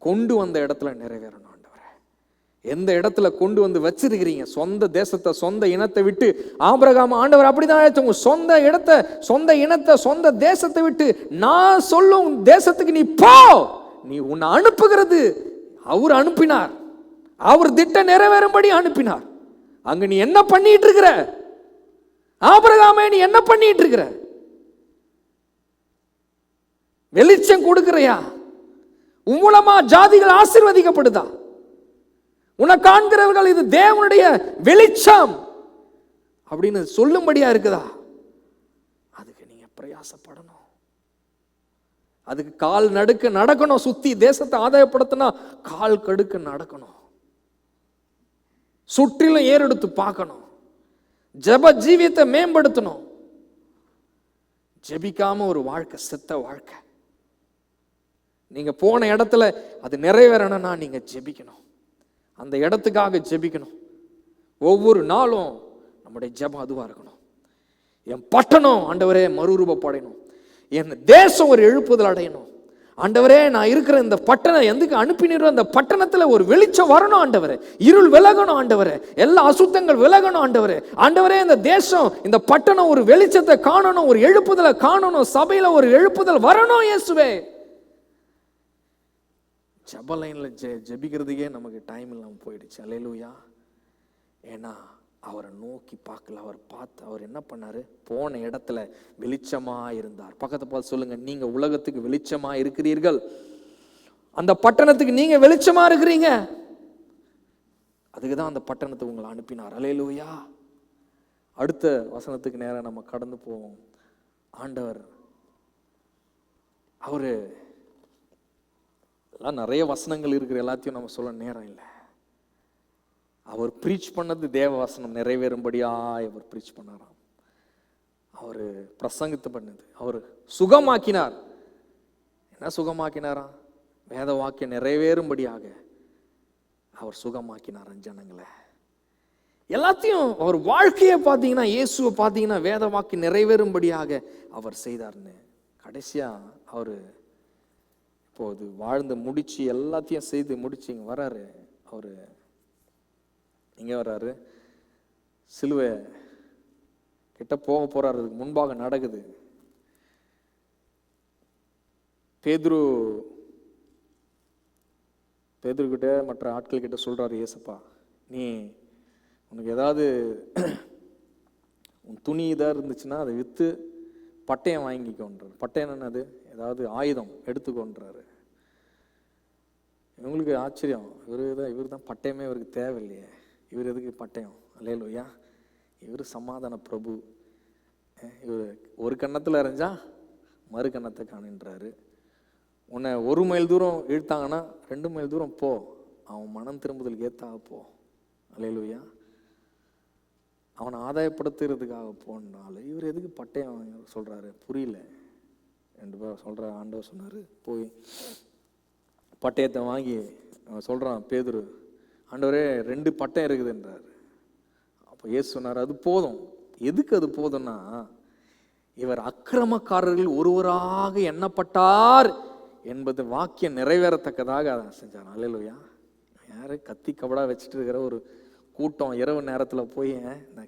கொண்டு வந்த இடத்துல நிறைவேறணும். ஆண்டவரே, எந்த இடத்துல கொண்டு வந்து வச்சிருக்கிறீங்க, சொந்த தேசத்தை சொந்த இனத்தை விட்டு ஆபிரகாம் ஆண்டவர் அப்படிதான் அழைச்ச, உங்க சொந்த இடத்தை சொந்த இனத்தை சொந்த தேசத்தை விட்டு நான் சொல்லும் தேசத்துக்கு நீ போ. நீ உன்னை அனுப்புகிறது அவர் அனுப்பினார், அவர் திட்டம் நிறைவேறும்படி அனுப்பினார். அங்க நீ என்ன பண்ணிட்டு இருக்கிற? ஆபிரகாமே நீ என்ன பண்ணிட்டு இருக்கிற? வெளிச்சம் கொடுக்கிறையா? மூலமா ஜாதிகள் ஆசீர்வதிக்கப்படுதா? உன்னை காண்கிறவர்கள் இது தேவனுடைய வெளிச்சம் அப்படின்னு சொல்லும்படியா இருக்குதா? அதுக்கு நீங்க பிரயாசப்படணும். அதுக்கு கால் நடுக்க நடக்கணும். சுத்தி தேசத்தை ஆதாயப்படுத்தினா கால் கடுக்க நடக்கணும். சுற்றிலும் ஏறெடுத்து பார்க்கணும். ஜெப ஜீவியத்தை மேம்படுத்தணும். ஜெபிக்காம ஒரு வாழ்க்கை செத்த வாழ்க்கை. நீங்க போன இடத்துல அது நிறைவேறணும்னா நீங்க ஜெபிக்கணும். அந்த இடத்துக்காக ஜெபிக்கணும். ஒவ்வொரு நாளும் நம்முடைய ஜெபம் அதுவா இருக்கணும். என் பட்டணம் ஆண்டவரே மறுரூபப்படையணும், என் தேசம் ஒரு எழுப்புதல் அடையணும். ஆண்டவரே நான் இருக்கிற இந்த பட்டணம் எதுக்கு அனுப்பினீரோ அந்த பட்டணத்துல ஒரு வெளிச்சம் வரணும். ஆண்டவரே இருள் விலகணும். ஆண்டவரே எல்லா அசுத்தங்கள் விலகணும். ஆண்டவரே ஆண்டவரே இந்த தேசம் இந்த பட்டணம் ஒரு வெளிச்சத்தை காணணும், ஒரு எழுப்புதலை காணணும், சபையில ஒரு எழுப்புதல் வரணும். இயேசுவே, ஜெப லைன்ல ஜெபிக்கிறதுக்கே நமக்கு டைம் இல்லாம போயிடுச்சு. அல்லேலூயா. ஏன்னா அவரை நோக்கி பார்க்கல. அவர் பார்த்து அவர் என்ன பண்ணாரு? போன இடத்துல வெளிச்சமா இருந்தார். பக்கத்தை பார்த்து சொல்லுங்க, நீங்க உலகத்துக்கு வெளிச்சமா இருக்கிறீர்கள். அந்த பட்டணத்துக்கு நீங்க வெளிச்சமா இருக்கிறீங்க. அதுக்குதான் அந்த பட்டணத்துக்கு உங்களை அனுப்பினார். அல்லேலூயா. அடுத்த வசனத்துக்கு நேரம் நம்ம கடந்து போவோம். ஆண்டவர் அவரு எல்லாம் நிறைய வசனங்கள் இருக்கிற எல்லாத்தையும் நம்ம சொல்ல நேரம் இல்லை. அவர் ப்ரீச் பண்ணது தேவ வசனம் நிறைவேறும்படியாய் அவர் ப்ரீச் பண்ணாராம். அவர் பிரசங்கத்தை பண்ணது அவர் சுகமாக்கினார். என்ன சுகமாக்கினாராம்? வேத வாக்கியம் நிறைவேறும்படியாக அவர் சுகமாக்கினார் ஜனங்களை. எல்லாத்தையும் அவர் வாழ்க்கையை பார்த்தீங்கன்னா, இயேசுவை பார்த்தீங்கன்னா வேத வாக்கியம் நிறைவேறும்படியாக அவர் செய்தார்னு. கடைசியா அவர் இப்போது வாழ்ந்து முடிச்சு எல்லாத்தையும் செய்து முடிச்சு இங்க வராரு. அவரு இங்க வர்றாரு, சிலுவை கிட்ட போக போறாரு. அதுக்கு முன்பாக நடக்குது. பேதுரு கிட்ட மற்ற ஆட்கள் கிட்ட சொல்றாரு, ஏசப்பா நீ உனக்கு ஏதாவது உன் துணி இதாக இருந்துச்சுன்னா அதை விற்று பட்டயம் வாங்கிக்கோன்றார். பட்டயம் என்னது? ஏதாவது ஆயுதம் எடுத்துக்கோன்றாரு. இவங்களுக்கு ஆச்சரியம், இவர் தான் பட்டயமே இவருக்கு தேவையில்லையே, இவர் எதுக்கு பட்டயம்? அல்லேலூயா. இவர் சமாதான பிரபு. இவர் ஒரு கன்னத்தில் எறிஞ்சா மறு கன்னத்தை காணுன்றாரு. உன்னை 1 மைல் தூரம் இழுத்தாங்கன்னா 2 மைல் தூரம் போ, அவன் மனம் திரும்புதலுக்கு ஏத்தாக போ. அல்லேலூயா. அவனை ஆதாயப்படுத்துறதுக்காக போனாலும் இவர் எதுக்கு பட்டயம் சொல்றாரு? புரியல. 2 பேர் சொல்ற ஆண்டவர் சொன்னாரு, போய் பட்டயத்தை வாங்கி அவன் சொல்றான் பேதுரு, ஆண்டவரே 2 பட்டயம் இருக்குதுன்றார். அப்போ இயேசு சொன்னார், அது போதும். எதுக்கு அது போதும்னா, இவர் அக்கிரமக்காரர்கள் ஒருவராக எண்ணப்பட்டார் என்பது வாக்கியம் நிறைவேறத்தக்கதாக அதை செஞ்சார். அல்லேலூயா. யாரு கத்தி கபடா வச்சுட்டு இருக்கிற ஒரு கூட்டம் இரவு நேரத்தில் போய் இந்த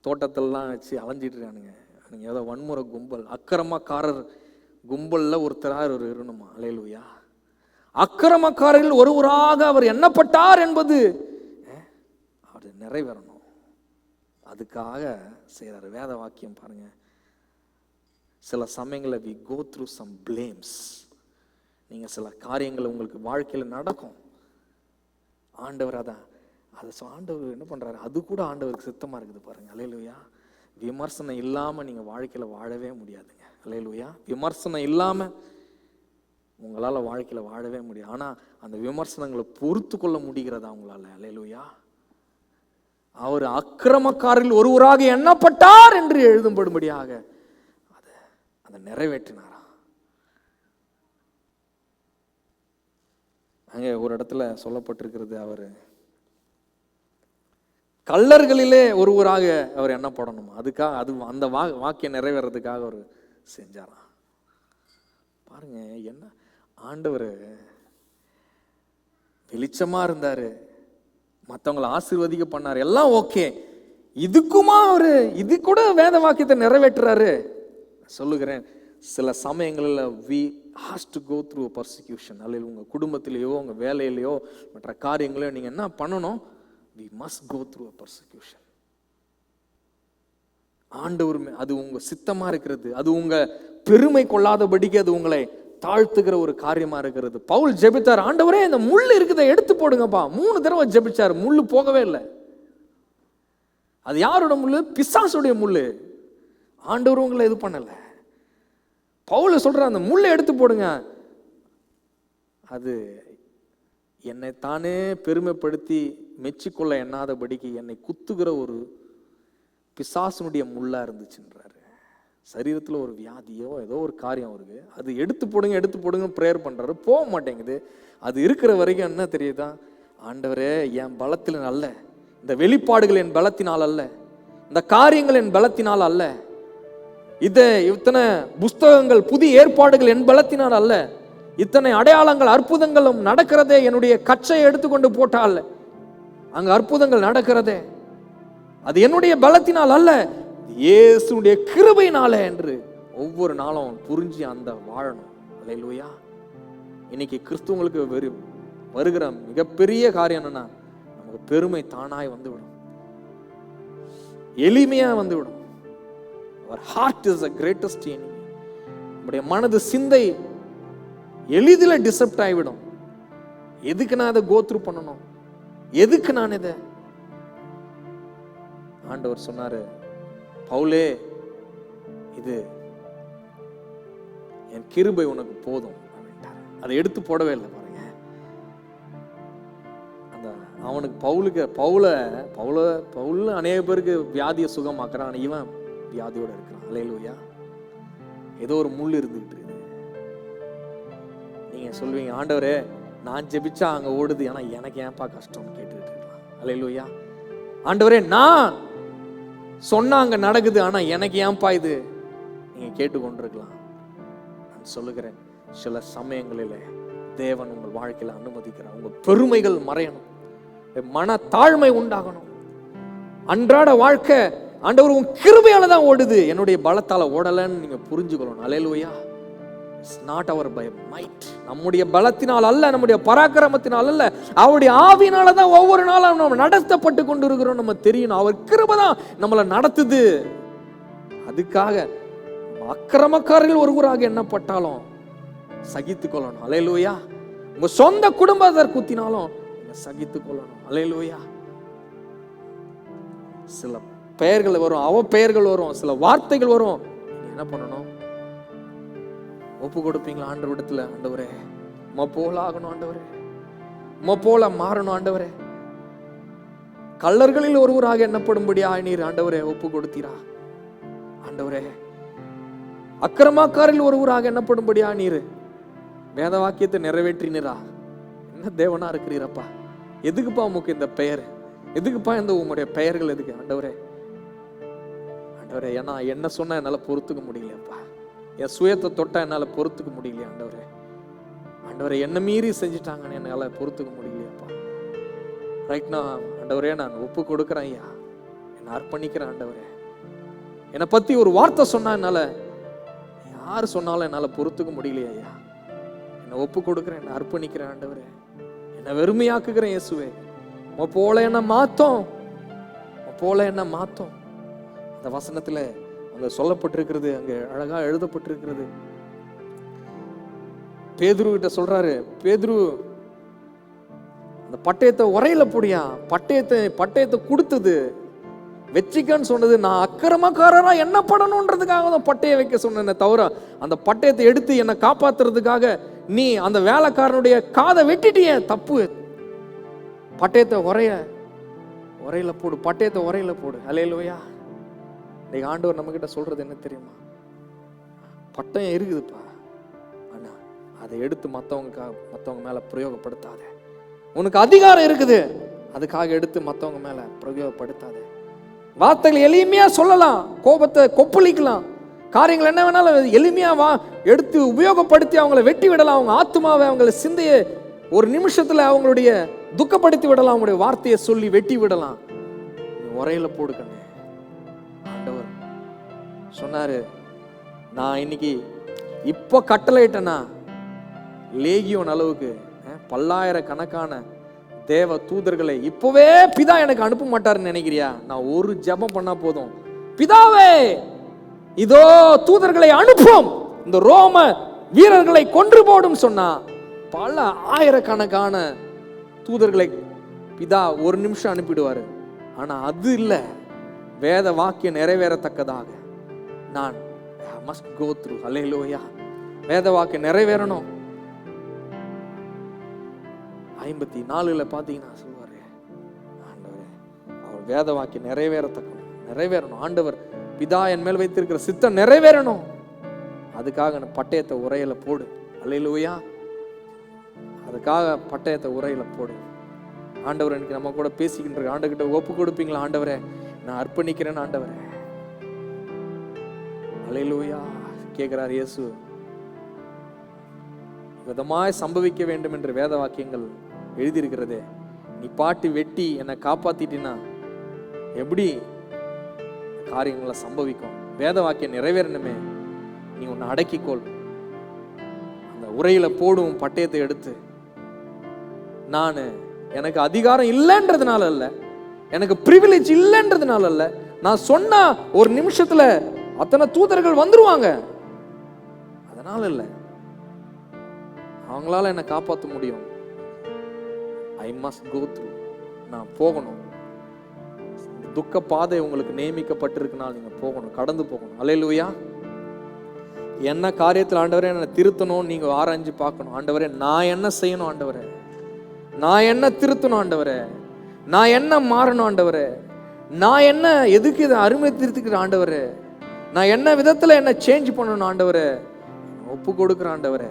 தோட்டத்திலலாம் வச்சு அலைஞ்சிட்டு இருக்கானுங்க. ஏதோ வன்முறை கும்பல், அக்கிரமக்காரர் கும்பல்ல ஒருத்தராக ஒரு இருக்கணுமா? அல்லேலூயா. அக்கிரமக்காரர்கள் ஒருவராக அவர் எண்ணப்பட்டார் என்பது அவர் நிறைவேறணும். அதுக்காக செய்யறாரு. வேத வாக்கியம் பாருங்க. சில சமயங்களில் we go through some blames. நீங்க சில காரியங்கள் உங்களுக்கு வாழ்க்கையில் நடக்கும். ஆண்டவர் அதை ஆண்டவர் என்ன பண்றாரு? அது கூட ஆண்டவருக்கு சித்தமா இருக்குது பாருங்க. அல்லேலூயா. விமர்சனம் இல்லாம நீங்க வாழ்க்கையில வாழவே முடியாதுங்க. அல்லேலூயா. விமர்சனம் இல்லாம உங்களால் வாழ்க்கையில் வாழவே முடியும். ஆனால் அந்த விமர்சனங்களை பொறுத்து கொள்ள முடிகிறதா உங்களால்? அல்லேலூயா. அவர் அக்கிரமக்காரில் ஒருவராக எண்ணப்பட்டார் என்று எழுதும்படும்படியாக அதை நிறைவேற்றினாரா? அங்கே ஒரு இடத்துல சொல்லப்பட்டிருக்கிறது, அவர் கள்ளர்களிலே ஒருவராக அவர் எண்ணப்படணும். அதுக்காக அந்த வாக்கியம் நிறைவேறதுக்காக அவர் செஞ்சாராம். பாருங்க, என்ன ஆண்டவர் வெளிச்சமா இருந்தாரு, மற்றவங்களை ஆசீர்வதிக்க பண்ணாரு, எல்லாம் ஓகே. இதுக்குமா அவரு இது கூட வேத வாக்கியத்தை நிறைவேற்றுறாரு? சொல்லுகிறேன், சில சமயங்களில் we has to go through a persecution. அல்லது உங்கள் குடும்பத்திலேயோ உங்கள் வேலையிலையோ மற்ற காரியங்களையோ நீங்கள் என்ன பண்ணணும்? we must go through a persecution. ஆண்டவர் அது உங்க சித்தமா இருக்கிறது, அது உங்க பெருமை கொள்ளாதபடிக்கு அது உங்களை தாழ்த்துகிற ஒரு காரியமா இருக்கிறது. பவுல் ஜெபித்தார், ஆண்டவரே இந்த முள்ளு இருக்குதை எடுத்து போடுங்கப்பா. 3 தடவை ஜெபிச்சார், முள்ளு போகவே இல்லை. அது யாரோட முள்ளு? பிசாசுடைய முள்ளு. ஆண்டவர் உங்களை இது பண்ணல. பவுல் சொல்ற, அந்த முள்ளை எடுத்து போடுங்க. அது என்னை தானே பெருமைப்படுத்தி மெச்சிக்கொள்ள எண்ணாதபடிக்கு என்னை குத்துகிற ஒரு பிசாசுனுடைய முள்ளா இருந்துச்சுன்றாரு. சரீரத்தில் ஒரு வியாதியோ ஏதோ ஒரு காரியம் அவருக்கு, அது எடுத்து போடுங்க ப்ரேயர் பண்றாரு, போக மாட்டேங்குது. அது இருக்கிற வரைக்கும் என்ன தெரியுதா? ஆண்டவரே, என் பலத்தில் அல்ல, இந்த வெளிப்பாடுகள் என் பலத்தினால் அல்ல, இந்த காரியங்கள் என் பலத்தினால் அல்ல, இத்தனை புஸ்தகங்கள் புதிய ஏற்பாடுகள் என் பலத்தினால் அல்ல, இத்தனை அடையாளங்கள் அற்புதங்களும் நடக்கிறதே என்னுடைய கச்சையை எடுத்துக்கொண்டு போட்டால் அங்க அற்புதங்கள் நடக்கிறதே அது என்னுடைய பலத்தினால் அல்ல, இயேசுடைய கிருபையினால என்று ஒவ்வொரு நாளும் புரிஞ்சு அந்த வாழணும். அல்லேலூயா. இன்னைக்கு கிறிஸ்துவங்களுக்கு வருகிற மிகப்பெரிய காரியம் என்னன்னா, நமக்கு பெருமை தானாய் வந்துவிடும், எளிமையா வந்துவிடும். Our heart is the greatest enemy. நம்முடைய மனது சிந்தை எளிதில் டிசப்ட் ஆகிவிடும். எதுக்கு நான் அதை கோத்ரூ பண்ணணும்? எதுக்கு நான் இதை? ஆண்டவர் சொன்னாரு, பவுலே, இது என் கிருபை உனக்கு போதும். அதை எடுத்து போடவே இல்லை. பாருங்க, அந்த அவனுக்கு பவுல அநேக பேருக்கு வியாதியை சுகமாக்குறான், இவன் வியாதியோட இருக்கிறான். அல்லேலூயா. ஏதோ ஒரு முள் இருந்துகிட்டு இருக்குது. நீங்க சொல்லுவீங்க, ஆண்டவரே நான் ஜெபிச்சா அங்க ஓடுது, ஆனா எனக்கு ஏன்பா கஷ்டம்னு கேட்டுக்கிட்டு இருக்கலாம். அல்லேலூயா. ஆண்டவரே நான் சொன்னா அங்க நடக்குது, ஆனா எனக்கு ஏன்பா இது? நீங்க கேட்டுக்கொண்டிருக்கலாம். நான் சொல்லுகிறேன், சில சமயங்களில் தேவன் உங்கள் வாழ்க்கையில அனுமதிக்கிறார். உங்க பெருமைகள் மறையணும், மன தாழ்மை உண்டாகணும். அன்றாட வாழ்க்கை ஆண்டவர் உன் கிருபையால தான் ஓடுது, என்னுடைய பலத்தால ஓடலன்னு நீங்க புரிஞ்சுக்கணும். அல்லேலூயா. It's not our by might. நம்முடைய பலத்தினால் அல்ல, நம்முடைய பராக்கிரமத்தினால் அல்ல, அவருடைய ஆவியினால தான் ஒவ்வொரு நாளும் நம்ம நடத்தப்பட்டு கொண்டு இருக்கிறோம். நம்ம தெரியணும், அவர் கிருபை தான் நம்மளை நடத்துது. அதுக்காக அக்கிரமக்காரில் ஒருவராக எண்ணப்பட்டாலும் சகித்துக் கொள்ளணும். அல்லேலூயா. உங்க சொந்த குடும்பத்தார் குத்தினாலும் சகித்துக் கொள்ளணும். அல்லேலூயா. சில பெயர்கள் வரும், அவ பெயர்கள் வரும், சில வார்த்தைகள் வரும். என்ன பண்ணணும்? ஒப்பு கொடுப்பீங்களா ஆண்டவரிடத்துல? ஆண்டவரே உம்மை போல ஆகணும், ஆண்டவரே உம்மை போல மாறணும், ஆண்டவரே கள்ளர்களில் ஒருவராக எண்ணப்படும்படியா நீர் ஆண்டவரே ஒப்பு கொடுத்தீரா? ஆண்டவரே அக்கிரமக்காரில் ஒருவராக எண்ணப்படும்படியா நீர் வேத வாக்கியத்தை நிறைவேற்றினீரா? என்ன தேவனா இருக்கிறீரப்பா? எதுக்குப்பா உமக்கு இந்த பெயர்? எதுக்குப்பா இந்த உங்களுடைய பெயர்கள் எதுக்கு? ஆண்டவரே ஆண்டவரே, ஏன்னா என்ன சொன்னா என்னால பொறுத்துக்க முடியலையப்பா, என் சுயத்தை தொட்டா என்னால் பொறுத்துக்க முடியலையா? ஆண்டவரே ஆண்டவரே, என்ன மீறி செஞ்சுட்டாங்கன்னு என்னால் பொறுத்துக்க முடியலையாப்பா. ரைட்னா ஆண்டவரே, நான் ஒப்பு கொடுக்குறேன் ஐயா, என்னை அர்ப்பணிக்கிறேன் ஆண்டவரே. என்னை பற்றி ஒரு வார்த்தை சொன்னா என்னால், யார் சொன்னாலும் என்னால் பொறுத்துக்க முடியலையா ஐயா. என்னை ஒப்பு கொடுக்குறேன், என்னை அர்ப்பணிக்கிறேன் ஆண்டவரே, என்னை வெறுமையாக்குகிறேன் இயேசுவே. உம்மை போல என்ன மாத்தோம், உம்மை போல என்ன மாத்தோம். அந்த வசனத்துல அங்க சொல்லப்பட்டிருக்கிறது, அங்க அழகா எழுதப்பட்டிருக்கிறது. பேதுரு கிட்ட சொல்றாரு, பேதுரு அந்த பட்டயத்தை உரையில போடியா, பட்டயத்தை கொடுத்தது வெச்சிக்கன்னு சொன்னது நான் அக்கிரமக்காரரா என்ன பண்ணணுன்றதுக்காக தான் பட்டயம் வைக்க சொன்னேன் தவிர அந்த பட்டயத்தை எடுத்து என்னை காப்பாத்துறதுக்காக நீ அந்த வேலைக்காரனுடைய காதை வெட்டிட்டிய, தப்பு. பட்டயத்தை உரையில போடு, பட்டயத்தை உரையில போடு. அல்லேலூயா. இன்னைக்கு ஆண்டவர் நம்ம கிட்ட சொல்றது என்ன தெரியுமா? பட்டயம் இருக்குதுப்பா, ஆனா அதை எடுத்து மற்றவங்க மேல பிரயோகப்படுத்தாத. உனக்கு அதிகாரம் இருக்குது, அதுக்காக எடுத்து மற்றவங்க மேல பிரயோகப்படுத்தாத. வார்த்தைகள் எளிமையா சொல்லலாம், கோபத்தை கொப்பளிக்கலாம், காரியங்கள் என்ன வேணாலும் எளிமையா எடுத்து உபயோகப்படுத்தி அவங்கள வெட்டி விடலாம். அவங்க ஆத்மாவை, அவங்கள சிந்தையை ஒரு நிமிஷத்துல அவங்களுடைய துக்கப்படுத்தி விடலாம். அவங்களுடைய வார்த்தையை சொல்லி வெட்டி விடலாம். உரையில போடு கண்ணே. ஆண்டவர் சொன்னாரு, நான் இன்னைக்கு இப்போ கட்டளையிட்டேன்னா லேகியோன் அளவுக்கு பல்லாயிரக்கணக்கான தேவ தூதர்களை இப்பவே பிதா எனக்கு அனுப்ப மாட்டாருன்னு நினைக்கிறியா? நான் ஒரு ஜெபம் பண்ணா போதும், பிதாவே இதோ தூதர்களை அனுப்பும், இந்த ரோம வீரர்களை கொன்று போடும் சொன்னா பல ஆயிரக்கணக்கான தூதர்களை பிதா ஒரு நிமிஷம் அனுப்பிடுவாரு. ஆனா அது இல்ல, வேத வாக்கியம் நிறைவேறத்தக்கதாக நான் must go through. ஹல்லேலூயா. வேத வாக்கியம் நிறைவேறணும். 54 பாத்தீங்கன்னா சொல்லுவாரு, ஆண்டவரே அவர் வேத வாக்கியம் நிறைவேறணும். ஆண்டவர் பிதா என் மேல் வைத்திருக்கிற சித்தம் நிறைவேறணும். அதுக்காக பட்டயத்தை உரையில போடு. அல்லேலூயா. அதுக்காக பட்டயத்தை உரையில போடு. ஆண்டவர் எனக்கு நம்ம கூட பேசிக்கின்ற ஆண்டவர்கிட்ட ஒப்பு கொடுப்பீங்களா? ஆண்டவரே நான் அர்ப்பணிக்கிறேன் ஆண்டவரே. அல்லேலூயா. கேட்கிறார் இயேசு. விதமாய் சம்பவிக்க வேண்டும் என்று வேத வாக்கியங்கள் எழுதியிருக்கிறதே, நீ பாட்டு வெட்டி என்னை காப்பாத்திட்டினா எப்படி காரியங்களை சம்பவிக்கும்? வேத வாக்கியம் நிறைவேறணுமே, நீ உன்னை அடக்கிக்கொள். அந்த உரையில போடும் பட்டயத்தை எடுத்து, நான் எனக்கு அதிகாரம் இல்லைன்றதுனால அல்ல, எனக்கு பிரிவிலேஜ் இல்லைன்றதுனால அல்ல, நான் சொன்னா ஒரு நிமிஷத்துல அத்தனை தூதர்கள் வந்துருவாங்க அதனால இல்ல, அவங்களால என்னை காப்பாற்ற முடியும். I must go through. நான் போகணும். துக்க பாதை உங்களுக்கு நியமிக்கப்பட்டிருக்குனால் நீங்க போகணும், கடந்து போகணும். அல்லேலூயா. என்ன காரியத்தில் ஆண்டவரே என்னை திருத்தணும் நீங்க ஆராய்ஞ்சு பார்க்கணும். ஆண்டவரே நான் என்ன செய்யணும்? ஆண்டவரே நான் என்ன திருத்தணும்? ஆண்டவரே நான் என்ன மாறணும்? ஆண்டவரே நான் என்ன எதுக்கு இதை அருமை திருத்திக்கிற? ஆண்டவரே நான் என்ன விதத்துல என்ன சேஞ்ச் பண்ணணும்? ஆண்டவரே ஒப்பு கொடுக்குற. ஆண்டவரே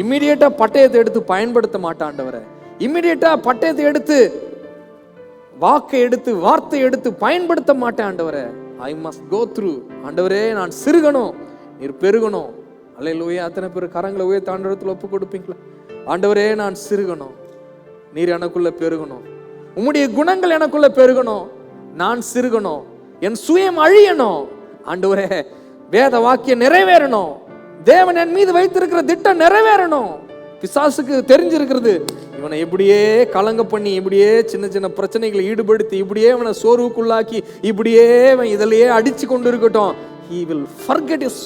இம்மிடியேட்டா பட்டயத்தை எடுத்து பயன்படுத்த மாட்டேன். ஆண்டவரே இம்மிடியேட்டா பட்டயத்தை எடுத்து வாக்கை எடுத்து வார்த்தை எடுத்து பயன்படுத்த மாட்டேன். ஆண்டவரே ஐ மஸ்ட் கோ த்ரூ. ஆண்டவரே நான் சிறுகணும், நீர் பெருகணும். அல்லேலூயா. அத்தனை பேர் கரங்களை உயர்த்தி ஆண்டவரத்தில் ஒப்பு கொடுப்பீங்களா? ஆண்டவரே நான் சிறுகணும், நீர் எனக்குள்ள பெருகணும், உம்முடைய குணங்கள் எனக்குள்ள பெருகணும், நான் சிறுகணும், என் சுயம் அழியணும். ஆண்டவரே வேத வாக்கியம் நிறைவேறணும், தேவன் என் மீது வைத்திருக்கிற திட்டம் நிறைவேறணும். பிசாசுக்கு தெரிஞ்சிருக்கிறது, இவனை இப்படியே கலங்க பண்ணி, இப்படியே சின்ன சின்ன பிரச்சனைகளை ஈடுபடுத்தி, இப்படியே இவனை சோர்வுக்குள்ளாக்கி, இப்படியே இவன் இதிலேயே அடிச்சு கொண்டு இருக்கட்டும். He will forget his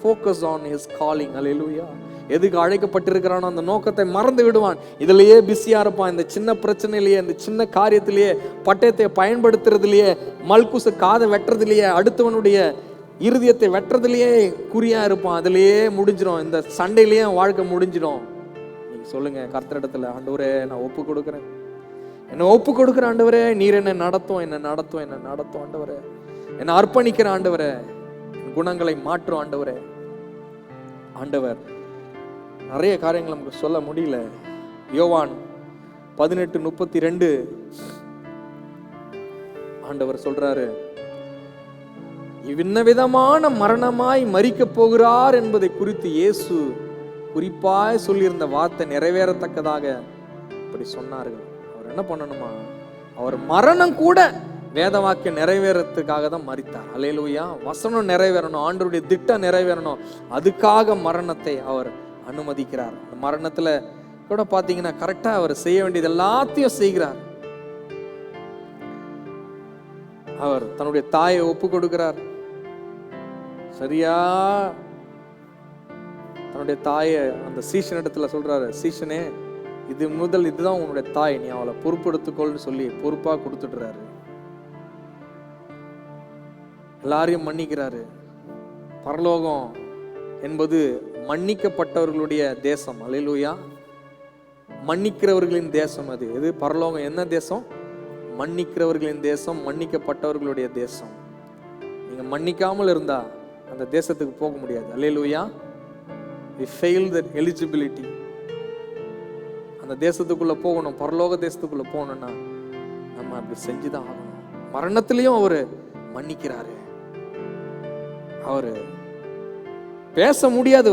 focus on his calling. Hallelujah. எதுக்கு அழைக்கப்பட்டிருக்கிறானோ அந்த நோக்கத்தை மறந்து விடுவான். இதிலேயே பிஸியா இருப்பான். இந்த சின்ன பிரச்சனையிலேயே, இந்த சின்ன காரியத்திலேயே, பட்டயத்தை பயன்படுத்துறதுலயே, மல்குச காதை வெட்டுறதுலயே, அடுத்தவனுடைய இருதயத்தை வெட்டுறதுலயே குறியா இருப்பான். அதுலயே முடிஞ்சிடும். இந்த சண்டையிலேயே வாழ்க்கை முடிஞ்சிடும். நீங்க சொல்லுங்க கர்த்தரிடத்துல, ஆண்டவரே நான் ஒப்பு கொடுக்குறேன், என்ன ஒப்பு கொடுக்குற ஆண்டவரே, நீர் என்ன நடத்தும், என்ன நடத்தும், என்ன நடத்தும் ஆண்டவரே, என்ன அர்ப்பணிக்கிற ஆண்டவரே, குணங்களை மாற்றும் ஆண்டவரே. ஆண்டவர் நிறைய காரியங்கள் நமக்கு சொல்ல முடியல. யோவான் 18:32 ஆண்டவர் சொல்றாரு, இவ்வின்ன விதமான மரணமாய் மரிக்க போகிறார் என்பதை குறித்து இயேசு குறிப்பாய் சொல்லியிருந்த வார்த்தை நிறைவேறத்தக்கதாக இப்படி சொன்னார்கள். அவர் என்ன பண்ணணுமா? அவர் மரணம் கூட வேத வாக்கியம் நிறைவேறத்துக்காக தான் மரித்தார். அல்லேலூயா. வசனம் நிறைவேறணும், ஆண்டவருடைய திட்டம் நிறைவேறணும், அதுக்காக மரணத்தை அவர் அனுமதிக்கிறார். அந்த மரணத்துல கூட பாத்தீங்கன்னா கரெக்டா அவர் செய்ய வேண்டியது எல்லாத்தையும் செய்கிறார். அவர் தன்னுடைய தாயை ஒப்பு கொடுக்கிறார். சரியா தன்னுடைய தாயை அந்த சீஷன் இடத்துல சொல்றாரு, சீஷனே இது முதல் இதுதான் உன்னுடைய தாய், நீ அவளை பொறுப்பெடுத்துக்கொள்னு சொல்லி பொறுப்பா கொடுத்துடுறாரு. எல்லாரையும் மன்னிக்கிறாரு. பரலோகம் என்பது மன்னிக்கப்பட்டவர்களுடைய தேசம். அல்லேலூயா. மன்னிக்கிறவர்களின் தேசம் அது. எது? பரலோகம் என்ன தேசம்? மன்னிக்கிறவர்களின் தேசம், மன்னிக்கப்பட்டவர்களுடைய தேசம். நீங்க மன்னிக்காமல் இருந்தா அந்த தேசத்துக்கு போக முடியாது. அல்லேலூயா. we fail the eligibility. அந்த தேசத்துக்குள்ள போகணும், பரலோக தேசத்துக்குள்ள போகணும்னா நம்ம அப்படி செஞ்சுதான் ஆகணும். மரணத்திலையும் அவரு மன்னிக்கிறாரு. அவரு பேச முடியாது,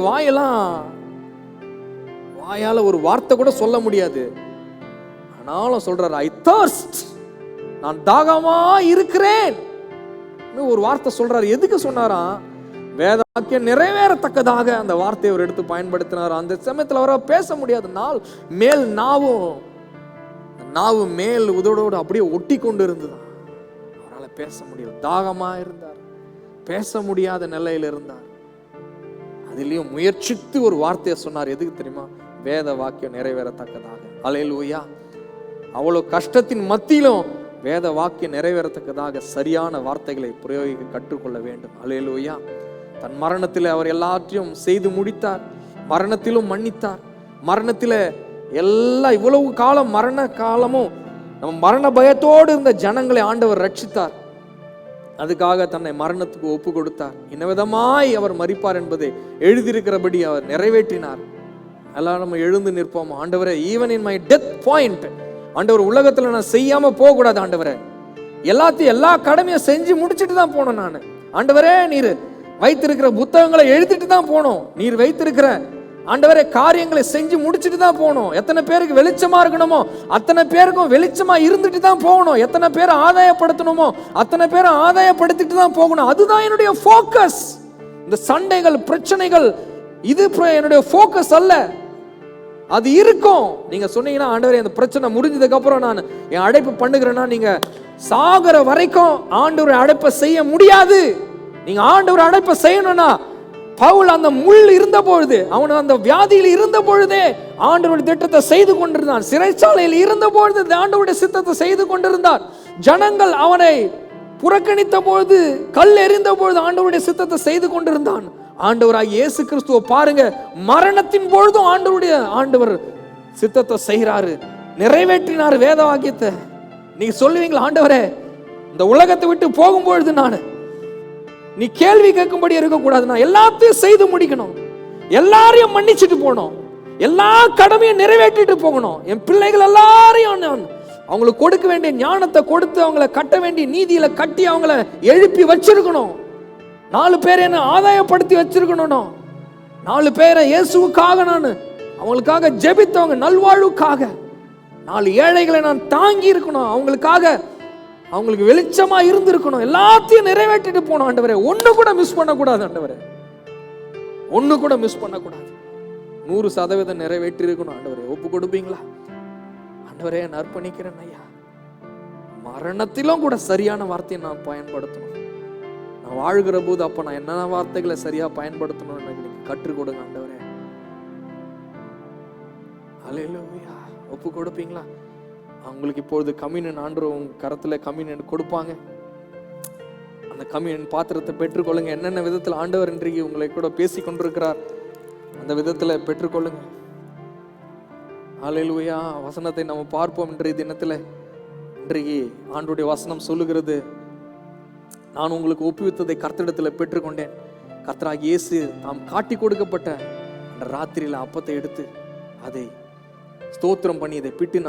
வாயால ஒரு வார்த்தை கூட சொல்ல முடியாது. ஆனாலும் சொல்றாரு, ஐ thirst, நான் தாகமா இருக்கிறேன் ஒரு வார்த்தை சொல்றாரு. எதுக்கு சொன்னாராம்? வேத வாக்கியம் நிறைவேறத்தக்கதாக அந்த வார்த்தையை அவர் எடுத்து பயன்படுத்தினார். அந்த சமயத்தில் அவரால் பேச முடியாது. நாவு மேல் உதடோடு அப்படியே ஒட்டி கொண்டு இருந்துதான். அவரால் பேச முடியல. தாகமா இருந்தார், பேச முடியாத நிலையில் இருந்தார். அதிலையும் முயற்சித்து ஒரு வார்த்தையை சொன்னார். எதுக்கு தெரியுமா? வேத வாக்கியம் நிறைவேறத்தக்கதாக. அல்லேலூயா. அவ்வளவு கஷ்டத்தின் மத்தியிலும் வேத வாக்கியம் நிறைவேறத்தக்கதாக சரியான வார்த்தைகளை பிரயோகிக்க கற்றுக்கொள்ள வேண்டும். அல்லேலூயா. தன் மரணத்தில் அவர் எல்லாத்தையும் செய்து முடித்தார். மரணத்திலும் மன்னித்தார். மரணத்தில் எல்லாம் இவ்வளவு காலம் மரண காலமும் நம்ம மரண பயத்தோடு இருந்த ஜனங்களை ஆண்டவர் ரட்சித்தார். அதுக்காக தன்னை மரணத்துக்கு ஒப்பு கொடுத்தார். இன்னவிதமாய் அவர் மரிப்பார் என்பதை எழுதியிருக்கிறபடி அவர் நிறைவேற்றினார். எல்லாம் நம்ம எழுந்து நிற்போம். ஆண்டவரே, even in my death point, ஆண்டவர் உலகத்துல நான் செய்யாம போக கூடாது. ஆண்டவரே, எல்லா கடமையும் செஞ்சு முடிச்சுட்டு தான் போனோம். நான் ஆண்டவரே, நீர் வைத்திருக்கிற புத்தகங்களை எழுதிட்டு தான் போனோம். நீர் வைத்திருக்கிற ஆண்டவரே காரியங்களை செஞ்சு முடிச்சுட்டு தான் போகணும். எத்தனை பேருக்கு வெளிச்சமா இருக்கணுமோ அத்தனை பேருக்கும் வெளிச்சமா இருந்துட்டு தான் போகணும். எத்தனை பேரை ஆதாயப்படுத்தணுமோ அத்தனை பேரை ஆதாயப்படுத்திட்டு தான் போகணும். அதுதான் என்னுடைய ஃபோக்கஸ். இந்த சண்டைகள், பிரச்சனைகள் இது என்னுடைய ஃபோக்கஸ் அல்ல. அது இருக்கும். நீங்க சொன்னீங்கன்னா, ஆண்டவரே இந்த பிரச்சனை முடிஞ்சதுக்கு அப்புறம் நான் என் அழைப்பு பண்ணுகிறேன்னா, நீங்க சாகர வரைக்கும் ஆண்டவர் அழைப்பை செய்ய முடியாது. நீங்க ஆண்டவர் அழைப்பை செய்யணும்னா, பவுல் அந்த முள் இருந்த பொழுது, அவன் அந்த வியாதியில் இருந்த பொழுதே ஆண்டவருடைய திட்டத்தை செய்து கொண்டிருந்தான். சிறைச்சாலையில் இருந்த பொழுது ஆண்டவருடைய சித்தத்தை செய்து கொண்டிருந்தார். ஜனங்கள் அவனை புறக்கணித்த பொழுது, கல் எறிந்த பொழுது ஆண்டவருடைய சித்தத்தை செய்து கொண்டிருந்தான். ஆண்டவராக இயேசு கிறிஸ்துவை பாருங்க, மரணத்தின் பொழுதும் ஆண்டவர் சித்தத்தை செய்கிறாரு, நிறைவேற்றினார் வேத வாக்கியத்தை. நீங்க சொல்லுவீங்களா, ஆண்டவரே இந்த உலகத்தை விட்டு போகும்பொழுது நீ கேள்வி கேட்கும்படி இருக்கக்கூடாது, நான் எல்லாத்தையும் செய்து முடிக்கணும், எல்லாரையும் மன்னிச்சுட்டு போகணும், எல்லா கடமையும் நிறைவேற்றிட்டு போகணும், என் பிள்ளைகள் எல்லாரையும் அவங்களுக்கு கொடுக்க வேண்டிய ஞானத்தை கொடுத்து அவங்கள கட்ட வேண்டிய நீதியில கட்டி அவங்கள எழுப்பி வச்சிருக்கணும். 4 பேரை என்ன ஆதாயப்படுத்தி வச்சிருக்கணும். 4 பேரை இயேசுவுக்காக நான் அவங்களுக்காக ஜெபித்தவங்க நல்வாழ்வுக்காக 4 ஏழைகளை நான் தாங்கி இருக்கணும். அவங்களுக்கு வெளிச்சமா இருந்திருக்கணும். எல்லாத்தையும் நிறைவேற்றிட்டு போனோம். ஆண்டவரே, ஒண்ணு கூட மிஸ் பண்ணக்கூடாது. ஆண்டவரே, ஒண்ணு கூட மிஸ் பண்ணக்கூடாது. 100% நிறைவேற்றி இருக்கணும். ஆண்டவரே, ஒப்பு கொடுப்பீங்களா? ஆண்டவரே, நான் அர்ப்பணிக்கிறேன் ஐயா. மரணத்திலும் கூட சரியான வார்த்தையை நான் பயன்படுத்தணும். நான் வாழ்கிற போது அப்ப நான் என்ன வார்த்தைகளை சரியா பயன்படுத்தணும் எனக்கு கற்றுக் கொடுங்க ஆண்டவரே. அல்லேலூயா. ஒப்பு கொடுப்பீங்களா? அவங்களுக்கு இப்பொழுது கம்யூனியன் ஆண்டவர் உங்க கரத்துல கம்யூனியன் கொடுப்பாங்க. அந்த கம்யூனியன் பாத்திரத்தை பெற்றுக்கொள்ளுங்க. என்னென்ன விதத்தில் ஆண்டவர் இன்றைக்கு உங்களை கூட பேசி கொண்டிருக்கிறார் அந்த விதத்துல பெற்றுக்கொள்ளுங்க. அல்லேலூயா. வசனத்தை நம்ம பார்ப்போம். இன்றைய தினத்துல இன்றைக்கு ஆண்டவருடைய வசனம் சொல்லுகிறது, நான் உங்களுக்கு ஒப்புவித்ததை கர்த்தரிடத்தில் பெற்றுக்கொண்டேன். கர்த்தராகிய இயேசு தாம் காட்டி கொடுக்கப்பட்ட அந்த ராத்திரியில அப்பத்தை எடுத்து அதை ஸ்தோத்திரம் பண்ணி இதை பிட்டு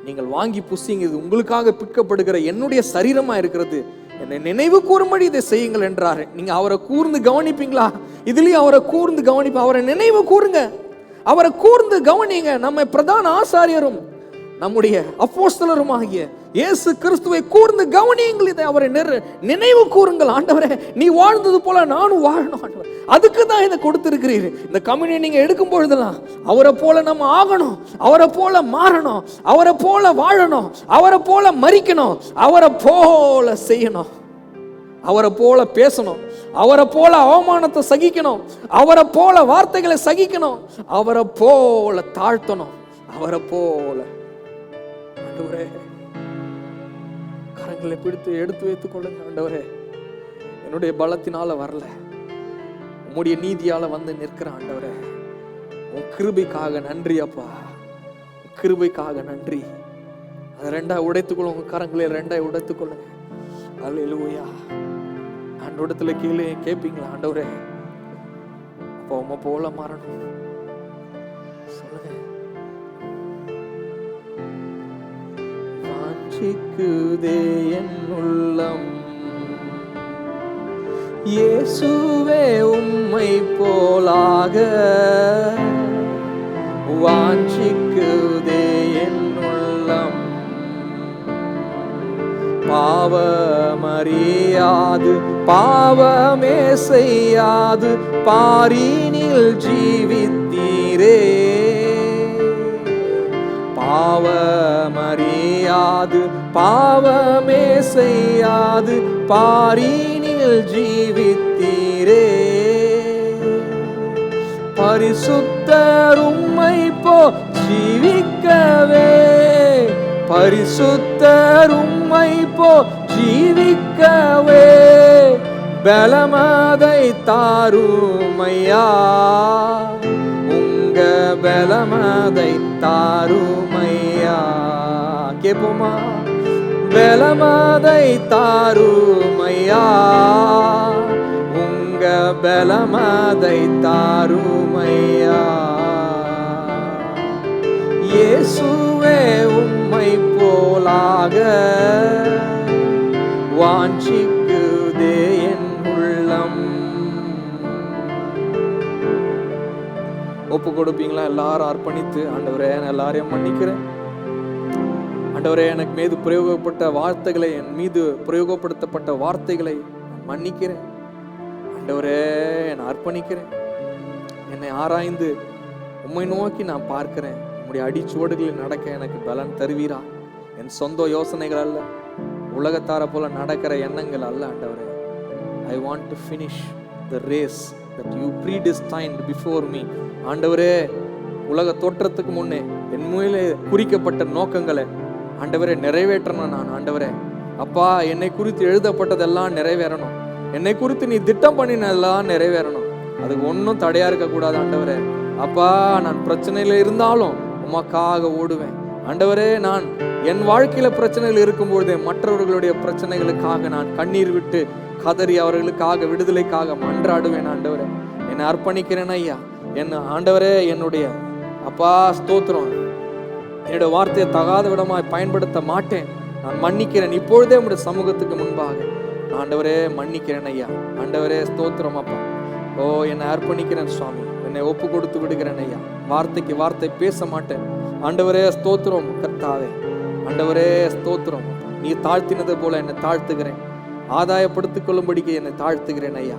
நீங்கள் வாங்கி புசிங்க, இது உங்களுக்காக பிற்கப்படுகிற என்னுடைய சரீரமா இருக்கிறது, என்னை நினைவு கூறும்படி இதை செய்யுங்கள் என்றாரு. நீங்க அவரை கூர்ந்து கவனிப்பீங்களா? இதுலயும் அவரை கூர்ந்து கவனிப்ப, அவரை நினைவு கூறுங்க, அவரை கூர்ந்து கவனிங்க. நம்ம பிரதான ஆசாரியரும் நம்முடைய அப்போஸ்தலருமாகிய இயேசு கிறிஸ்துவை கூர்ந்து கவனியுங்கள். இதை அவரை நினைவு கூறுங்கள். ஆண்டவரே, நீ வாழ்ந்தது போல நானும் வாழணும். ஆண்டவர், அதுக்கு தான் இதை கொடுத்திருக்கிறீர். இந்த கம்யூனியன் நீங்க எடுக்கும் பொழுதெல்லாம் அவரை போல நம்ம ஆகணும், அவரை போல மாறணும், அவரை போல வாழணும், அவரை போல மரிக்கணும், அவரை போல செய்யணும், அவரை போல பேசணும், அவரை போல அவமானத்தை சகிக்கணும், அவரை போல வார்த்தைகளை சகிக்கணும், அவரை போல தாழ்த்தணும், அவரை போல. ஆண்டவரே, கரங்களை பிடித்து எடுத்து வைத்துக் கொள்ளுங்க. ஆண்டவரே, என்னுடைய பலத்தினால வரல, உம்முடைய நீதியால வந்து நிற்கிற ஆண்டவரே, உன் கிருபைக்காக நன்றி அப்பா, உன் கிருபைக்காக நன்றி. அதை ரெண்டா உடைத்துக்கொள்ளும், உங்க கரங்களை ரெண்டா உடைத்துக்கொள்ளுங்க. அல்லேலூயா. ஆண்டவரிடத்துல கீழே கேட்பீங்களா, ஆண்டவரே அப்பா உம்மை போல மாறணும் சொல்லுங்க. வாஞ்சிக்குதே என் உள்ளம், இயேசுவே உம்மை போலாக. வாஞ்சிக்குதே என் உள்ளம், பாவமறியாது பாவமே செய்யாது பாரினில் ஜீவித்தீரே. பாவமறியாது பாவமே செய்யாது பாரினில் ஜீவித்தீரே. பரிசுத்தர் உம்மை போ ஜீவிக்கவே, பரிசுத்தர் உம்மை போ ஜீவிக்கவே பலமதை தாருமையா. உங்க பலமதை தாருமையா. கேட்போமா? பலமதை தாருமையா, உங்க பலமதை தாருமையா. இயேசுவே உம்மை போலாக வாஞ்சிக்குதே என் உள்ளம். ஒப்பு கொடுப்பீங்களா? எல்லாரும் அர்ப்பணித்து, ஆண்டவரே நான் எல்லாரையும் மன்னிக்கிறேன். ஆண்டவரே எனக்கு மீது பிரயோகப்பட்ட வார்த்தைகளை, என் மீது பிரயோகப்படுத்தப்பட்ட வார்த்தைகளை மன்னிக்கிறேன். ஆண்டவரே நான் அர்ப்பணிக்கிறேன். என்னை ஆராய்ந்து உம்மை நோக்கி நான் பார்க்கிறேன். உம்முடைய அடிச்சுவடுகளில் நடக்க எனக்கு பலன் தருவீரா. என் சொந்த யோசனைகள் அல்ல, உலகத்தார போல நடக்கிற எண்ணங்கள் அல்ல. ஆண்டவரே, I want to finish the race that you predestined before me. ஆண்டவரே, உலக தோற்றத்துக்கு முன்னே என் மேலே குறிக்கப்பட்ட நோக்கங்களை ஆண்டவரே நிறைவேற்றணும் நான். ஆண்டவரே அப்பா, என்னை குறித்து எழுதப்பட்டதெல்லாம் நிறைவேறணும். என்னை குறித்து நீ திட்டம் பண்ணினதெல்லாம் நிறைவேறணும். அதுக்கு ஒன்றும் தடையா இருக்கக்கூடாது. ஆண்டவரே அப்பா, நான் பிரச்சனையில இருந்தாலும் உமக்காக ஓடுவேன். ஆண்டவரே, நான் என் வாழ்க்கையில பிரச்சனைகள் இருக்கும்போது மற்றவர்களுடைய பிரச்சனைகளுக்காக நான் கண்ணீர் விட்டு கதறி அவர்களுக்காக விடுதலைக்காக மன்றாடுவேன். ஆண்டவரே என்னை அர்ப்பணிக்கிறேன் ஐயா. என்ன ஆண்டவரே, என்னுடைய அப்பா ஸ்தோத்திரம், என்னுடைய வார்த்தையை தகாத விடமாய் பயன்படுத்த மாட்டேன். நான் மன்னிக்கிறேன் இப்பொழுதே உங்களுடைய சமூகத்துக்கு முன்பாக. ஆண்டவரே மன்னிக்கிறேன் ஐயா. ஆண்டவரே ஸ்தோத்திரம் அப்பா. ஓ, என்னை அர்ப்பணிக்கிறேன் சுவாமி. என்னை ஒப்பு கொடுத்து விடுகிறேன் ஐயா. வார்த்தைக்கு வார்த்தை பேச மாட்டேன். ஆண்டவரே ஸ்தோத்திரம் கர்த்தாவே. ஆண்டவரே ஸ்தோத்திரம். நீ தாழ்த்தினது போல என்னை தாழ்த்துகிறேன். ஆதாயப்படுத்திக் கொள்ளும்படிக்கு என்னை தாழ்த்துகிறேன் ஐயா.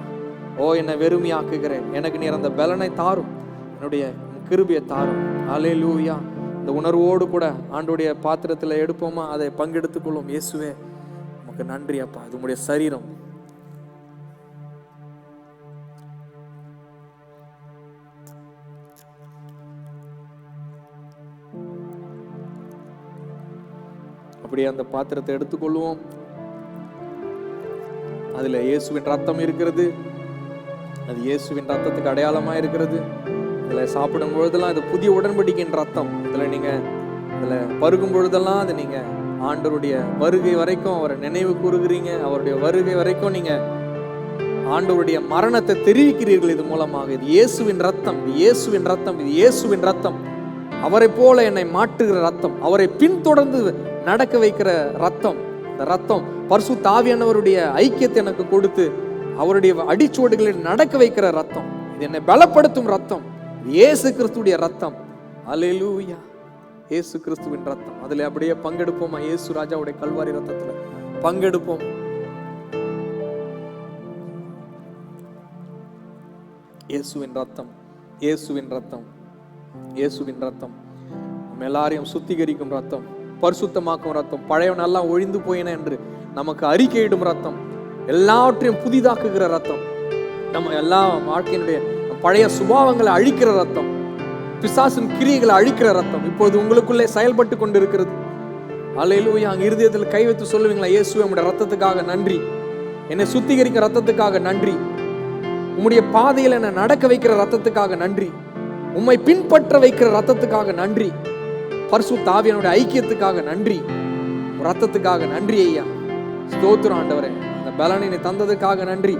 ஓ, என்னை வெறுமையாக்குகிறேன். எனக்கு நீர் அந்த பலனை தாரும், என்னுடைய கிருபையை தாரும். அல்லேலூயா. இந்த உணர்வோடு கூட ஆண்டோடைய பாத்திரத்தில் எடுப்போமா, அதை பங்கெடுத்துக் கொள்ளும். இயேசுவே உமக்கு நன்றி அப்பா. இது உங்களுடைய சரீரம். அப்படியே அந்த பாத்திரத்தை எடுத்துக்கொள்வோம். அதுல இயேசுவின் ரத்தம் இருக்கிறது. அது இயேசுவின் ரத்தத்துக்கு அடையாளமா இருக்கிறது. இதுல சாப்பிடும் பொழுதெல்லாம் இது புதிய உடன்படிக்கையின் ரத்தம். இதுல நீங்க இதுல பருகும் பொழுதெல்லாம் அது நீங்க ஆண்டவருடைய வருகை வரைக்கும் அவரை நினைவு கூறுகிறீங்க. அவருடைய வருகை வரைக்கும் நீங்க ஆண்டவருடைய மரணத்தை தெரிவிக்கிறீர்கள். இது மூலமாக இது இயேசுவின் ரத்தம், இது இயேசுவின் ரத்தம், இது இயேசுவின் ரத்தம். அவரை போல என்னை மாற்றுகிற ரத்தம், அவரை பின்தொடர்ந்து நடக்க வைக்கிற ரத்தம். இந்த ரத்தம் பரிசுத்த ஆவியானவருடைய ஐக்கியத்தை எனக்கு கொடுத்து அவருடைய அடிச்சுவடுகளில் நடக்க வைக்கிற ரத்தம். இது என்னை பலப்படுத்தும் ரத்தம். இயேசு கிறிஸ்துடைய ரத்தம். அல்லேலூயா. இயேசு கிறிஸ்துவின் ரத்தம். அதுல அப்படியே பங்கெடுப்போமா? இயேசு ராஜாவுடைய கல்வாரி ரத்தத்துல பங்கெடுப்போம். இயேசுவின் ரத்தம், இயேசுவின் ரத்தம், இயேசுவின் ரத்தம். நம்ம எல்லாரையும் சுத்திகரிக்கும் ரத்தம், பரிசுத்தமாக்கும் ரத்தம், பழையவனெல்லாம் ஒழிந்து போயின என்று நமக்கு அறிக்கையிடும் ரத்தம், எல்லாவற்றையும் புதிதாக்குகிற ரத்தம், நம்ம எல்லா வாழ்க்கையினுடைய பழைய சுபாவங்களை அழிக்கிற ரத்தம், பிசாசின் கிரியைகளை அழிக்கிற ரத்தம் இப்போது உங்களுக்குள்ளே செயல்பட்டு கொண்டு இருக்கிறது. அல்லேலூயா. அங்க இருதயத்தில் கை வைத்து சொல்லுவீங்களா? இயேசுவே உம்முடைய ரத்தத்துக்காக நன்றி, என்னை சுத்திகரிக்க ரத்தத்துக்காக நன்றி. உம்முடைய பாதையில் என்னை நடக்க வைக்கிற ரத்தத்துக்காக நன்றி. உம்மை பின்பற்ற வைக்கிற ரத்தத்துக்காக நன்றி. பரிசுத்த ஆவியானுடைய ஐக்கியத்துக்காக நன்றி. ரத்தத்துக்காக நன்றி ஐயா. ஸ்தோத்திரம் ஆண்டவரே. இந்த பலனை நீ தந்ததுக்காக நன்றி.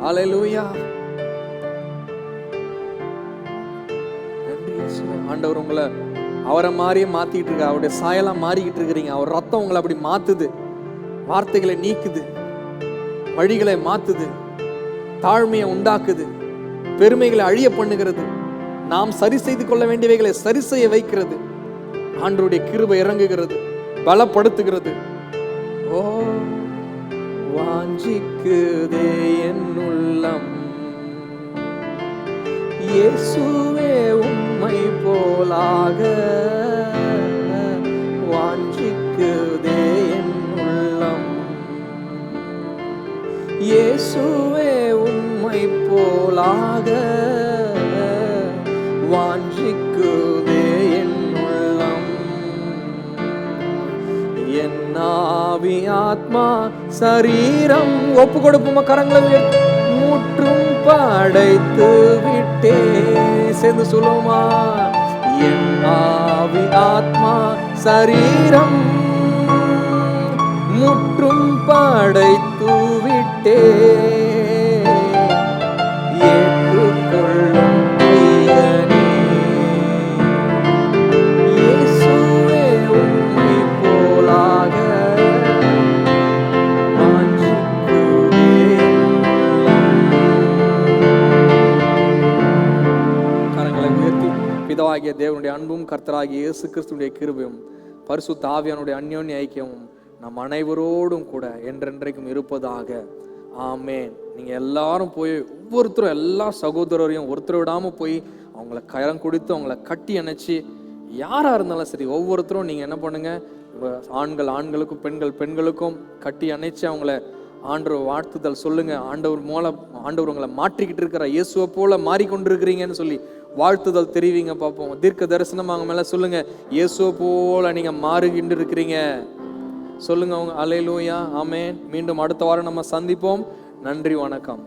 அல்லேலூயா. நன்றி இயேசுவே. ஆண்டவர் உங்களை அவரை மாதிரியே மாத்திட்டு இருக்க, அவருடைய சாயலா மாறிக்கிட்டு இருக்கிறீங்க. அவர் ரத்தம் உங்களை அப்படி மாத்துது, வார்த்தைகளை நீக்குது, வழிகளை மாத்துது, தாழ்மையை உண்டாக்குது, பெருமைகளை அழிய பண்ணுகிறது, நாம் சரி செய்து கொள்ள வேண்டியவைகளை சரி செய்ய வைக்கிறது. ஆண்டவருடைய கிருபை இறங்குகிறது, பலப்படுத்துகிறது. ஓ வாஞ்சிக்குதே என் உள்ளம், இயேசுவே உம்மை போலாக. வாஞ்சிக்குதே என் உள்ளம், இயேசுவே உம்மை போலாக. வாஞ்சிக்குதே என் உள்ளம். என் ஆவி ஆத்மா சரீரம் ஒப்பு கொடுப்போமா? கரங்களை உயர்த்தி முற்றும் படைத்து விட்டே. சேர்ந்து சொல்லுமா? என் ஆவி ஆத்மா சரீரம் முற்றும் படைத்து விட்டே. ஏற்றுக்கொள்ளும் ஐயனே, இயேசுவே உம்மை போலாக. கரங்களை உயர்த்தி பிதாவாகிய தேவனுடைய அன்பும் கர்த்தராகிய இயேசு கிறிஸ்துடைய கிருபையும் பரிசுத்த ஆவியானுடைய அந்யோன்ய ஐக்கியமும் நம் அனைவரோடும் கூட என்றென்றைக்கும் இருப்பதாக. ஆமேன். நீங்கள் எல்லாரும் போய் ஒவ்வொருத்தரும் எல்லா சகோதரரையும் ஒருத்தர் விடாமல் போய் அவங்கள கரம் கொடுத்து அவங்கள கட்டி அணைச்சி, யாராக இருந்தாலும் சரி ஒவ்வொருத்தரும் நீங்கள் என்ன பண்ணுங்கள், ஆண்கள் ஆண்களுக்கும் பெண்கள் பெண்களுக்கும் கட்டி அணைச்சி அவங்கள ஆண்டவர் வாழ்த்துதல் சொல்லுங்க. ஆண்டவர் உங்களை மாற்றிக்கிட்டு இருக்கிற இயேசுவை போல மாறிக்கொண்டிருக்கிறீங்கன்னு சொல்லி வாழ்த்துதல் தெரிவிங்க பார்ப்போம். தீர்க்க தரிசனம் அவங்க மேல சொல்லுங்க, இயேசுவை போல நீங்க மாறுகிட்டு இருக்கிறீங்க சொல்லுங்க அவங்க. அல்லேலூயா, ஆமென். மீண்டும் அடுத்த வாரம் நம்ம சந்திப்போம். நன்றி, வணக்கம்.